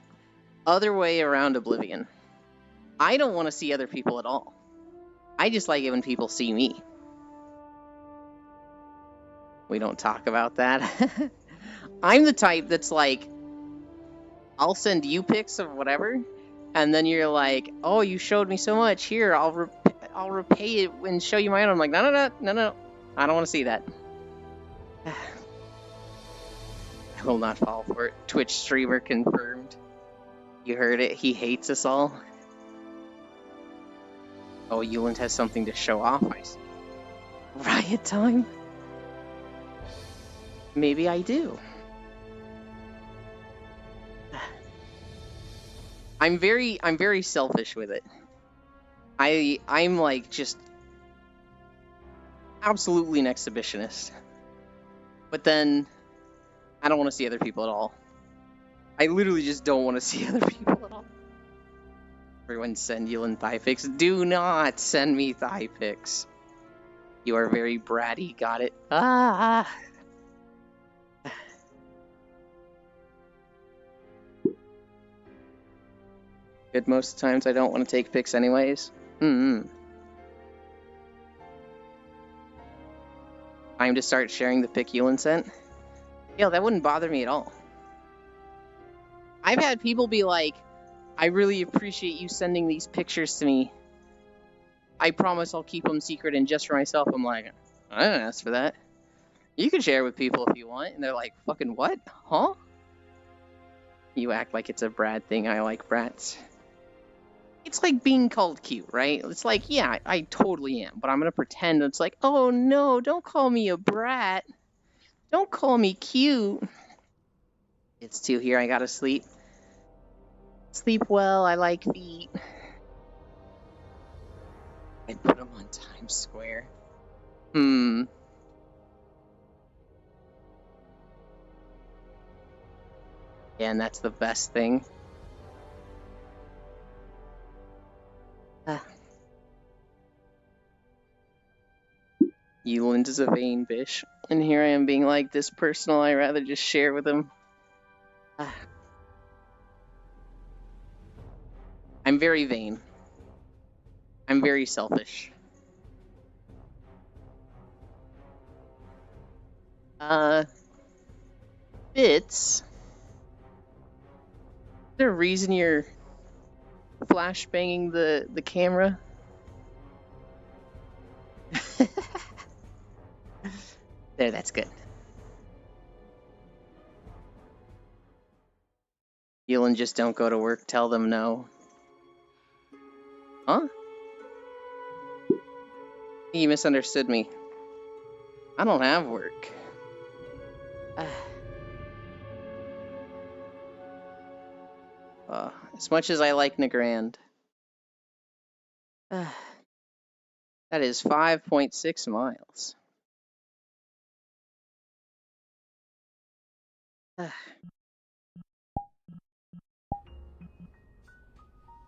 Other way around Oblivion. I don't want to see other people at all. I just like it when people see me. We don't talk about that. I'm the type that's like, I'll send you pics of whatever, and then you're like, oh, you showed me so much. Here, I'll repay it and show you my own. I'm like, no. I don't want to see that. I will not fall for it. Twitch streamer confirmed. You heard it. He hates us all. Oh, Yulin has something to show off, I see. Riot time? Maybe I do. I'm very selfish with it. I'm like just absolutely an exhibitionist. But then I don't want to see other people at all. I literally just don't want to see other people at all. Everyone send Yulin thigh pics. Do not send me thigh pics. You are very bratty. Got it. Ah. Good, most of the times I don't want to take pics anyways. Time to start sharing the pic Yulin sent? Yeah, that wouldn't bother me at all. I've had people be like, I really appreciate you sending these pictures to me. I promise I'll keep them secret and just for myself. I'm like, I didn't ask for that. You can share with people if you want. And they're like, fucking what? Huh? You act like it's a Brad thing. I like brats. It's like being called cute, right? It's like, yeah, I totally am. But I'm going to pretend it's like, oh no, don't call me a brat. Don't call me cute. It's 2 here. I gotta sleep. Sleep well. I like feet. I put them on Times Square. And that's the best thing. Yulin is a vain bitch. And here I am being like, this personal, I rather just share with him. I'm very vain. I'm very selfish. Bits. Is there a reason you're flash banging the camera? There, that's good. Yulin, just don't go to work. Tell them no. Huh? You misunderstood me. I don't have work. As much as I like Nagrand. That is 5.6 miles.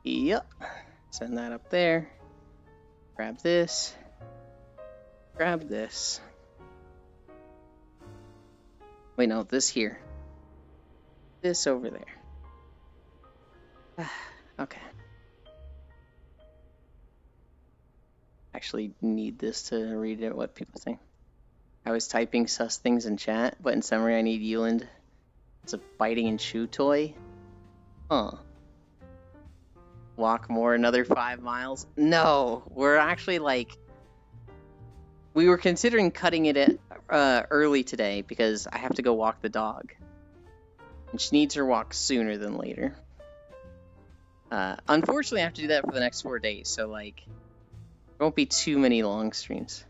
Yep. Send that up there. Grab this. Grab this. Wait, no, this here. This over there. Okay. Actually need this to read it, what people think. I was typing sus things in chat, but in summary I need Yuland. It's a biting and chew toy. Huh. Walk more, another 5 miles? No, we're actually like... We were considering cutting it early today because I have to go walk the dog. And she needs her walk sooner than later. Unfortunately, I have to do that for the next 4 days, so like... There won't be too many long streams.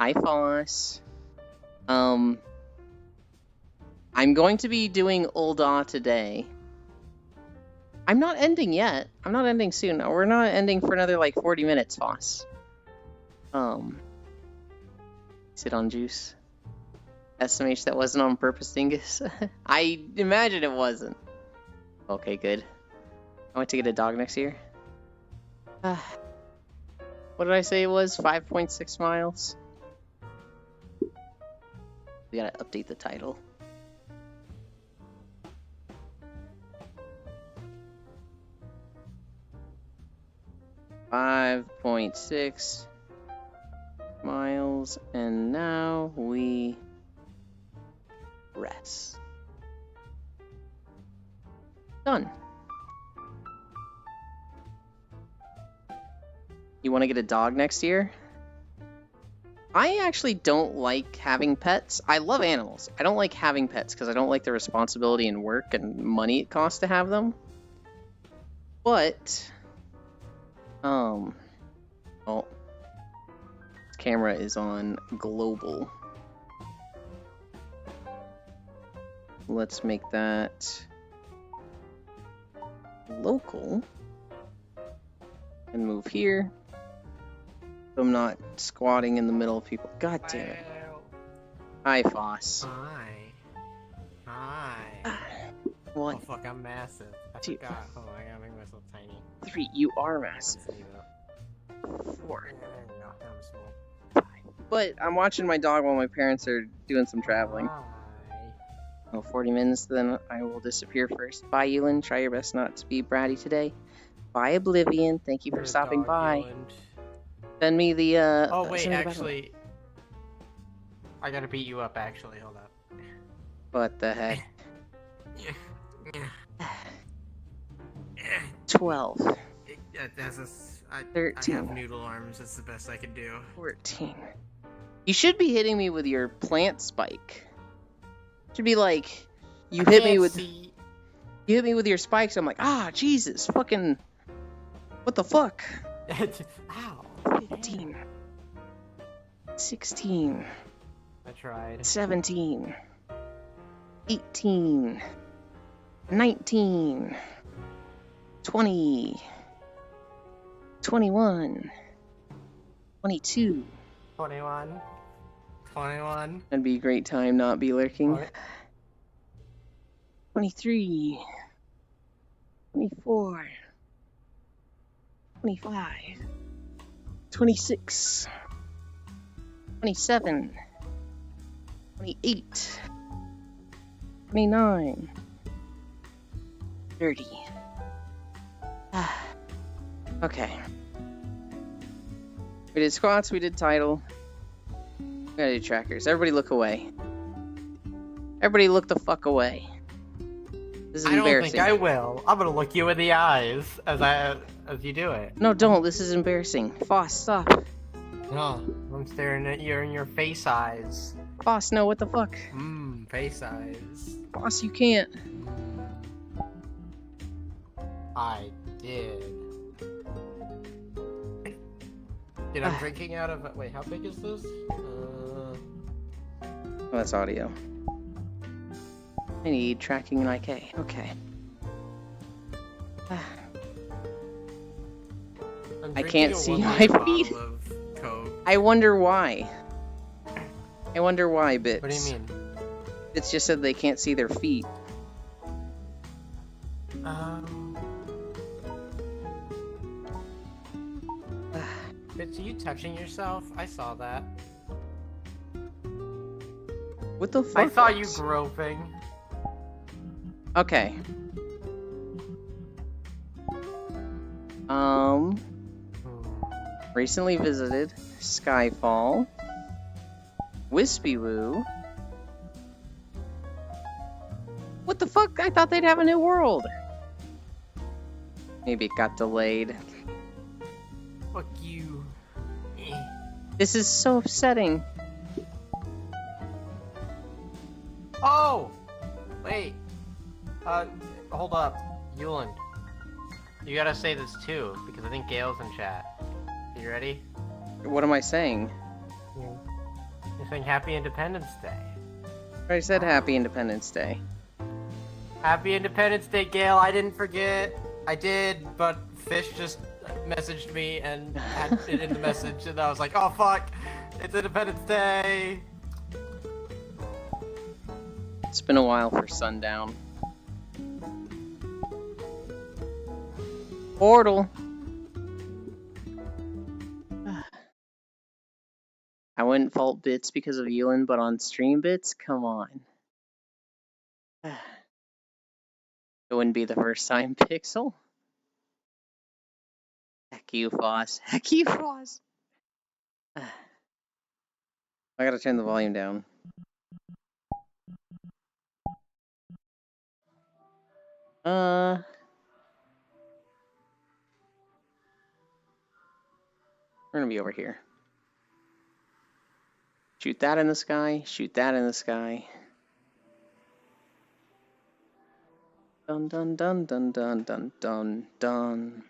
Hi, Foss. I'm going to be doing Ul'dah today. I'm not ending yet. I'm not ending soon. We're not ending for another like 40 minutes, Foss. Sit on juice. SMH, that wasn't on purpose, Dingus. I imagine it wasn't. Okay, good. I went to get a dog next year. What did I say it was? 5.6 miles? We gotta update the title. .6 miles, and now we rest. Done. You want to get a dog next year? I actually don't like having pets. I love animals. I don't like having pets because I don't like the responsibility and work and money it costs to have them. But, well, this camera is on global. Let's make that local and move here. So I'm not squatting in the middle of people. God damn it. Hi, Foss. Hi. One. Oh fuck, I'm massive. I forgot. Oh, I gotta make myself tiny. 3, you are massive. 4. No, I'm small. 5. But I'm watching my dog while my parents are doing some traveling. Hi. Oh, 40 minutes, then I will disappear first. Bye, Ewan. Try your best not to be bratty today. Bye, Oblivion. Thank you for stopping by. Send me the, Oh, wait, actually... I gotta beat you up, actually. Hold up. What the heck? 12. I 13. have noodle arms. That's the best I could do. 14. You should be hitting me with your plant spike. Should be like, you hit me with your spikes. I'm like, ah, Jesus, fucking, what the fuck? Ow. 15. 16. I tried. 17. 18. 19. 20. 21. 22. 21. 21. That'd be a great time not be lurking. 23. 24. 25. 26. 27. 28. 29. 30. Okay. We did squats, we did title. We gotta do trackers. Everybody look away. Everybody look the fuck away. This is embarrassing. I don't think I will. I'm gonna look you in the eyes as you do it. No, don't. This is embarrassing. Foss, stop. No, I'm staring at you in your face eyes. Boss, no, what the fuck? Face eyes. Boss, you can't. I did. Dude, I'm drinking out of. Wait, how big is this? Oh, that's audio. I need tracking an IK. Okay. I can't see my feet. I wonder why. I wonder why, Bits. What do you mean? It's just said they can't see their feet. Bits, are you touching yourself? I saw that. What the fuck? I saw you groping. Okay. Recently visited Skyfall. Wispy Woo. What the fuck? I thought they'd have a new world. Maybe it got delayed. Fuck you. This is so upsetting. Oh! Wait. Hold up. Yuland. You gotta say this too, because I think Gail's in chat. Are you ready? What am I saying? You're saying Happy Independence Day. I said Happy Independence Day. Happy Independence Day, Gail. I didn't forget. I did, but Fish just messaged me and had it in the message, and I was like, oh fuck, it's Independence Day. It's been a while for sundown. Portal. I wouldn't fault Bits because of Elin, but on stream Bits, come on. It wouldn't be the first time, Pixel. Heck you, Foss. Heck you, Foss. I gotta turn the volume down. We're gonna be over here. Shoot that in the sky, shoot that in the sky. Dun dun dun dun dun dun dun dun.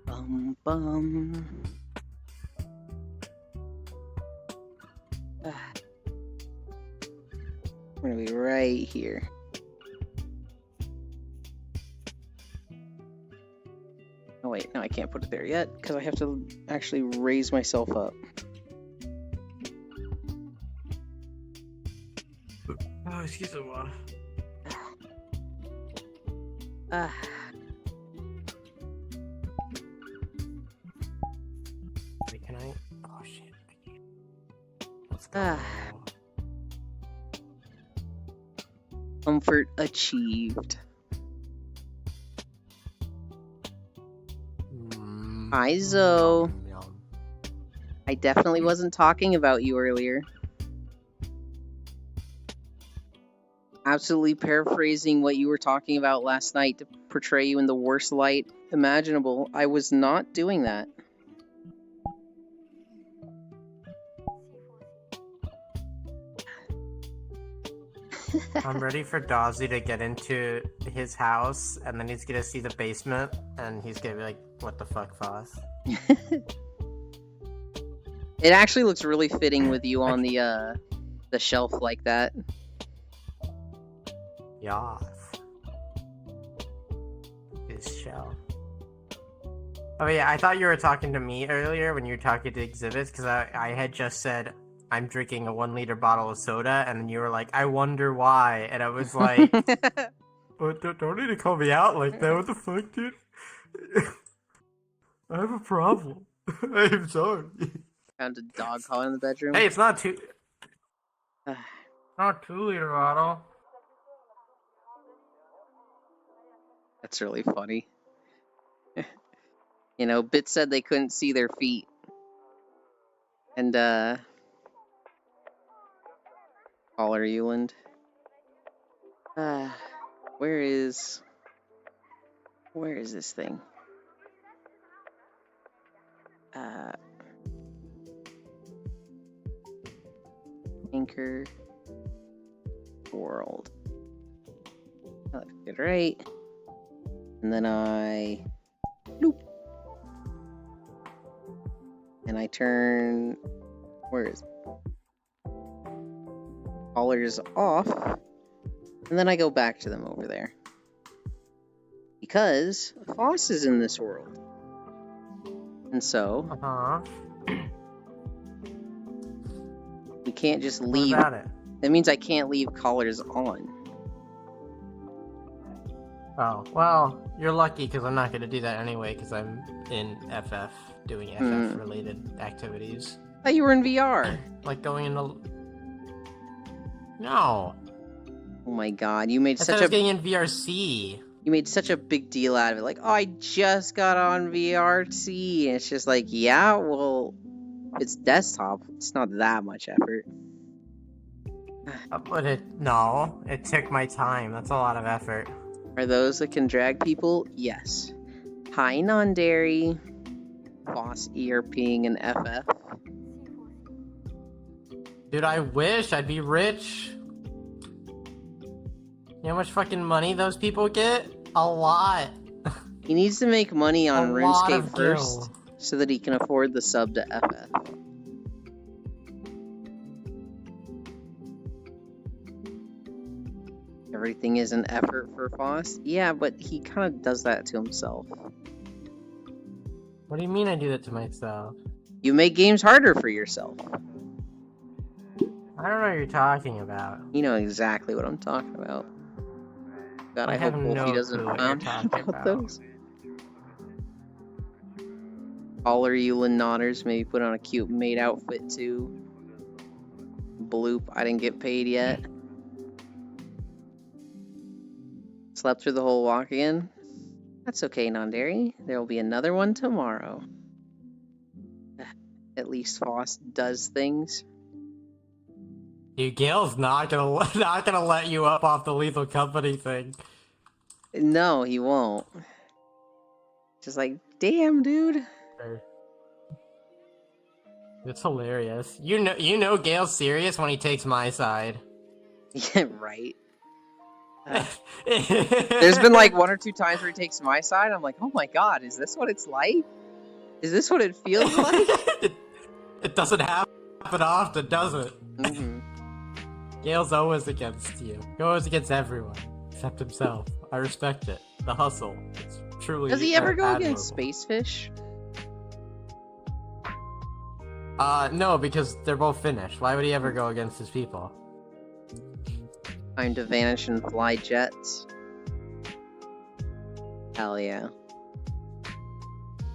Bum bum. We're gonna be right here. Oh wait, no, I can't put it there yet because I have to actually raise myself up. Oh, excuse me. Wait, can I? Oh shit! I can't. Let's go. Comfort achieved. Hi, Zoe. I definitely wasn't talking about you earlier. Absolutely paraphrasing what you were talking about last night to portray you in the worst light imaginable. I was not doing that. I'm ready for Dawsey to get into his house, and then he's gonna see the basement, and he's gonna be like, what the fuck, Foss? It actually looks really fitting with you on the shelf like that. Yes. His shelf. Oh yeah, I thought you were talking to me earlier when you were talking to Exhibits, because I had just said, I'm drinking a 1 liter bottle of soda, and then you were like, I wonder why, and I was like, oh, don't need to call me out like that, what the fuck, dude? I have a problem. I'm sorry. Found a dog collar in the bedroom. Hey, it's not not 2 liter bottle. That's really funny. You know, Bit said they couldn't see their feet. And, Caller Euland. Where is... Where is this thing? Anchor world. That looks good, right? And then I loop. And I turn, where is it? Collars off. And then I go back to them over there. Because Foss is in this world. And so, we can't just leave. What about it? That means I can't leave collars on. Oh, well, you're lucky because I'm not going to do that anyway because I'm in FF doing FF-related activities. I thought you were in VR. Like going into... No. Oh my god, you made I thought I such was a getting in VRC. you made such a big deal out of it. Like, oh, I just got on VRC. And it's just like, yeah, well, it's desktop. It's not that much effort. But it took my time. That's a lot of effort. Are those that can drag people? Yes. Hi, non-dairy. Boss ERPing and FF. Dude, I wish I'd be rich. You know how much fucking money those people get? A lot. He needs to make money on RuneScape of first, gil. so that he can afford the sub to FF. Everything is an effort for Foss. Yeah, but he kind of does that to himself. What do you mean I do that to myself? You make games harder for yourself. I don't know what you're talking about. You know exactly what I'm talking about. God, I I hope have Wolfie no doesn't clue what find you're out talking about about. those. Caller Yulin Nodders, maybe put on a cute maid outfit too. Bloop, I didn't get paid yet. Slept through the whole walk again? That's okay, non-dairy. There will be another one tomorrow. At least Foss does things. Dude, Gail's not gonna let you up off the Lethal Company thing. No, he won't. Just like, damn, dude. It's hilarious. You know Gail's serious when he takes my side. Yeah, right. There's been like one or two times where he takes my side. I'm like, oh my god, is this what it's like? Is this what it feels like? It doesn't happen often, does it? Mm-hmm. Gail's always against you. He always against everyone except himself. I respect it. The hustle. It's truly. Does he ever go admirable. against Spacefish? No, because they're both Finnish. Why would he ever go against his people? Time to vanish and fly jets. Hell yeah.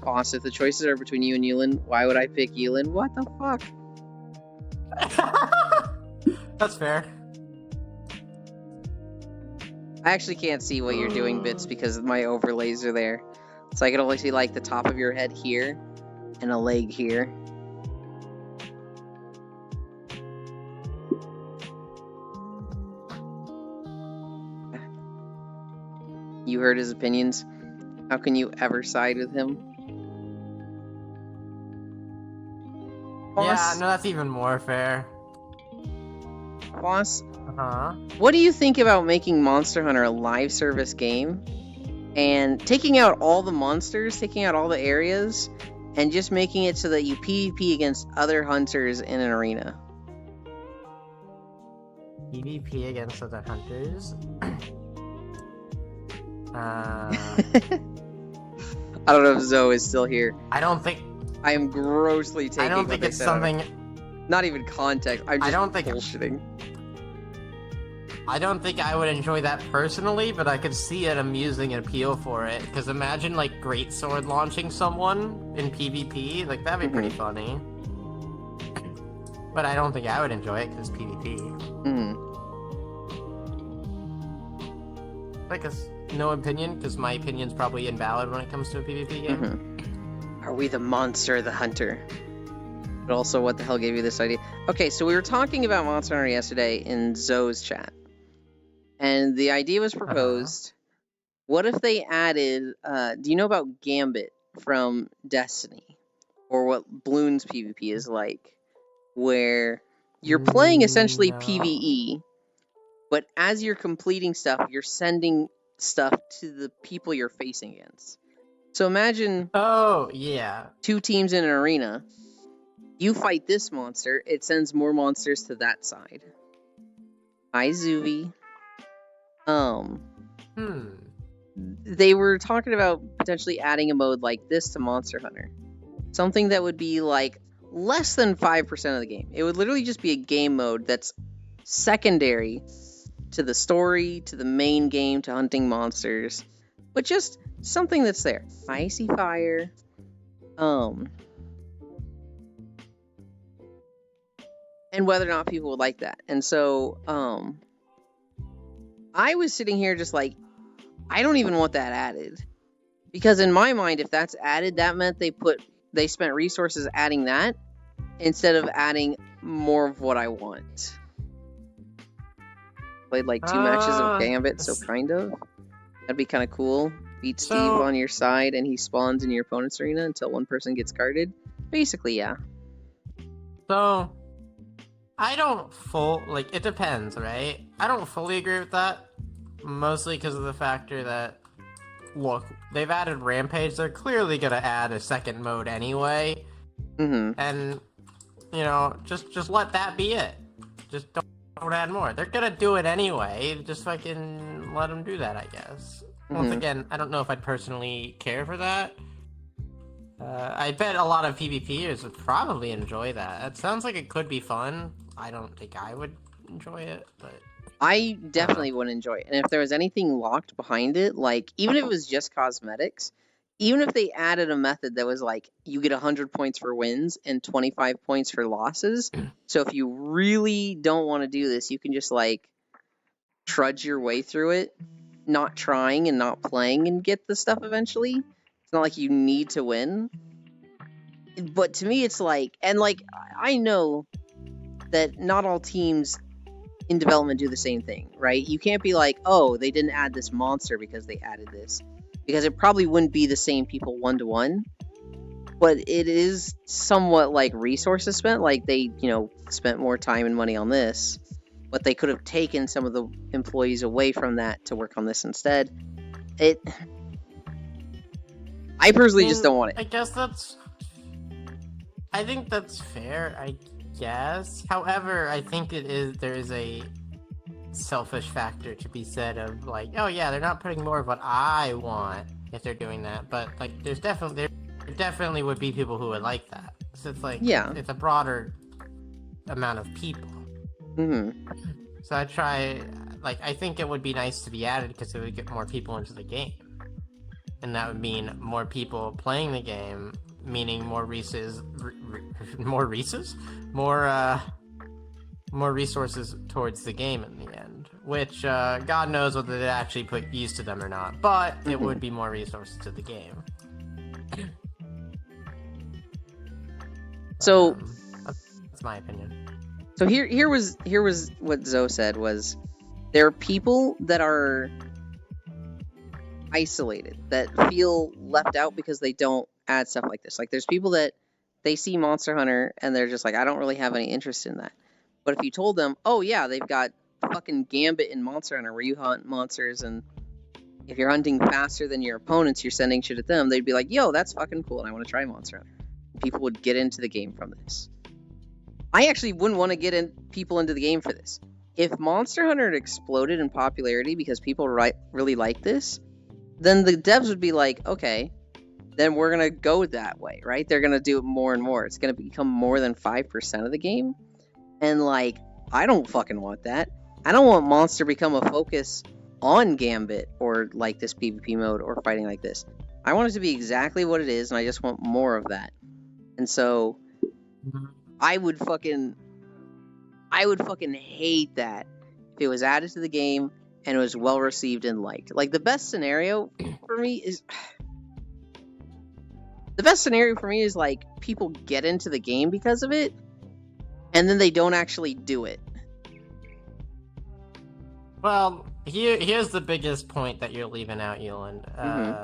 Boss, if the choices are between you and Yulin, why would I pick Yulin? What the fuck? That's fair. I actually can't see what you're doing, Bits, because my overlays are there. So I can only see like the top of your head here and a leg here. You heard his opinions. How can you ever side with him? Yeah, Boss, no, that's even more fair. Boss, Uh-huh. what do you think about making Monster Hunter a live service game and taking out all the monsters, taking out all the areas, and just making it so that you PvP against other hunters in an arena? PvP against other hunters. I don't know if Zoe is still here. I don't think. I am grossly taking I don't what think they it's said out of- something. Not even context. I'm just I don't think- bullshitting. I don't think I would enjoy that personally, but I could see an amusing appeal for it. Because imagine like greatsword launching someone in PvP, like that'd be pretty funny. But I don't think I would enjoy it because PvP. Mm. Like, no opinion, because my opinion's probably invalid when it comes to a PvP game. Mm-hmm. Are we the monster or the hunter? But also, what the hell gave you this idea? Okay, so we were talking about Monster Hunter yesterday in Zoe's chat. And the idea was proposed What if they added, do you know about Gambit from Destiny? Or what Bloons PvP is like, where you're playing essentially No. PvE, but as you're completing stuff, you're sending stuff to the people you're facing against. So imagine Oh, yeah. 2 teams in an arena. You fight this monster, it sends more monsters to that side. Hi, Zuvi. They were talking about potentially adding a mode like this to Monster Hunter. Something that would be like less than 5% of the game. It would literally just be a game mode that's secondary to the story, to the main game, to hunting monsters, but just something that's there. Icy Fire. And whether or not people would like that. And so, I was sitting here just like, I don't even want that added. Because in my mind, if that's added, that meant they spent resources adding that instead of adding more of what I want. Played like 2 matches of Gambit, so kind of. That'd be kind of cool. Beat Steve on your side and he spawns in your opponent's arena until one person gets carded. Basically, yeah. So, I don't it depends, right? I don't fully agree with that. Mostly because of the factor that, look, they've added Rampage, they're clearly gonna add a second mode anyway. And, you know, just let that be it. Just don't add more. They're gonna do it anyway, just fucking let them do that, I guess. Once again, I don't know if I'd personally care for that. I bet a lot of PvPers would probably enjoy that. It sounds like it could be fun. I don't think I would enjoy it, but... I definitely would enjoy it. And if there was anything locked behind it, like, even if it was just cosmetics, even if they added a method that was like, you get 100 points for wins and 25 points for losses. So if you really don't want to do this, you can just, like, trudge your way through it, not trying and not playing and get the stuff eventually. It's not like you need to win. But to me, it's like, and, like, I know that not all teams in development do the same thing, right? You can't be like, oh, they didn't add this monster because they added this. Because it probably wouldn't be the same people one-to-one. But it is somewhat like resources spent. Like they, you know, spent more time and money on this. But they could have taken some of the employees away from that to work on this instead. I personally just don't want it. I think that's fair, I guess. However, I think there is a selfish factor to be said of like, oh yeah, they're not putting more of what I want if they're doing that, but like there definitely would be people who would like that. So it's like, yeah, it's a broader amount of people. So I think it would be nice to be added because it would get more people into the game, and that would mean more people playing the game, meaning more resources towards the game in the end, which God knows whether they actually put use to them or not, but it would be more resources to the game. So that's my opinion. So here was what Zoe said was, there are people that are isolated, that feel left out because they don't add stuff like this. Like there's people that they see Monster Hunter and they're just like, I don't really have any interest in that. But if you told them, oh yeah, they've got fucking Gambit in Monster Hunter where you hunt monsters, and if you're hunting faster than your opponents, you're sending shit at them, they'd be like, yo, that's fucking cool and I want to try Monster Hunter. People would get into the game from this. I actually wouldn't want to get people into the game for this. If Monster Hunter had exploded in popularity because people really like this, then the devs would be like, okay, then we're going to go that way, right? They're going to do it more and more. It's going to become more than 5% of the game. And, like, I don't fucking want that. I don't want Monster to become a focus on Gambit or, like, this PvP mode or fighting like this. I want it to be exactly what it is, and I just want more of that. And so, I would fucking hate that if it was added to the game and it was well received and liked. Like, the best scenario for me is like people get into the game because of it and then they don't actually do it. Well, Here's the biggest point that you're leaving out, Eland.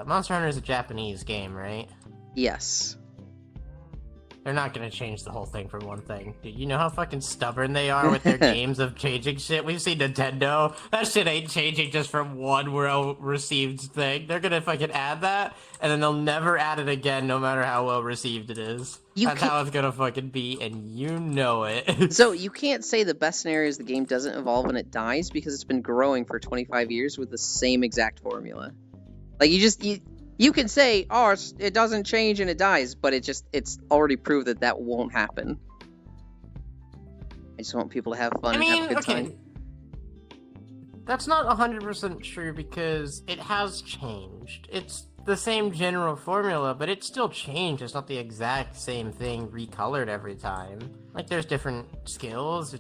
Monster Hunter is a Japanese game, right? Yes. They're not gonna change the whole thing for one thing. Dude, you know how fucking stubborn they are with their games of changing shit? We've seen Nintendo. That shit ain't changing just from one well-received thing. They're gonna fucking add that, and then they'll never add it again, no matter how well-received it is. That's how it's gonna fucking be, and you know it. So you can't say the best scenario is the game doesn't evolve and it dies because it's been growing for 25 years with the same exact formula. Like, you can say, oh, it doesn't change and it dies, but it's already proved that won't happen. I just want people to have fun and have a good time. That's not 100% true because it has changed. It's the same general formula, but it's still changed. It's not the exact same thing recolored every time. Like, there's different skills.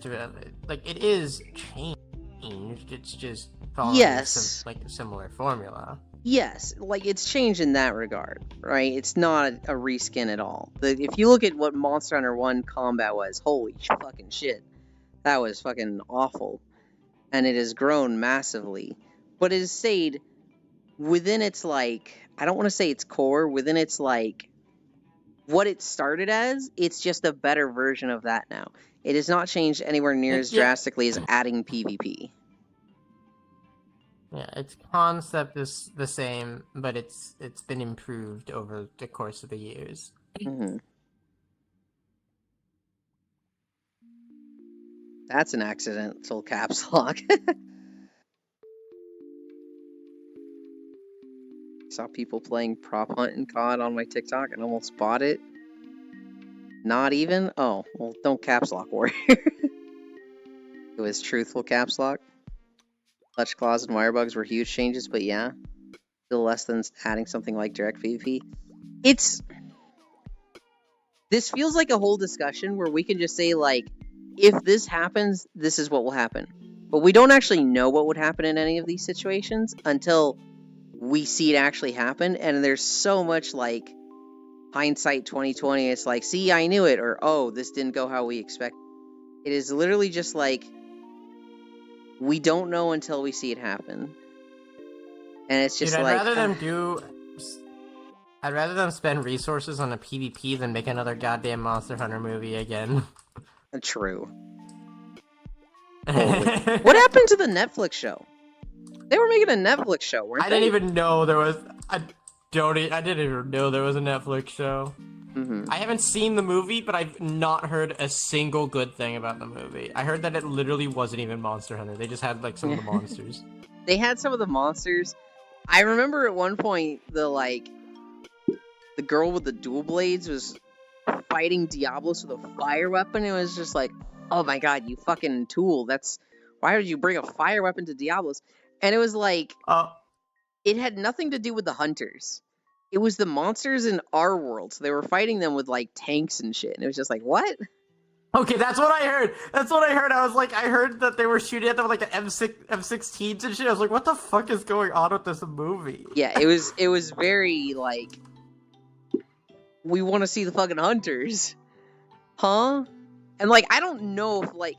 Like, it is changed. It's just following a similar formula. Yes, like, it's changed in that regard, right? It's not a reskin at all. If you look at what Monster Hunter 1 combat was, holy fucking shit. That was fucking awful. And it has grown massively. But it has stayed within its, like, I don't want to say its core, within its, like, what it started as, it's just a better version of that now. It has not changed anywhere near as drastically as adding PvP. Yeah, its concept is the same, but it's been improved over the course of the years. Mm-hmm. That's an accidental caps lock. Saw people playing prop hunt in COD on my TikTok and almost bought it. Not even? Oh, well, don't caps lock, Warrior. It was truthful caps lock. Clutch claws and wire bugs were huge changes, but yeah, still less than adding something like direct PvP. This feels like a whole discussion where we can just say, like, if this happens, this is what will happen. But we don't actually know what would happen in any of these situations until we see it actually happen. And there's so much, like, hindsight 2020. It's like, see, I knew it, or, oh, this didn't go how we expected. It is literally just like, we don't know until we see it happen. And it's just like... I'd rather them spend resources on a PvP than make another goddamn Monster Hunter movie again. True. What happened to the Netflix show? They were making a Netflix show, weren't they? I didn't even know there was... I didn't even know there was a Netflix show. Mm-hmm. I haven't seen the movie, but I've not heard a single good thing about the movie. I heard that it literally wasn't even Monster Hunter. They just had, like, some of the monsters. They had some of the monsters. I remember at one point, the girl with the dual blades was fighting Diablos with a fire weapon. It was just like, oh my god, you fucking tool. Why would you bring a fire weapon to Diablos? And it was like, it had nothing to do with the hunters. It was the monsters in our world. So they were fighting them with, like, tanks and shit. And it was just like, what? Okay, that's what I heard. I was like, I heard that they were shooting at them with, like, an M16s and shit. I was like, what the fuck is going on with this movie? Yeah, it was very, like, we want to see the fucking hunters. Huh? And, like, I don't know if, like...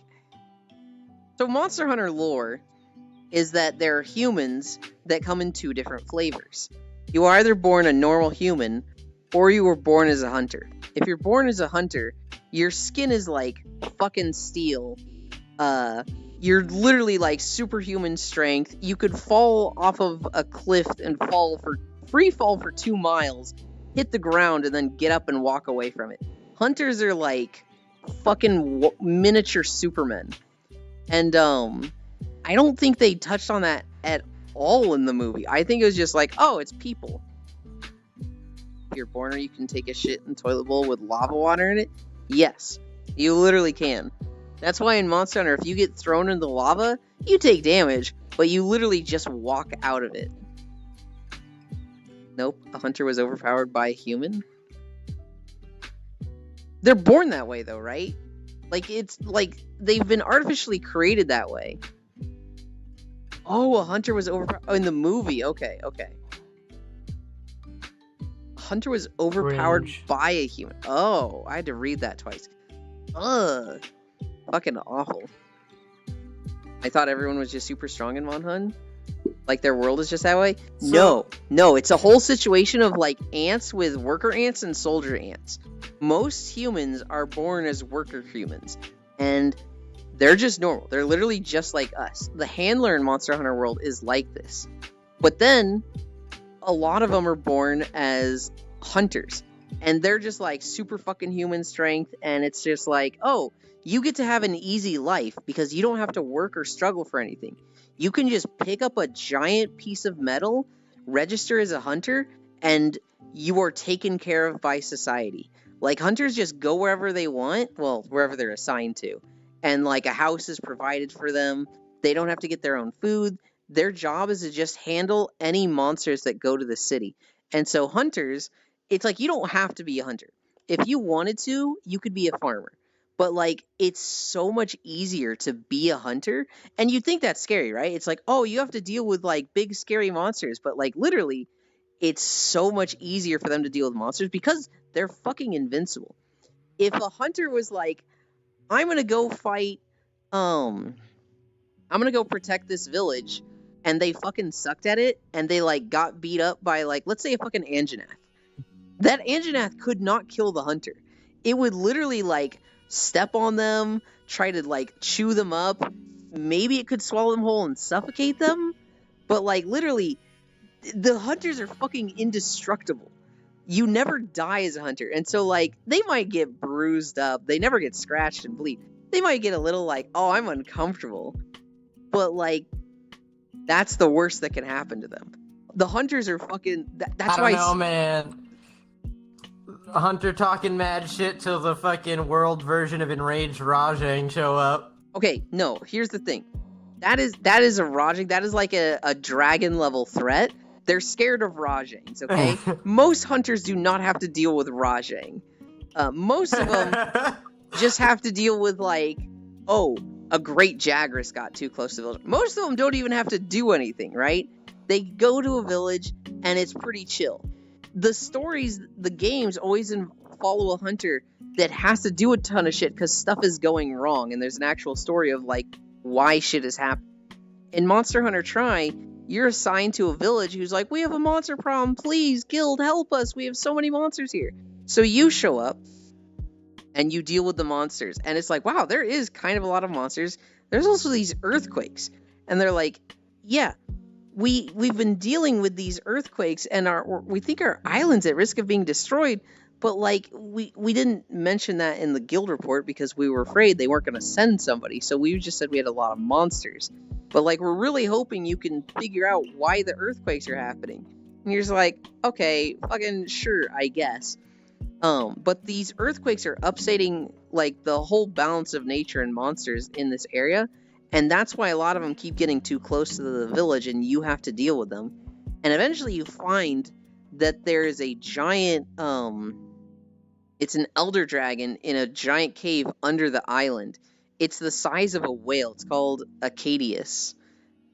So Monster Hunter lore is that there are humans that come in two different flavors. You are either born a normal human, or you were born as a hunter. If you're born as a hunter, your skin is like fucking steel. You're literally like superhuman strength. You could fall off of a cliff and free fall for 2 miles, hit the ground, and then get up and walk away from it. Hunters are like fucking miniature supermen. And I don't think they touched on that at all in the movie. I think it was just like, oh, it's people. If you're born or you can take a shit in a toilet bowl with lava water in it? Yes, you literally can. That's why in Monster Hunter, if you get thrown into the lava, you take damage, but you literally just walk out of it. Nope, a hunter was overpowered by a human? They're born that way though, right? Like, it's like they've been artificially created that way. Oh, a hunter was overpowered. Oh, in the movie. Okay. Hunter was overpowered by a human. Oh, I had to read that twice. Ugh. Fucking awful. I thought everyone was just super strong in Mon Hun. Like their world is just that way? So- No, it's a whole situation of like ants with worker ants and soldier ants. Most humans are born as worker humans, and they're just normal. They're literally just like us. The handler in Monster Hunter World is like this. But then, a lot of them are born as hunters, and they're just like super fucking human strength, and it's just like, oh, you get to have an easy life because you don't have to work or struggle for anything. You can just pick up a giant piece of metal, register as a hunter, and you are taken care of by society. Like, hunters just go wherever they want, well, wherever they're assigned to, and like a house is provided for them. They don't have to get their own food. Their job is to just handle any monsters that go to the city. And so hunters, it's like you don't have to be a hunter. If you wanted to, you could be a farmer. But like, it's so much easier to be a hunter. And you think that's scary, right? It's like, oh, you have to deal with like big scary monsters. But like, literally, it's so much easier for them to deal with monsters because they're fucking invincible. If a hunter was like, I'm gonna go fight, I'm gonna go protect this village, and they fucking sucked at it, and they like got beat up by like, let's say a fucking Anjanath. That Anjanath could not kill the hunter. It would literally like step on them, try to like chew them up. Maybe it could swallow them whole and suffocate them. But like literally, the hunters are fucking indestructible. You never die as a hunter. And so like, they might get bruised up. They never get scratched and bleed. They might get a little like, oh, I'm uncomfortable. But like, that's the worst that can happen to them. The hunters are fucking... That's why... I don't know, man. Hunter talking mad shit till the fucking world version of Enraged Rajang show up. Okay, no, here's the thing. That is a Rajang. That is like a dragon level threat. They're scared of Rajangs, okay? Most hunters do not have to deal with Rajang. Most of them just have to deal with like, oh, a great Jagras got too close to the village. Most of them don't even have to do anything, right? They go to a village and it's pretty chill. The stories, the games always follow a hunter that has to do a ton of shit because stuff is going wrong, and there's an actual story of like why shit is happening. In Monster Hunter Tri, you're assigned to a village who's like, we have a monster problem, please, guild, help us, we have so many monsters here. So you show up and you deal with the monsters, and it's like, wow, there is kind of a lot of monsters. There's also these earthquakes, and they're like, yeah, we've been dealing with these earthquakes, and we think our island's at risk of being destroyed, but like we didn't mention that in the guild report because we were afraid they weren't going to send somebody, so we just said we had a lot of monsters. But like, we're really hoping you can figure out why the earthquakes are happening. And you're just like, okay, fucking sure, I guess. But these earthquakes are upsetting like the whole balance of nature and monsters in this area, and that's why a lot of them keep getting too close to the village, and you have to deal with them. And eventually you find that there is a giant, it's an elder dragon in a giant cave under the island. It's the size of a whale. It's called Acadius.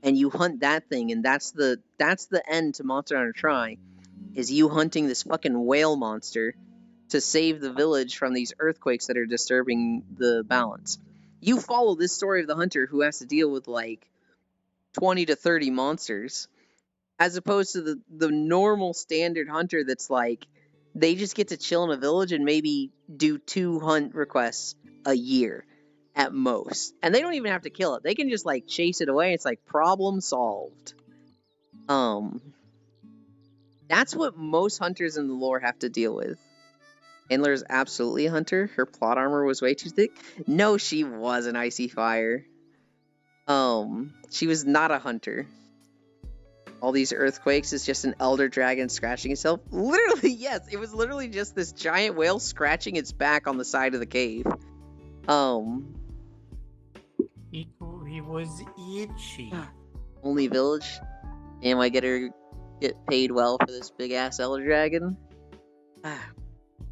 And you hunt that thing, and that's the end to Monster Hunter Tri, is you hunting this fucking whale monster to save the village from these earthquakes that are disturbing the balance. You follow this story of the hunter who has to deal with like 20 to 30 monsters, as opposed to the normal standard hunter that's like, they just get to chill in a village and maybe do 2 hunt requests a year at most. And they don't even have to kill it. They can just like chase it away. It's like problem solved. That's what most hunters in the lore have to deal with. Handler is absolutely a hunter. Her plot armor was way too thick. No, she was an icy fire. She was not a hunter. All these earthquakes is just an elder dragon scratching itself. Literally, yes. It was literally just this giant whale scratching its back on the side of the cave. He was itchy. Only village. Am I get paid well for this big ass elder dragon?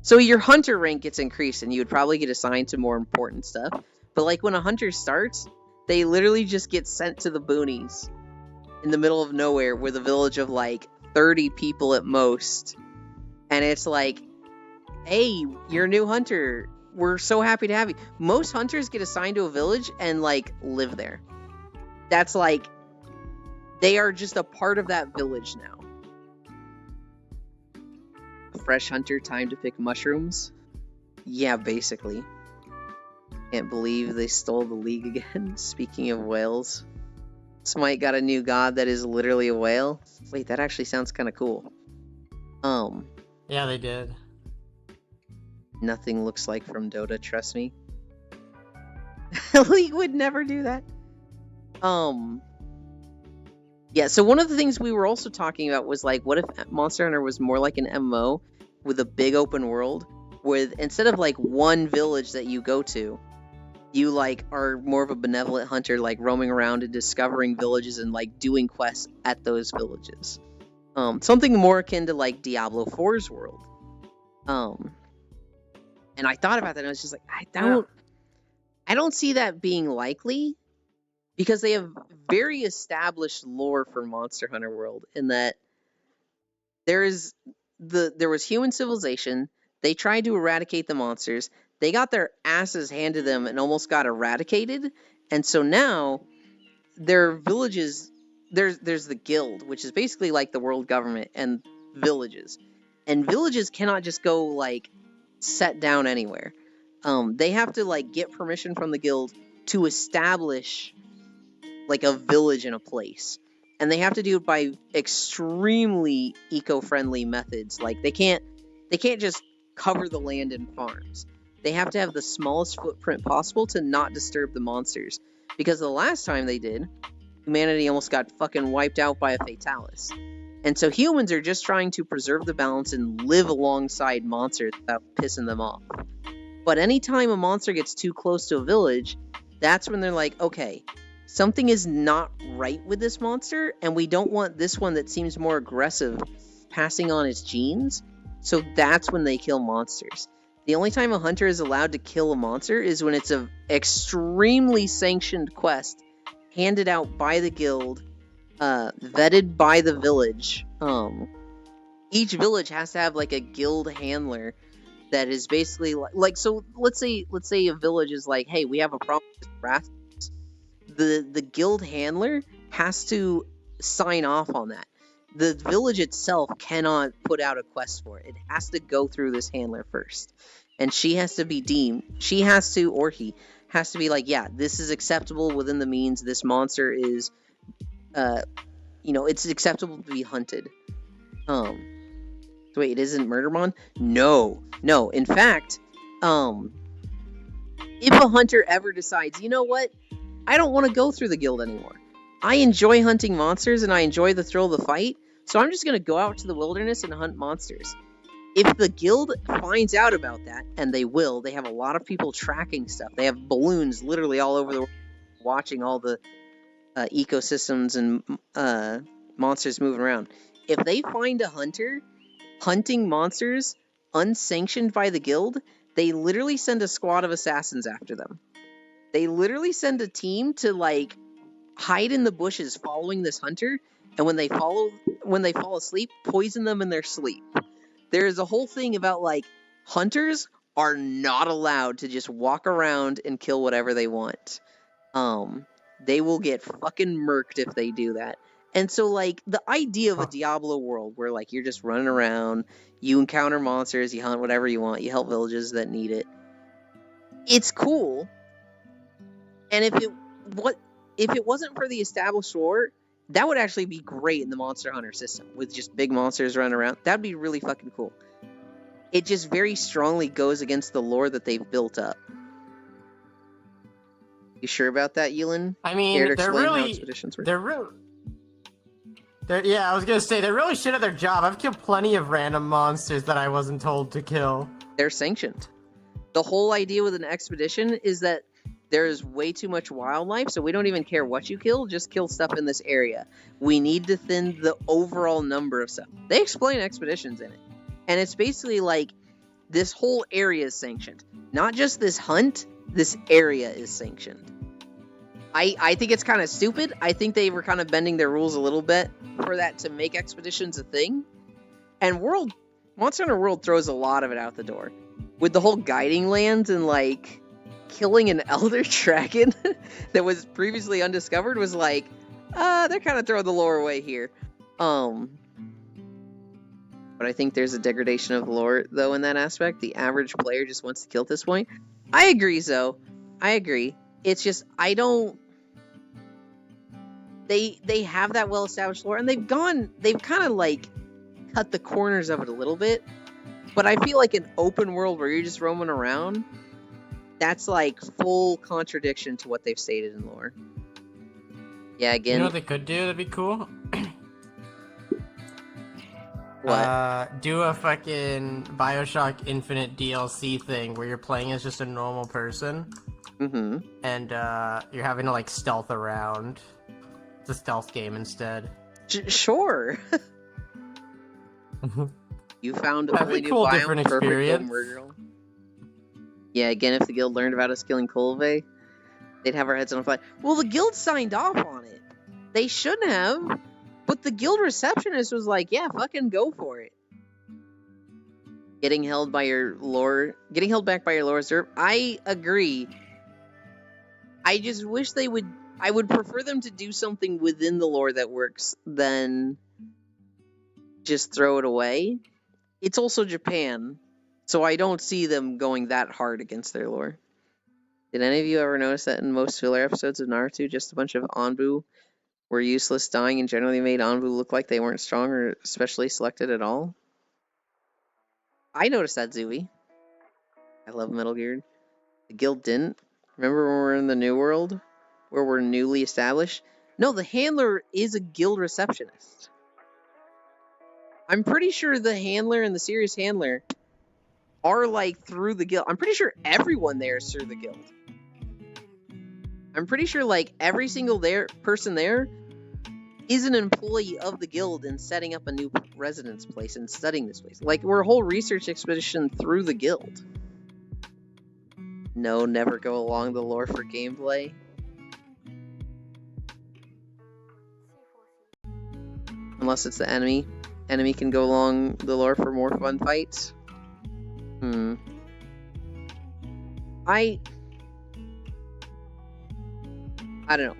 So your hunter rank gets increased, and you would probably get assigned to more important stuff. But like, when a hunter starts, they literally just get sent to the boonies in the middle of nowhere with a village of like 30 people at most. And it's like, hey, you're a new hunter. We're so happy to have you. Most hunters get assigned to a village and like live there. That's like They are just a part of that village now. A fresh hunter, time to pick mushrooms. Yeah, basically. Can't believe they stole the league again. Speaking of whales. Smite got a new god that is literally a whale. Wait, that actually sounds kind of cool. Yeah, they did. Nothing looks like from Dota, trust me. League would never do that. Yeah, so one of the things we were also talking about was like, what if Monster Hunter was more like an MMO with a big open world, with instead of like one village that you go to, you like are more of a benevolent hunter, like roaming around and discovering villages and like doing quests at those villages. Something more akin to like Diablo 4's world. And I thought about that and I was just like, I don't see that being likely, because they have very established lore for Monster Hunter World in that there was human civilization. They tried to eradicate the monsters. They got their asses handed them and almost got eradicated. And so now their villages, there's the guild, which is basically like the world government, and villages. And villages cannot just go like set down anywhere. They have to like get permission from the guild to establish like a village in a place. And they have to do it by extremely eco-friendly methods. Like they can't just cover the land in farms. They have to have the smallest footprint possible to not disturb the monsters. Because the last time they did, humanity almost got fucking wiped out by a Fatalis. And so humans are just trying to preserve the balance and live alongside monsters without pissing them off. But anytime a monster gets too close to a village, that's when they're like, okay, something is not right with this monster, and we don't want this one that seems more aggressive passing on its genes. So that's when they kill monsters. The only time a hunter is allowed to kill a monster is when it's an extremely sanctioned quest handed out by the guild, vetted by the village. Each village has to have like a guild handler that is basically like so let's say a village is like, hey, we have a problem with wrath. The guild handler has to sign off on that. The village itself cannot put out a quest for it. It has to go through this handler first. And she has to be deemed, or he has to be like, yeah, this is acceptable within the means. This monster is, it's acceptable to be hunted. Wait, it isn't Murdermon? No. In fact, if a hunter ever decides, you know what? I don't want to go through the guild anymore. I enjoy hunting monsters and I enjoy the thrill of the fight, so I'm just going to go out to the wilderness and hunt monsters. If the guild finds out about that, and they will, they have a lot of people tracking stuff. They have balloons literally all over the world watching all the ecosystems and monsters moving around. If they find a hunter hunting monsters unsanctioned by the guild, they literally send a squad of assassins after them. They literally send a team to like hide in the bushes following this hunter, and when they fall asleep, poison them in their sleep. There's a whole thing about like hunters are not allowed to just walk around and kill whatever they want. They will get fucking murked if they do that. And so like the idea of a Diablo world where like you're just running around, you encounter monsters, you hunt whatever you want, you help villages that need it. It's cool. And if it wasn't for the established lore, that would actually be great in the Monster Hunter system, with just big monsters running around. That'd be really fucking cool. It just very strongly goes against the lore that they've built up. You sure about that, Yulin? I mean, they're really yeah, I was gonna say, they're really shit at their job. I've killed plenty of random monsters that I wasn't told to kill. They're sanctioned. The whole idea with an expedition is that there's way too much wildlife, so we don't even care what you kill, just kill stuff in this area. We need to thin the overall number of stuff. They explain expeditions in it. And it's basically like, this whole area is sanctioned. Not just this hunt, this area is sanctioned. I think it's kind of stupid. I think they were kind of bending their rules a little bit for that to make expeditions a thing. And Monster Hunter World throws a lot of it out the door. With the whole guiding lands and like killing an elder dragon that was previously undiscovered was like, they're kind of throwing the lore away here. But I think there's a degradation of lore, though, in that aspect. The average player just wants to kill at this point. I agree, Zoe. I agree. It's just, I don't... They have that well-established lore, and they've kind of, like, cut the corners of it a little bit. But I feel like an open world where you're just roaming around, that's, like, full contradiction to what they've stated in lore. Yeah, again... You know what they could do that'd be cool? What? Do a fucking Bioshock Infinite DLC thing where you're playing as just a normal person. Mm-hmm. And, you're having to, like, stealth around. It's a stealth game instead. Sure. You found a That'd be new cool, biome, different perfect experience. murder. Yeah, again, if the guild learned about us killing Colve, they'd have our heads on fire. Well, the guild signed off on it. They shouldn't have. But the guild receptionist was like, yeah, fucking go for it. Getting held back by your lore reserve. I agree. I just wish I would prefer them to do something within the lore that works than just throw it away. It's also Japan, so I don't see them going that hard against their lore. Did any of you ever notice that in most filler episodes of Naruto, just a bunch of Anbu were useless, dying, and generally made Anbu look like they weren't strong or especially selected at all? I noticed that, Zooey. I love Metal Gear. The guild didn't. Remember when we were in the New World, where we're newly established? No, the handler is a guild receptionist. I'm pretty sure the handler and the serious handler are, like, through the guild. I'm pretty sure everyone there is through the guild. I'm pretty sure, like, every single person there is an employee of the guild and setting up a new residence place and studying this place. Like, we're a whole research expedition through the guild. No, never go along the lore for gameplay. Unless it's the enemy. Enemy can go along the lore for more fun fights. I don't know.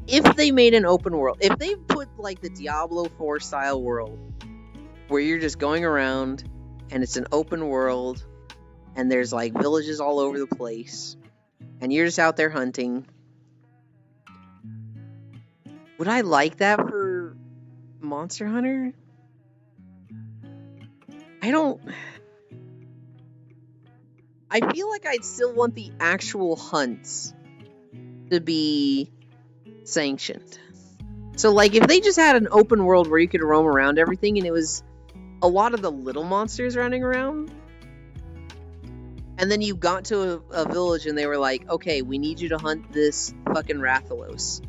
If they made an open world, if they put like the Diablo 4 style world where you're just going around and it's an open world and there's like villages all over the place and you're just out there hunting, would I like that for Monster Hunter? I feel like I'd still want the actual hunts to be sanctioned. So, like, if they just had an open world where you could roam around everything and it was a lot of the little monsters running around, and then you got to a village and they were like, okay, we need you to hunt this fucking Rathalos.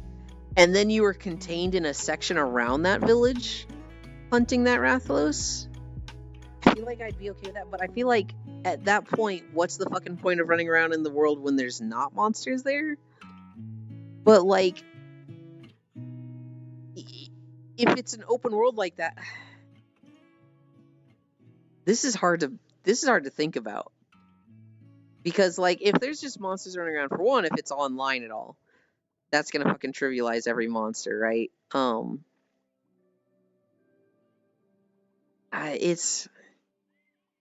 And then you were contained in a section around that village hunting that Rathalos. I feel like I'd be okay with that, but I feel like at that point, what's the fucking point of running around in the world when there's not monsters there? But, like, if it's an open world like that, this is hard to think about. Because, like, if there's just monsters running around, for one, if it's online at all, that's gonna fucking trivialize every monster, right?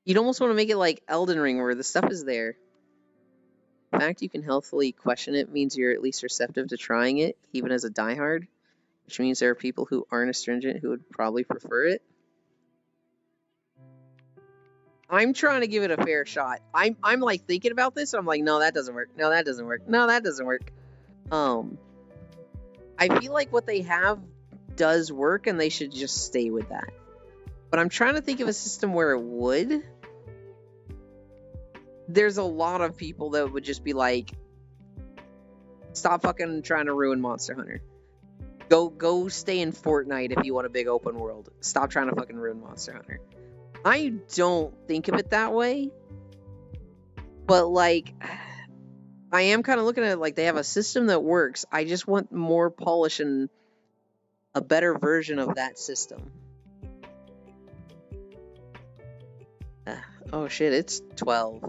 You'd almost want to make it like Elden Ring, where the stuff is there. The fact you can healthily question it means you're at least receptive to trying it, even as a diehard, which means there are people who aren't astringent who would probably prefer it. I'm trying to give it a fair shot. I'm like thinking about this, and I'm like, no, that doesn't work. No, that doesn't work. No, that doesn't work. I feel like what they have does work, and they should just stay with that. But I'm trying to think of a system where it would. There's a lot of people that would just be like, stop fucking trying to ruin Monster Hunter. Go stay in Fortnite if you want a big open world. Stop trying to fucking ruin Monster Hunter. I don't think of it that way. But, like, I am kind of looking at it like they have a system that works. I just want more polish and a better version of that system. Oh shit, it's 12.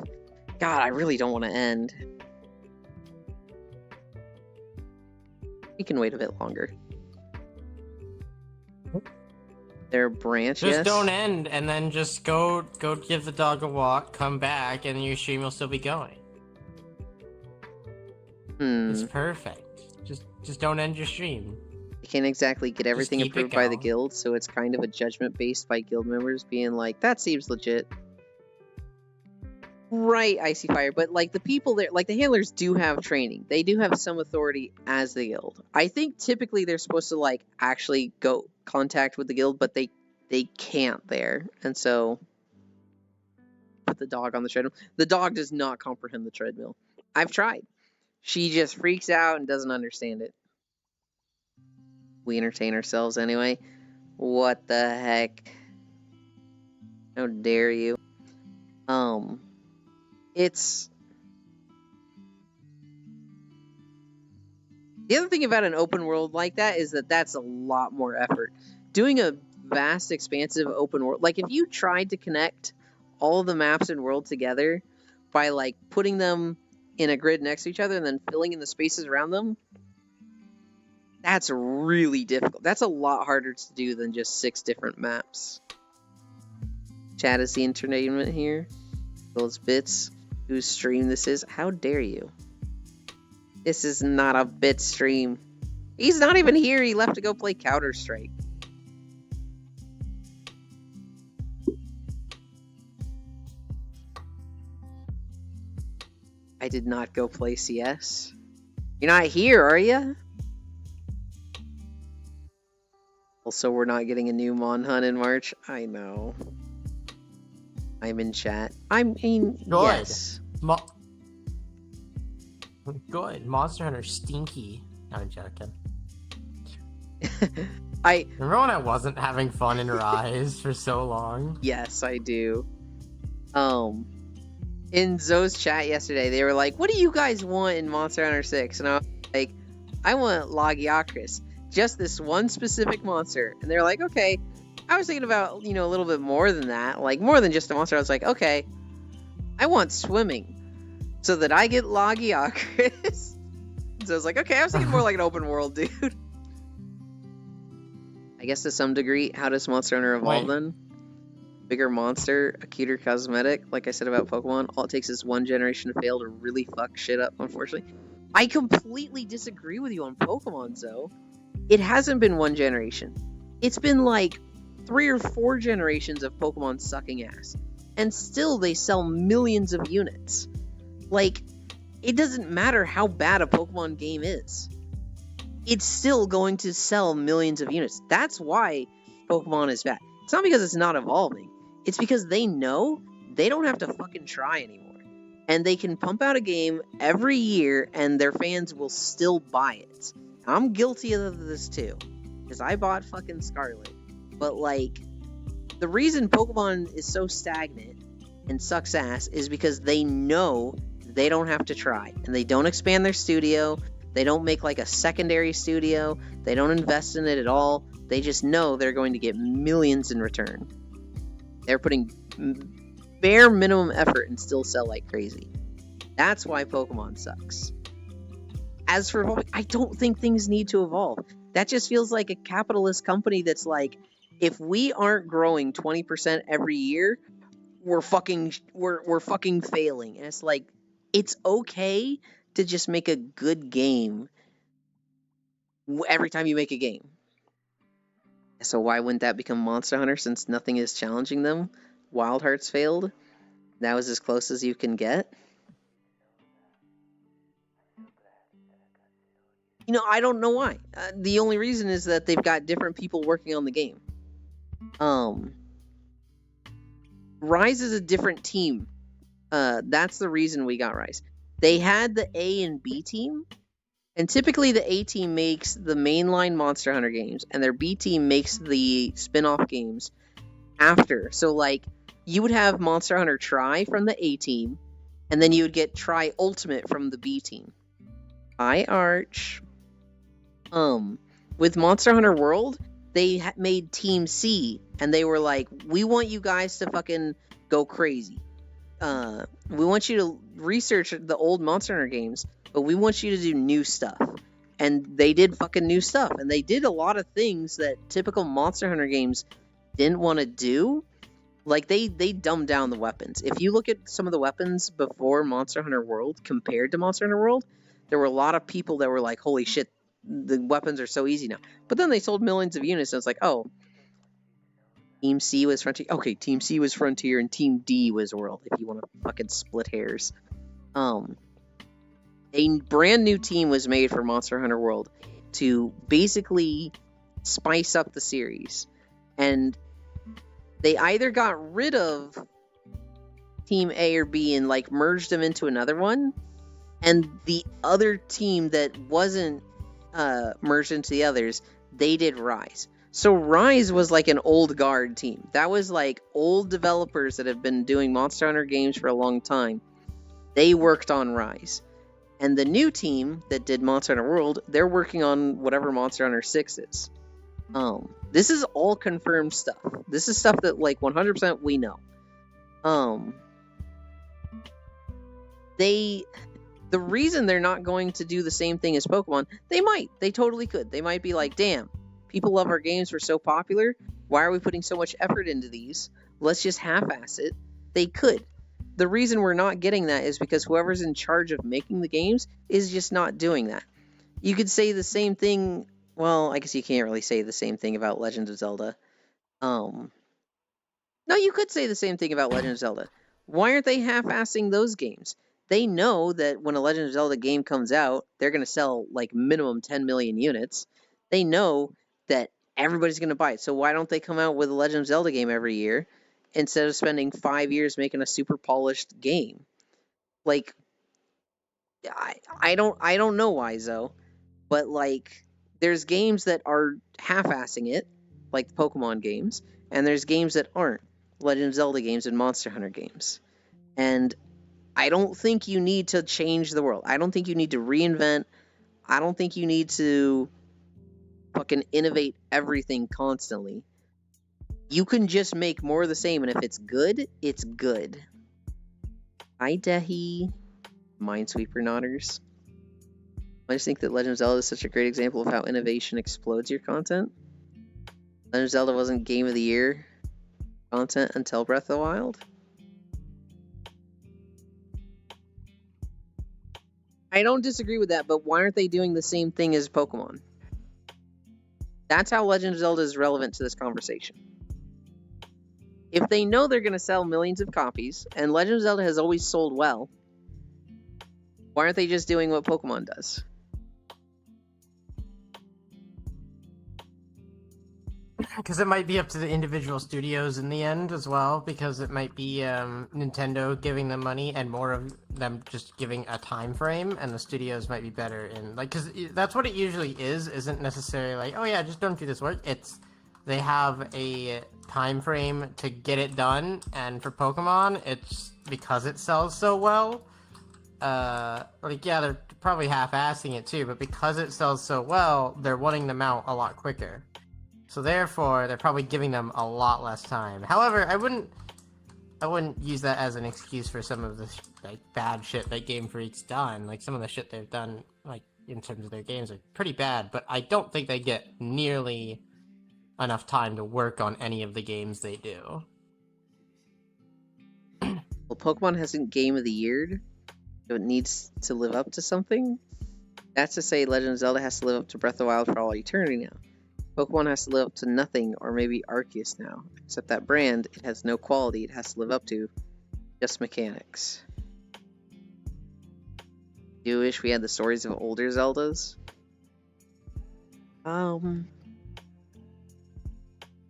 God, I really don't want to end. We can wait a bit longer. Their branch, Just yes? don't end, and then just go give the dog a walk, come back, and your stream will still be going. It's perfect. Just don't end your stream. You can't exactly get everything keep it approved by the going. guild, so it's kind of a judgment based by guild members being like, that seems legit. Right, Icy Fire, but like the people there, like the handlers do have training. They do have some authority as the guild. I think typically they're supposed to like actually go contact with the guild, but they can't there. And so put the dog on the treadmill. The dog does not comprehend the treadmill. I've tried. She just freaks out and doesn't understand it. We entertain ourselves anyway. What the heck? How dare you? It's... The other thing about an open world like that is that that's a lot more effort. Doing a vast, expansive open world... Like, if you tried to connect all the maps and world together by, like, putting them in a grid next to each other and then filling in the spaces around them, that's really difficult. That's a lot harder to do than just 6 different maps. Chat is the entertainment here. Those bits whose stream this is. How dare you? This is not a bit stream. He's not even here. He left to go play Counter-Strike. I did not go play CS. You're not here, are you? Also, we're not getting a new Mon Hunt in March. I know. I'm in chat. I mean, Good. yes. Good. Monster Hunter stinky. No, I'm joking. Remember when I wasn't having fun in Rise for so long? Yes, I do. In Zoe's chat yesterday, they were like, what do you guys want in Monster Hunter 6? And I was like, I want Lagiacrus. Just this one specific monster. And they're like, okay. I was thinking about, a little bit more than that. Like, more than just a monster. I was like, okay. I want swimming. So that I get Lagiacrus. So I was like, okay, I was thinking more like an open world, dude. I guess to some degree, how does Monster Hunter evolve then? Bigger monster, a cuter cosmetic, like I said about Pokemon. All it takes is one generation to fail to really fuck shit up, unfortunately. I completely disagree with you on Pokemon, Zoe. It hasn't been one generation. It's been like 3 or 4 generations of Pokemon sucking ass. And still they sell millions of units. Like, it doesn't matter how bad a Pokemon game is. It's still going to sell millions of units. That's why Pokemon is bad. It's not because it's not evolving. It's because they know they don't have to fucking try anymore. And they can pump out a game every year and their fans will still buy it. I'm guilty of this too. Because I bought fucking Scarlet. But like, the reason Pokemon is so stagnant and sucks ass is because they know they don't have to try. And they don't expand their studio. They don't make like a secondary studio. They don't invest in it at all. They just know they're going to get millions in return. They're putting bare minimum effort and still sell like crazy. That's why Pokemon sucks. As for evolving, I don't think things need to evolve. That just feels like a capitalist company that's like, if we aren't growing 20% every year, we're fucking failing. And it's like, it's okay to just make a good game every time you make a game. So why wouldn't that become Monster Hunter since nothing is challenging them? Wild Hearts failed. That was as close as you can get. I don't know why. The only reason is that they've got different people working on the game. Rise is a different team. That's the reason we got Rise. They had the A and B team, and typically the A team makes the mainline Monster Hunter games, and their B team makes the spin-off games after. So, like, you would have Monster Hunter Tri from the A team, and then you would get Tri Ultimate from the B team. Hi, Arch. With Monster Hunter World, they made Team C, and they were like, we want you guys to fucking go crazy. We want you to research the old Monster Hunter games, but we want you to do new stuff. And they did fucking new stuff, and they did a lot of things that typical Monster Hunter games didn't want to do. Like, they dumbed down the weapons. If you look at some of the weapons before Monster Hunter World compared to Monster Hunter World, there were a lot of people that were like, holy shit, the weapons are so easy now. But then they sold millions of units, and it's like, oh, Team C was Frontier. Okay, Team C was Frontier, and Team D was World, if you want to fucking split hairs. A brand new team was made for Monster Hunter World to basically spice up the series. And they either got rid of Team A or B and like merged them into another one, and the other team that wasn't merged into the others, they did Rise. So Rise was like an old guard team. That was like old developers that have been doing Monster Hunter games for a long time. They worked on Rise. And the new team that did Monster Hunter World, they're working on whatever Monster Hunter 6 is. This is all confirmed stuff. This is stuff that, like, 100% we know. The reason they're not going to do the same thing as Pokemon, they might. They totally could. They might be like, damn, people love our games, we're so popular. Why are we putting so much effort into these? Let's just half-ass it. They could. The reason we're not getting that is because whoever's in charge of making the games is just not doing that. You could say the same thing. Well, I guess you can't really say the same thing about Legend of Zelda. No, you could say the same thing about Legend of Zelda. Why aren't they half-assing those games? They know that when a Legend of Zelda game comes out, they're going to sell like minimum 10 million units. They know that everybody's going to buy it. So why don't they come out with a Legend of Zelda game every year instead of spending 5 years making a super polished game? Like, I don't know why, Zoe, but like, there's games that are half-assing it, like the Pokemon games, and there's games that aren't, Legend of Zelda games and Monster Hunter games. And I don't think you need to change the world. I don't think you need to reinvent. I don't think you need to fucking innovate everything constantly. You can just make more of the same, and if it's good, it's good. Hi, Dehi. Minesweeper Nodders. I just think that Legend of Zelda is such a great example of how innovation explodes your content. Legend of Zelda wasn't Game of the Year content until Breath of the Wild. I don't disagree with that, but why aren't they doing the same thing as Pokemon? That's how Legend of Zelda is relevant to this conversation. If they know they're going to sell millions of copies, and Legend of Zelda has always sold well, why aren't they just doing what Pokemon does? Because it might be up to the individual studios in the end as well, because it might be Nintendo giving them money and more of them just giving a time frame, and the studios might be better in, like, because that's what it usually is, isn't necessarily like, oh yeah, just don't do this work. It's, they have a time frame to get it done, and for Pokemon, it's because it sells so well, like, yeah, they're probably half-assing it too, but because it sells so well, they're wanting them out a lot quicker. So therefore, they're probably giving them a lot less time. However, I wouldn't use that as an excuse for some of the like bad shit that Game Freak's done. Like, some of the shit they've done, like, in terms of their games, are pretty bad. But I don't think they get nearly enough time to work on any of the games they do. Well, Pokemon hasn't Game of the Year, so it needs to live up to something. That's to say, Legend of Zelda has to live up to Breath of the Wild for all eternity now. Pokemon has to live up to nothing, or maybe Arceus now. Except that brand, it has no quality it has to live up to, just mechanics. Do you wish we had the stories of older Zeldas? I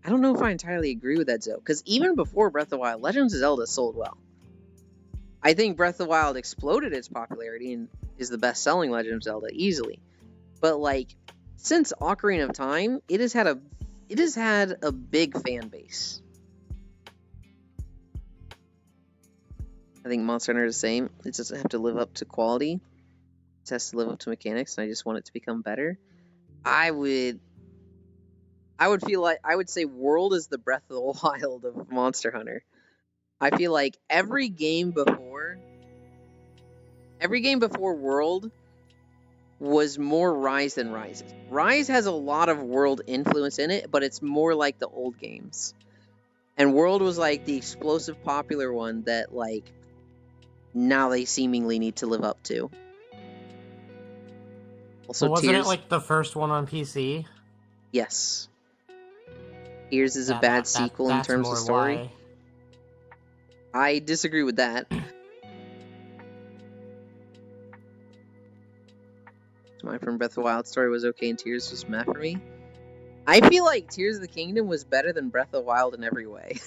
don't know if I entirely agree with that, Zoe, because even before Breath of the Wild, Legends of Zelda sold well. I think Breath of the Wild exploded its popularity and is the best-selling Legend of Zelda easily. But, like, since Ocarina of Time, it has had a big fan base. I think Monster Hunter is the same. It doesn't have to live up to quality. It has to live up to mechanics, and I just want it to become better. I would say World is the Breath of the Wild of Monster Hunter. I feel like every game before World was more Rise than Rise. Rise has a lot of World influence in it, but it's more like the old games. And World was like the explosive popular one that like now they seemingly need to live up to. Also, Well, wasn't Tears. it like the first one on PC? Yes. Tears is a bad sequel in terms of story. Why. I disagree with that. My from Breath of the Wild story was okay and Tears was meh for me. I feel like Tears of the Kingdom was better than Breath of the Wild in every way.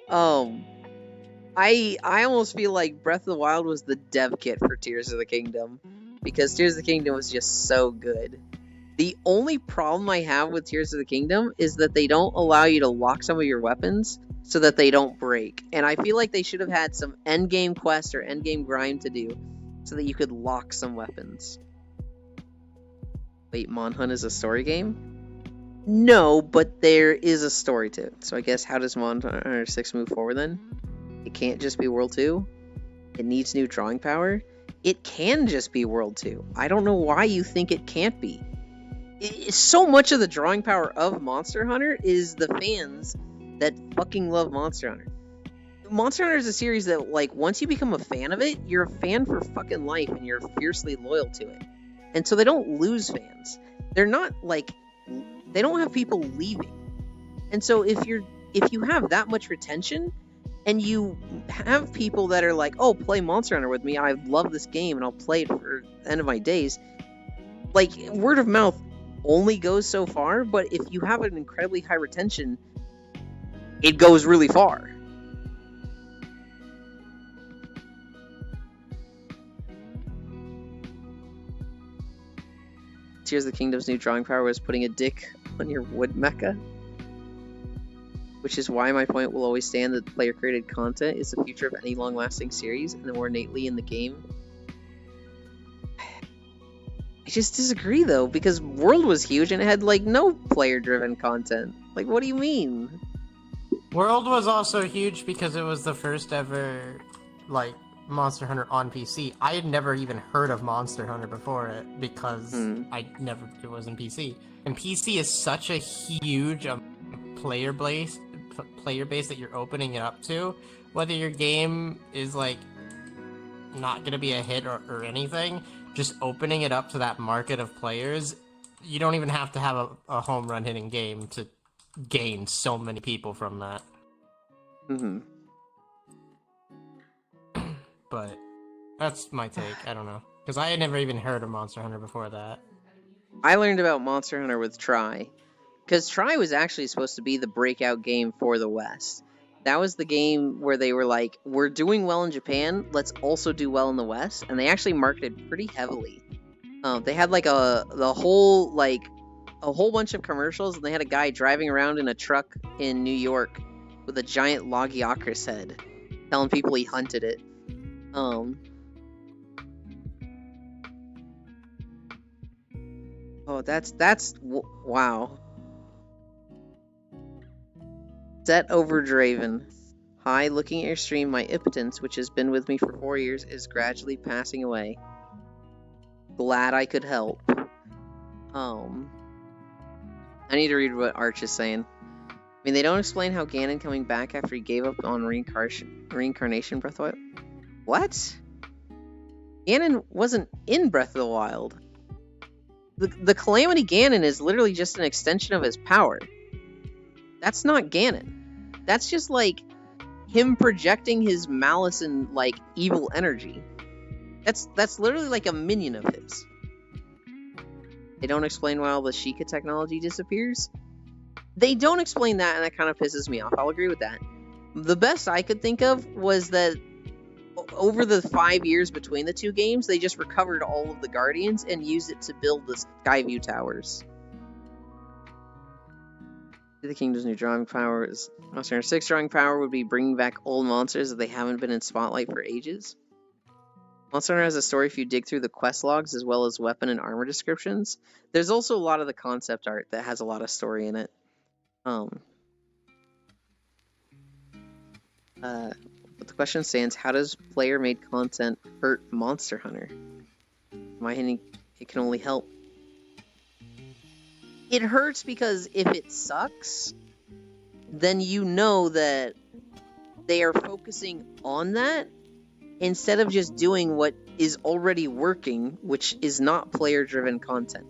I almost feel like Breath of the Wild was the dev kit for Tears of the Kingdom, because Tears of the Kingdom was just so good. The only problem I have with Tears of the Kingdom is that they don't allow you to lock some of your weapons so that they don't break. And I feel like they should have had some endgame quest or endgame grind to do so that you could lock some weapons. Wait, Monhunt is a story game? No, but there is a story to it. So I guess how does Monhunt 6 move forward then? It can't just be World 2? It needs new drawing power? It can just be World 2. I don't know why you think it can't be. So much of the drawing power of Monster Hunter is the fans that fucking love Monster Hunter. Monster Hunter is a series that, like, once you become a fan of it, you're a fan for fucking life and you're fiercely loyal to it. And so they don't lose fans. They're not, like, they don't have people leaving. And so if you have that much retention and you have people that are like, oh, play Monster Hunter with me, I love this game and I'll play it for the end of my days, like, word of mouth only goes so far, but if you have an incredibly high retention, it goes really far. Tears of the Kingdom's new drawing power was putting a dick on your wood mecha, which is why my point will always stand that player-created content is the future of any long-lasting series, and the more innately in the game. I just disagree, though, because World was huge and it had, like, no player-driven content. Like, what do you mean? World was also huge because it was the first ever, like, Monster Hunter on PC. I had never even heard of Monster Hunter before it because it was in PC. And PC is such a huge player base that you're opening it up to. Whether your game is, like, not gonna be a hit or anything, just opening it up to that market of players, you don't even have to have a home run hitting game to gain so many people from that. But that's my take. I don't know, because I had never even heard of Monster Hunter before that. I learned about Monster Hunter with Tri, because Tri was actually supposed to be the breakout game for the West. That was the game where they were like, we're doing well in Japan, let's also do well in the West, and they actually marketed pretty heavily. They had like a whole bunch of commercials, and they had a guy driving around in a truck in New York with a giant Logiocris head, telling people he hunted it. Oh, that's wow. Set over Draven. Hi, looking at your stream, my impotence, which has been with me for 4 years, is gradually passing away. Glad I could help. I need to read what Arch is saying. I mean, they don't explain how Ganon coming back after he gave up on reincarnation Breath of the Wild. What? Ganon wasn't in Breath of the Wild. The Calamity Ganon is literally just an extension of his power. That's not Ganon. That's just, like, him projecting his malice and, like, evil energy. That's literally like a minion of his. They don't explain why all the Sheikah technology disappears. They don't explain that, and that kind of pisses me off. I'll agree with that. The best I could think of was that over the 5 years between the two games, they just recovered all of the Guardians and used it to build the Skyview Towers. The Kingdom's new drawing power is Monster Hunter 6 drawing power would be bringing back old monsters that they haven't been in spotlight for ages. Monster Hunter has a story if you dig through the quest logs as well as weapon and armor descriptions. There's also a lot of the concept art that has a lot of story in it. But the question stands, how does player-made content hurt Monster Hunter? My hinting, it can only help. It hurts because if it sucks, then you know that they are focusing on that instead of just doing what is already working, which is not player-driven content.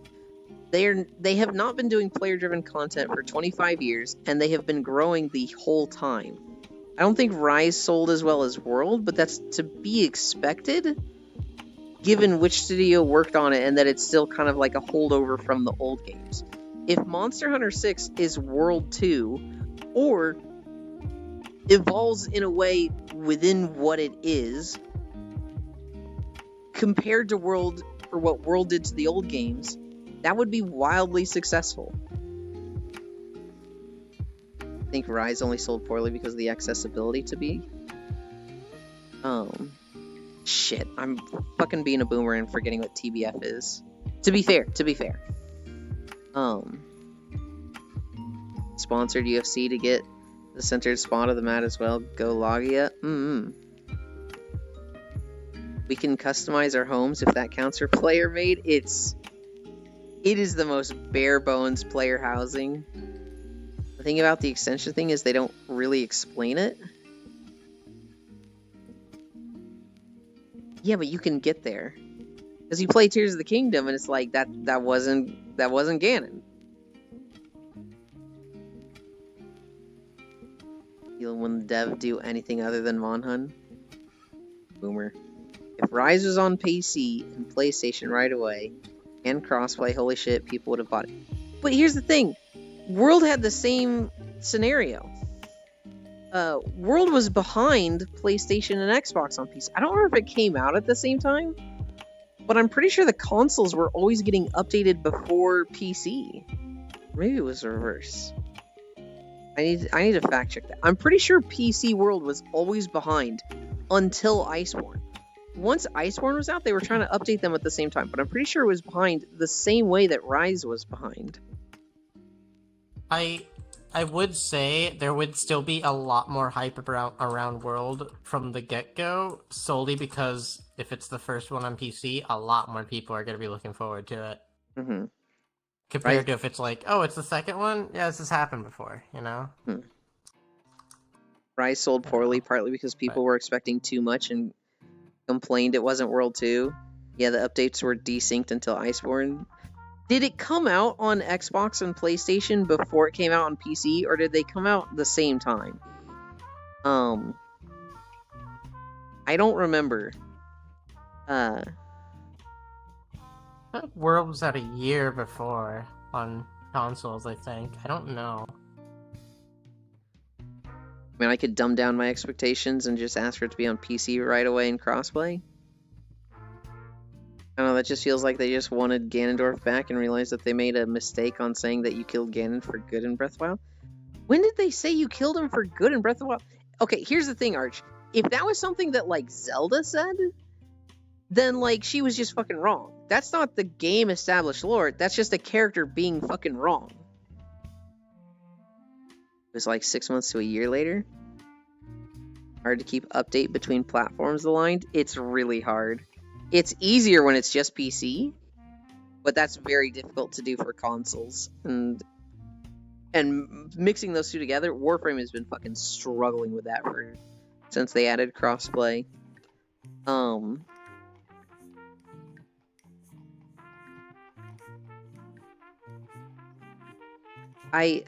They have not been doing player-driven content for 25 years, and they have been growing the whole time. I don't think Rise sold as well as World, but that's to be expected, given which studio worked on it and that it's still kind of like a holdover from the old games. If Monster Hunter 6 is World 2, or evolves in a way within what it is, compared to World, or what World did to the old games, that would be wildly successful. I think Rise only sold poorly because of the accessibility to be. Shit, I'm fucking being a boomer and forgetting what TBF is. To be fair. Sponsored UFC to get the centered spot of the mat as well. Go Logia. We can customize our homes if that counts for player made. It is the most bare bones player housing. The thing about the extension thing is they don't really explain it. Yeah, but you can get there. Because you play Tears of the Kingdom and it's like that wasn't Ganon. When the dev do anything other than Monhun? Boomer. If Rise was on PC and PlayStation right away, and crossplay, holy shit, people would have bought it. But here's the thing. World had the same scenario. World was behind PlayStation and Xbox on PC. I don't remember if it came out at the same time, but I'm pretty sure the consoles were always getting updated before PC. Maybe it was reverse. I need to fact check that. I'm pretty sure PC World was always behind until Iceborne. Once Iceborne was out, they were trying to update them at the same time, but I'm pretty sure it was behind the same way that Rise was behind. I would say there would still be a lot more hype around World from the get-go, solely because if it's the first one on PC, a lot more people are going to be looking forward to it. Mm-hmm. Compared to if it's like, oh, it's the second one? Yeah, this has happened before, you know? Rise sold poorly, partly because people were expecting too much and complained it wasn't World 2. Yeah, the updates were desynced until Iceborne. Did it come out on Xbox and PlayStation before it came out on PC, or did they come out the same time? I don't remember. World was out a year before on consoles, I think. I don't know. I mean, I could dumb down my expectations and just ask for it to be on PC right away in crossplay. I don't know, that just feels like they just wanted Ganondorf back and realized that they made a mistake on saying that you killed Ganon for good in Breath of the Wild. When did they say you killed him for good in Breath of the Wild? Okay, here's the thing, Arch. If that was something that, like, Zelda said, then, like, she was just fucking wrong. That's not the game established lore. That's just a character being fucking wrong. It was like 6 months to a year later. Hard to keep update between platforms aligned. It's really hard. It's easier when it's just PC, but that's very difficult to do for consoles. And mixing those two together, Warframe has been fucking struggling with that since they added crossplay. I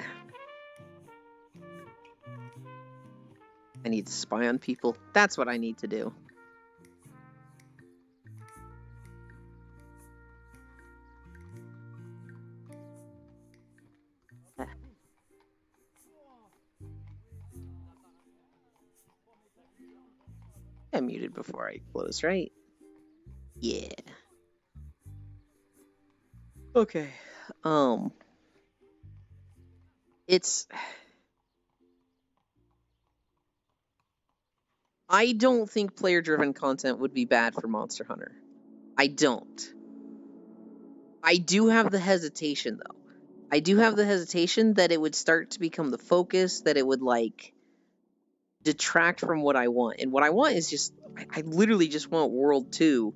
need to spy on people. That's what I need to do. I muted before I close, right? Yeah. Okay. I don't think player-driven content would be bad for Monster Hunter. I don't. I do have the hesitation, though. I do have the hesitation that it would start to become the focus, that it would, like, detract from what I want. And what I want is just, I literally just want World 2.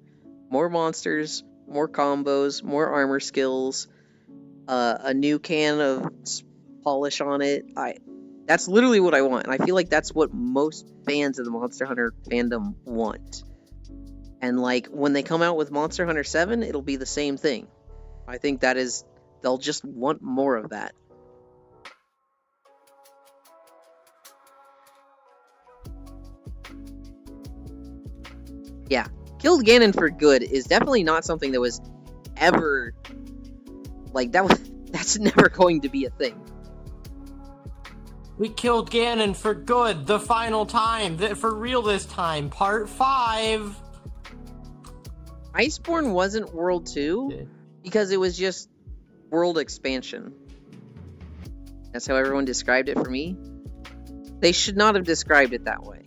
More monsters, more combos, more armor skills, a new can of polish on it. That's literally what I want, and I feel like that's what most fans of the Monster Hunter fandom want. And like when they come out with Monster Hunter 7, it'll be the same thing. I think they'll just want more of that. Yeah, killed Ganon for good is definitely not something that was ever like that's never going to be a thing. We killed Ganon for good, the final time, for real this time, part 5. Iceborne wasn't World 2 because it was just world expansion. That's how everyone described it for me. They should not have described it that way.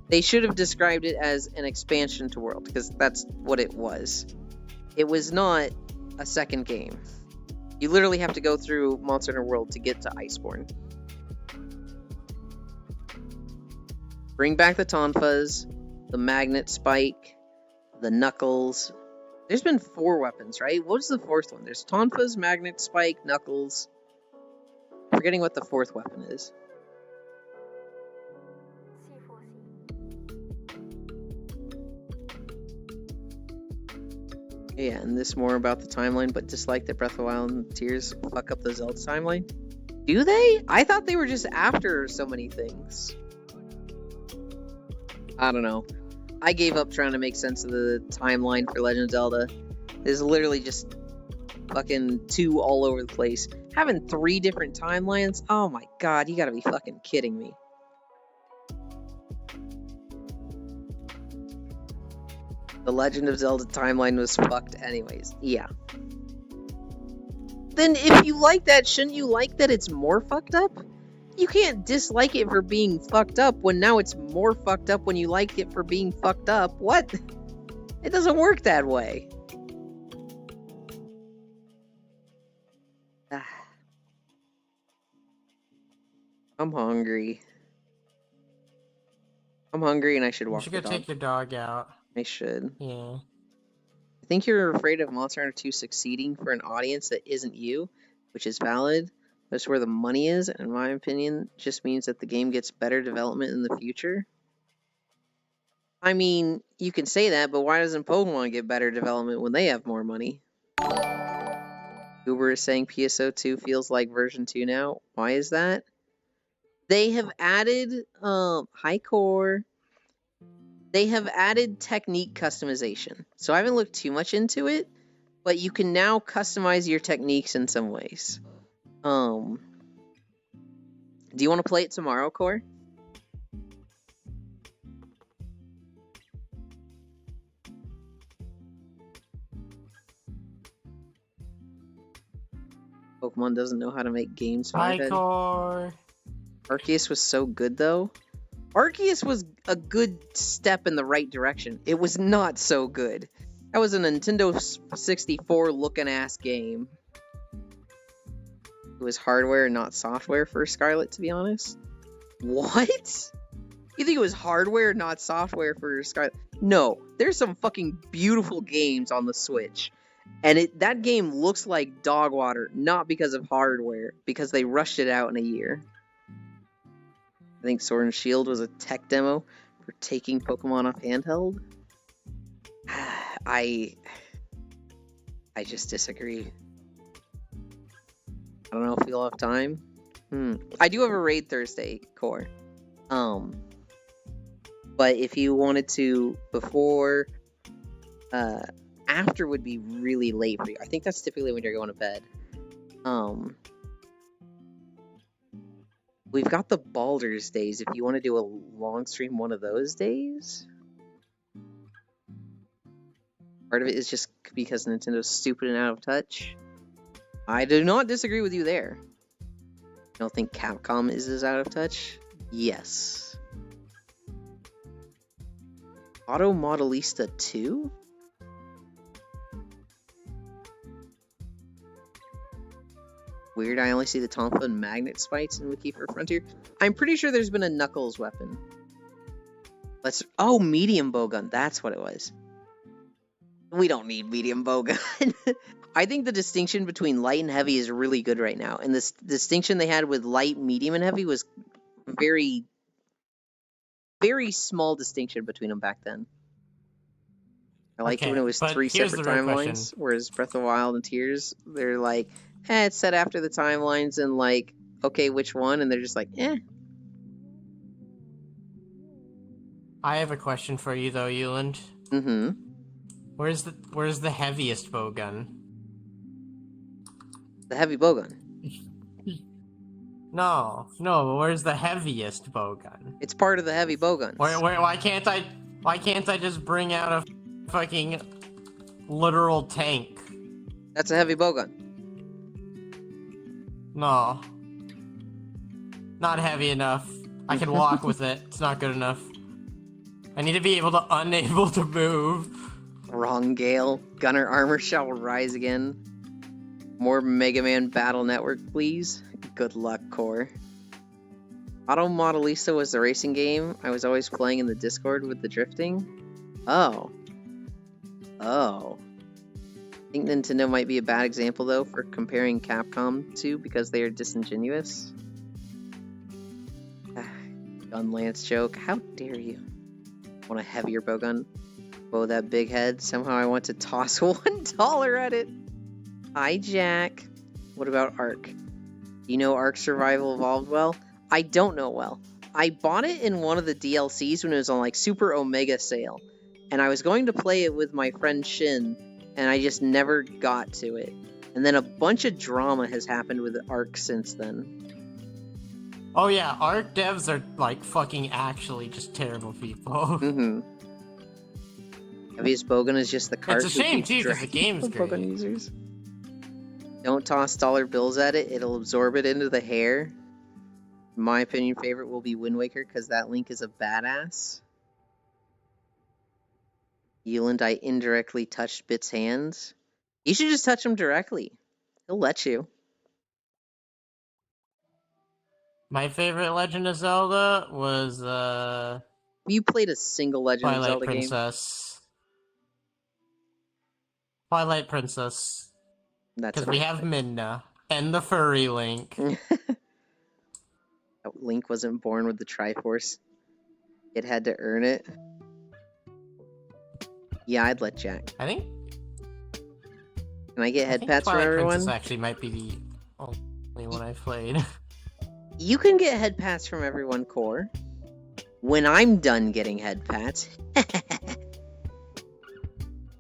They should have described it as an expansion to world, because that's what it was. It was not a second game. You literally have to go through Monster Hunter World to get to Iceborne. Bring back the Tonfas, the Magnet Spike, the Knuckles. There's been 4 weapons, right? What's the 4th one? There's Tonfas, Magnet Spike, Knuckles. I'm forgetting what the 4th weapon is. Yeah, and this more about the timeline, but dislike that Breath of the Wild and Tears fuck up the Zelda timeline. Do they? I thought they were just after so many things. I don't know. I gave up trying to make sense of the timeline for Legend of Zelda. There's literally just fucking 2 all over the place. Having 3 different timelines? Oh my god, you gotta be fucking kidding me. The Legend of Zelda timeline was fucked anyways. Yeah. Then if you like that, shouldn't you like that it's more fucked up? You can't dislike it for being fucked up when now it's more fucked up when you like it for being fucked up. What? It doesn't work that way. I'm hungry. I'm hungry and I should walk the dog. You should go take your dog out. I should. Yeah. I think you're afraid of Monster Hunter 2 succeeding for an audience that isn't you, which is valid. That's where the money is, and in my opinion, just means that the game gets better development in the future. I mean, you can say that, but why doesn't Pokemon get better development when they have more money? Uber is saying PSO2 feels like version 2 now. Why is that? They have added, hi Core. They have added technique customization. So I haven't looked too much into it, but you can now customize your techniques in some ways. Do you want to play it tomorrow, Core? Pokemon doesn't know how to make games. Hi, Core. Arceus was so good, though. Arceus was a good step in the right direction. It was not so good. That was a Nintendo 64 looking ass game. It was hardware, not software for Scarlet, to be honest. What? You think it was hardware, not software for Scarlet? No, there's some fucking beautiful games on the Switch. And that game looks like dog water, not because of hardware, because they rushed it out in a year. I think Sword and Shield was a tech demo for taking Pokemon off handheld. I just disagree. I don't know if you'll have time. I do have a raid Thursday, Core. But if you wanted to before, after would be really late for you. I think that's typically when you're going to bed. We've got the Baldur's Days if you want to do a long stream one of those days. Part of it is just because Nintendo's stupid and out of touch. I do not disagree with you there. I don't think Capcom is as out of touch. Yes. Auto Modelista 2? Weird, I only see the Tonfa and Magnet Spikes in Wiki for Frontier. I'm pretty sure there's been a Knuckles weapon. Oh, medium bowgun. That's what it was. We don't need medium bowgun. I think the distinction between light and heavy is really good right now. And this distinction they had with light, medium, and heavy was very, very small distinction between them back then. I liked it when it was but 3 here's separate the real timelines, question. whereas Breath of the Wild and Tears, they're like, it's set after the timelines, and like, okay, which one? And they're just like, I have a question for you though, Euland. Mm-hmm. Where's the heaviest bowgun? The heavy bowgun. No, but where's the heaviest bowgun? It's part of the heavy bowguns. Why can't I just bring out a fucking literal tank? That's a heavy bowgun. No. Not heavy enough. I can walk with it. It's not good enough. I need to be unable to move. Wrong, Gale. Gunner armor shall rise again. More Mega Man Battle Network, please. Good luck, Core. Auto Modelista was the racing game I was always playing in the Discord with the drifting. Oh. I think Nintendo might be a bad example, though, for comparing Capcom to, because they are disingenuous. Gun Lance joke. How dare you? Want a heavier bowgun? Oh, that big head. Somehow I want to toss $1 at it. Hi, Jack. What about Ark? You know Ark Survival evolved well? I don't know well. I bought it in one of the DLCs when it was on like Super Omega sale. And I was going to play it with my friend Shin, and I just never got to it. And then a bunch of drama has happened with Ark since then. Oh yeah, Ark devs are like fucking actually just terrible people. Mm-hmm. Heaviest bowgun is just the cart. It's a shame too, because the game's great. Bowgun users. Don't toss dollar bills at it; it'll absorb it into the hair. In my opinion, favorite will be Wind Waker because that Link is a badass. Euland, I indirectly touched Bit's hands. You should just touch him directly. He'll let you. My favorite Legend of Zelda was You played a single Legend of Zelda Princess. Twilight Princess. That's because we have Midna and the furry Link. Link wasn't born with the Triforce. It had to earn it. Yeah, I'd let Jack. I think. Can I get head pats from everyone? Princess actually might be the only one I've played. You can get head pats from everyone, Core. When I'm done getting head pats.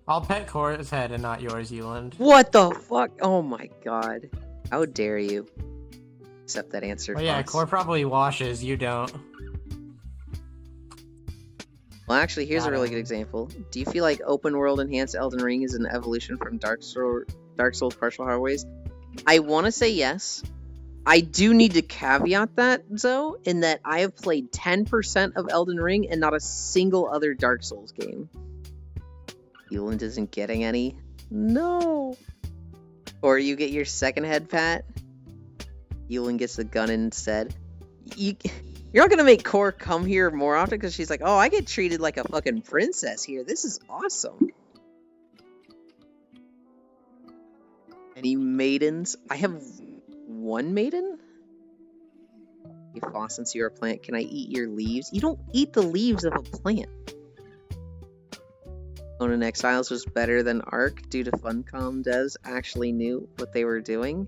I'll pet Core's head and not yours, Euland. What the fuck? Oh my god. How dare you? Accept that answer. Oh yeah, Core probably washes, you don't. Well, actually, here's a really good example. Do you feel like open world enhanced Elden Ring is an evolution from Dark Souls Partial Highways? I want to say yes. I do need to caveat that, though, in that I have played 10% of Elden Ring and not a single other Dark Souls game. Euland isn't getting any. No. Or you get your second head pat. Euland gets the gun instead. You're not going to make Core come here more often because she's like, oh, I get treated like a fucking princess here. This is awesome. Any maidens? I have one maiden? Hey, Foss, since you're a plant, can I eat your leaves? You don't eat the leaves of a plant. Conan Exiles was better than Ark due to Funcom devs actually knew what they were doing.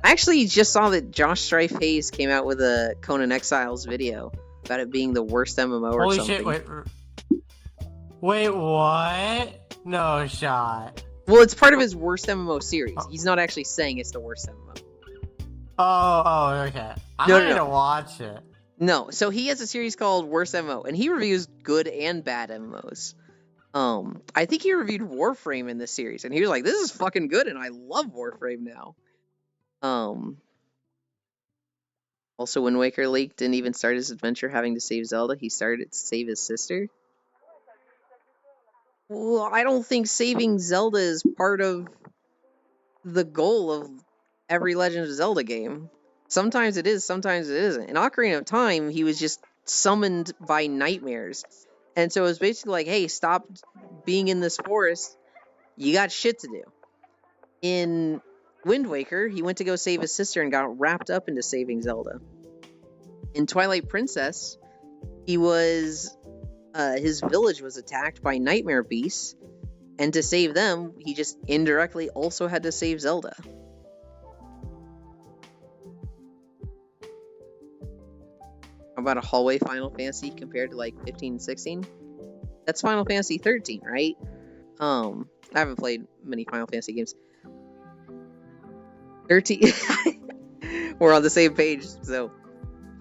I actually just saw that Josh Strife Hayes came out with a Conan Exiles video about it being the worst MMO or something. Holy shit, wait, what? No shot. Well, it's part of his worst MMO series. He's not actually saying it's the worst MMO. Oh, okay. I'm going to watch it. No, so he has a series called Worst MMO, and he reviews good and bad MMOs. I think he reviewed Warframe in this series, and he was like, this is fucking good, and I love Warframe now. Also, Wind Waker Link didn't even start his adventure having to save Zelda. He started it to save his sister. Well, I don't think saving Zelda is part of the goal of every Legend of Zelda game. Sometimes it is, sometimes it isn't. In Ocarina of Time, he was just summoned by nightmares. And so it was basically like, hey, stop being in this forest. You got shit to do. In Wind Waker, he went to go save his sister and got wrapped up into saving Zelda. In Twilight Princess, he was his village was attacked by nightmare beasts, and to save them, he just indirectly also had to save Zelda. How about a hallway Final Fantasy compared to like 15 and 16? That's Final Fantasy 13, right? I haven't played many Final Fantasy games. 13. We're on the same page. So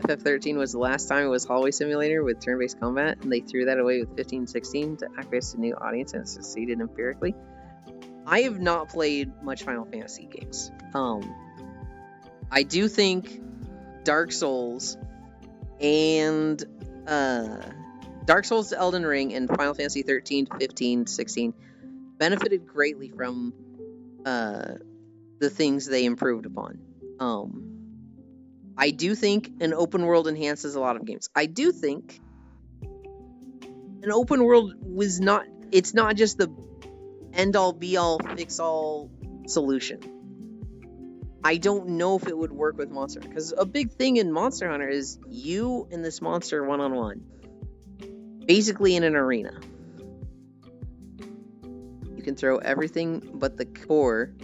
FF13 was the last time it was hallway simulator with turn-based combat, and they threw that away with 15 and 16 to acquiesce a new audience and succeeded empirically. I have not played much Final Fantasy games. I do think Dark Souls and Dark Souls to Elden Ring and Final Fantasy 13 to 15 16 benefited greatly from the things they improved upon. I do think an open world enhances a lot of games. I do think an open world it's not just the end-all be-all fix-all solution. I don't know if it would work with Monster Hunter, because a big thing in Monster Hunter is you and this monster one-on-one. Basically in an arena. You can throw everything but the core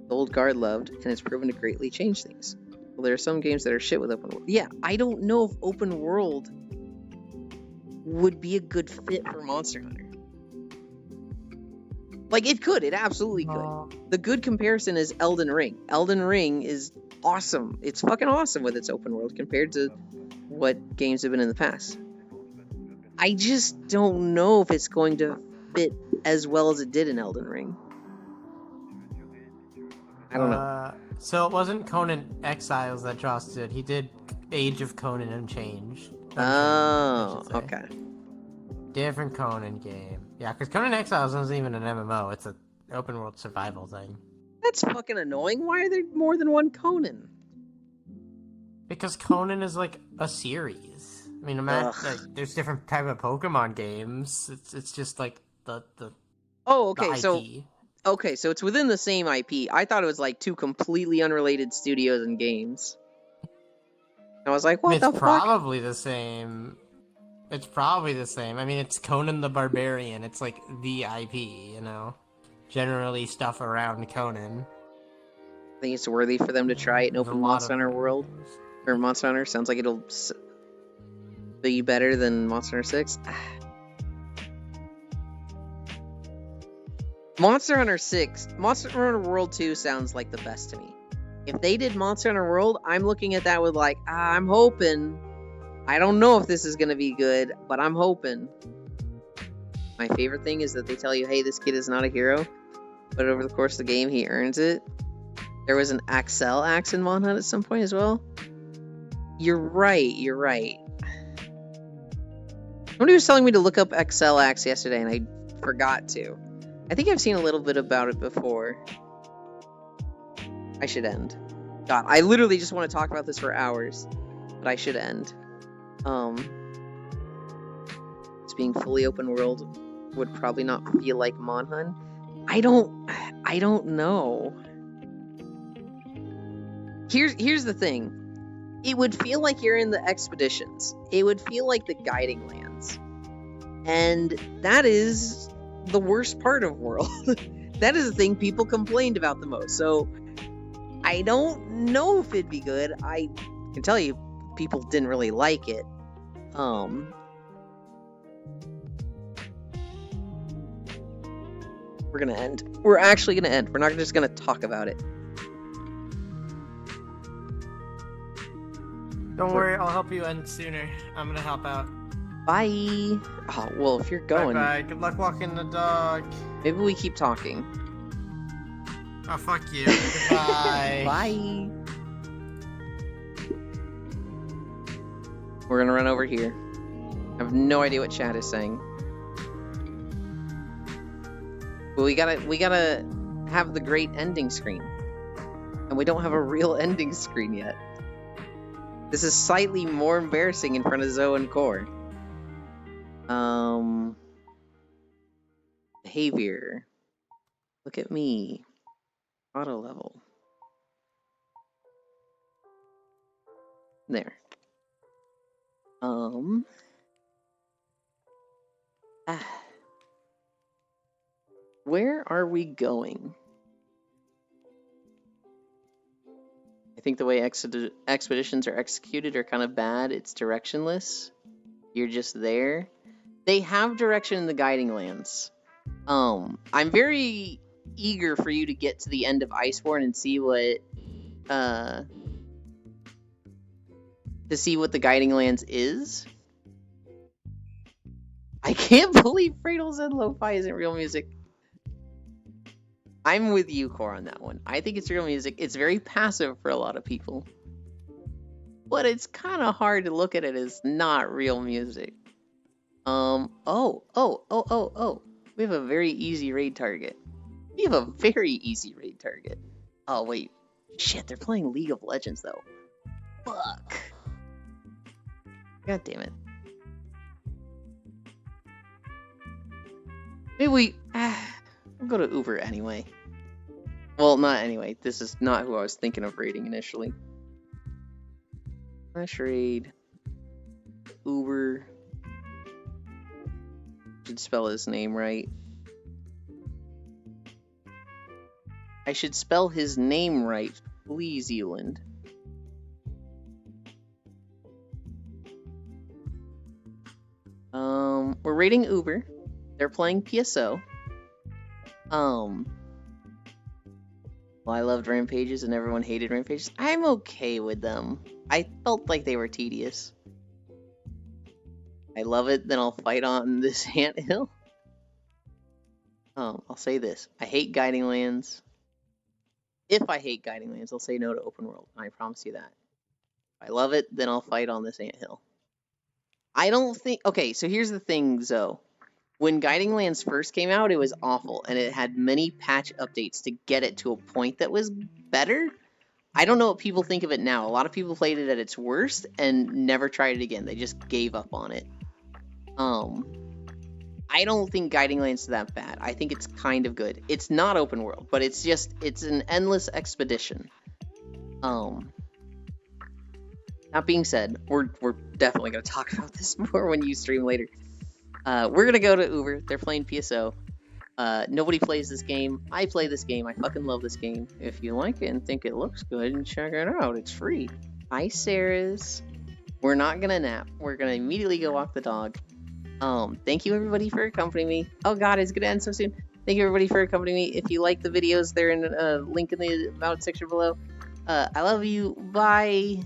the old guard loved, and it's proven to greatly change things. Well, there are some games that are shit with open world. Yeah, I don't know if open world would be a good fit for Monster Hunter. Like, it could. It absolutely could. The good comparison is Elden Ring. Elden Ring is awesome. It's fucking awesome with its open world compared to what games have been in the past. I just don't know if it's going to fit as well as it did in Elden Ring. I don't know. So it wasn't Conan Exiles that Joss did. He did Age of Conan Unchanged. Oh, okay. Different Conan game. Yeah, because Conan Exiles isn't even an MMO. It's an open world survival thing. That's fucking annoying. Why are there more than one Conan? Because Conan is like a series. I mean, imagine there's different type of Pokemon games. It's just like the Oh, okay. the IP. So it's within the same IP. I thought it was like two completely unrelated studios and games. I was like, what the fuck? It's probably the same. It's probably the same. I mean, it's Conan the Barbarian. It's like the IP, you know? Generally stuff around Conan. I think it's worthy for them to try it in open Monster Hunter World. Or Monster Hunter. Sounds like it'll be better than Monster Hunter 6. Monster Hunter 6. Monster Hunter World 2 sounds like the best to me. If they did Monster Hunter World, I'm looking at that with like, I'm hoping. I don't know if this is going to be good, but I'm hoping. My favorite thing is that they tell you, hey, this kid is not a hero, but over the course of the game, he earns it. There was an Axel axe in Mon Hunt at some point as well. You're right. Somebody was telling me to look up Axel axe yesterday, and I forgot to. I think I've seen a little bit about it before. I should end. God, I literally just want to talk about this for hours, but I should end. It's being fully open world would probably not feel like Mon Hunt. I don't know. Here's the thing. It would feel like you're in the expeditions. It would feel like the guiding lands. And that is the worst part of world. That is the thing people complained about the most. So I don't know if it'd be good. I can tell you people didn't really like it. We're gonna end. We're actually gonna end. We're not just gonna talk about it. Don't worry, I'll help you end sooner. I'm gonna help out. Bye. Oh, well, if you're going... Bye-bye. Good luck walking the dog. Maybe we keep talking. Oh, fuck you. Goodbye. Bye. We're gonna run over here. I have no idea what chat is saying. But we gotta have the great ending screen. And we don't have a real ending screen yet. This is slightly more embarrassing in front of Zoe and Core. Behavior. Look at me. Auto level. There. Where are we going? I think the way expeditions are executed are kind of bad. It's directionless. You're just there. They have direction in the Guiding Lands. I'm very eager for you to get to the end of Iceborne and see what the Guiding Lands is. I can't believe Fredo said lo-fi isn't real music. I'm with you, Core, on that one. I think it's real music. It's very passive for a lot of people. But it's kind of hard to look at it as not real music. Oh. We have a very easy raid target. Oh, wait. Shit, they're playing League of Legends, though. Fuck. God damn it. Maybe we'll go to Uber anyway. Well, not anyway. This is not who I was thinking of raiding initially. Flash raid. Uber. Should spell his name right. I should spell his name right. Please, Zealand. We're raiding Uber. They're playing PSO. Well, I loved Rampages and everyone hated Rampages. I'm okay with them. I felt like they were tedious. I love it, then I'll fight on this anthill. I'll say this. I hate Guiding Lands. If I hate Guiding Lands, I'll say no to open world. I promise you that. If I love it, then I'll fight on this anthill. I don't think... Okay, so here's the thing, Zoe. When Guiding Lands first came out, it was awful, and it had many patch updates to get it to a point that was better. I don't know what people think of it now. A lot of people played it at its worst and never tried it again. They just gave up on it. I don't think Guiding Lands is that bad. I think it's kind of good. It's not open world, but it's an endless expedition. That being said, we're definitely going to talk about this more when you stream later. We're going to go to Uber. They're playing PSO. Nobody plays this game. I play this game. I fucking love this game. If you like it and think it looks good, and check it out. It's free. Hi, Sarah's. We're not going to nap. We're going to immediately go walk the dog. Thank you everybody for accompanying me. Oh god, it's gonna end so soon. Thank you everybody for accompanying me. If you like the videos, they're in a link in the about section below. I love you. Bye.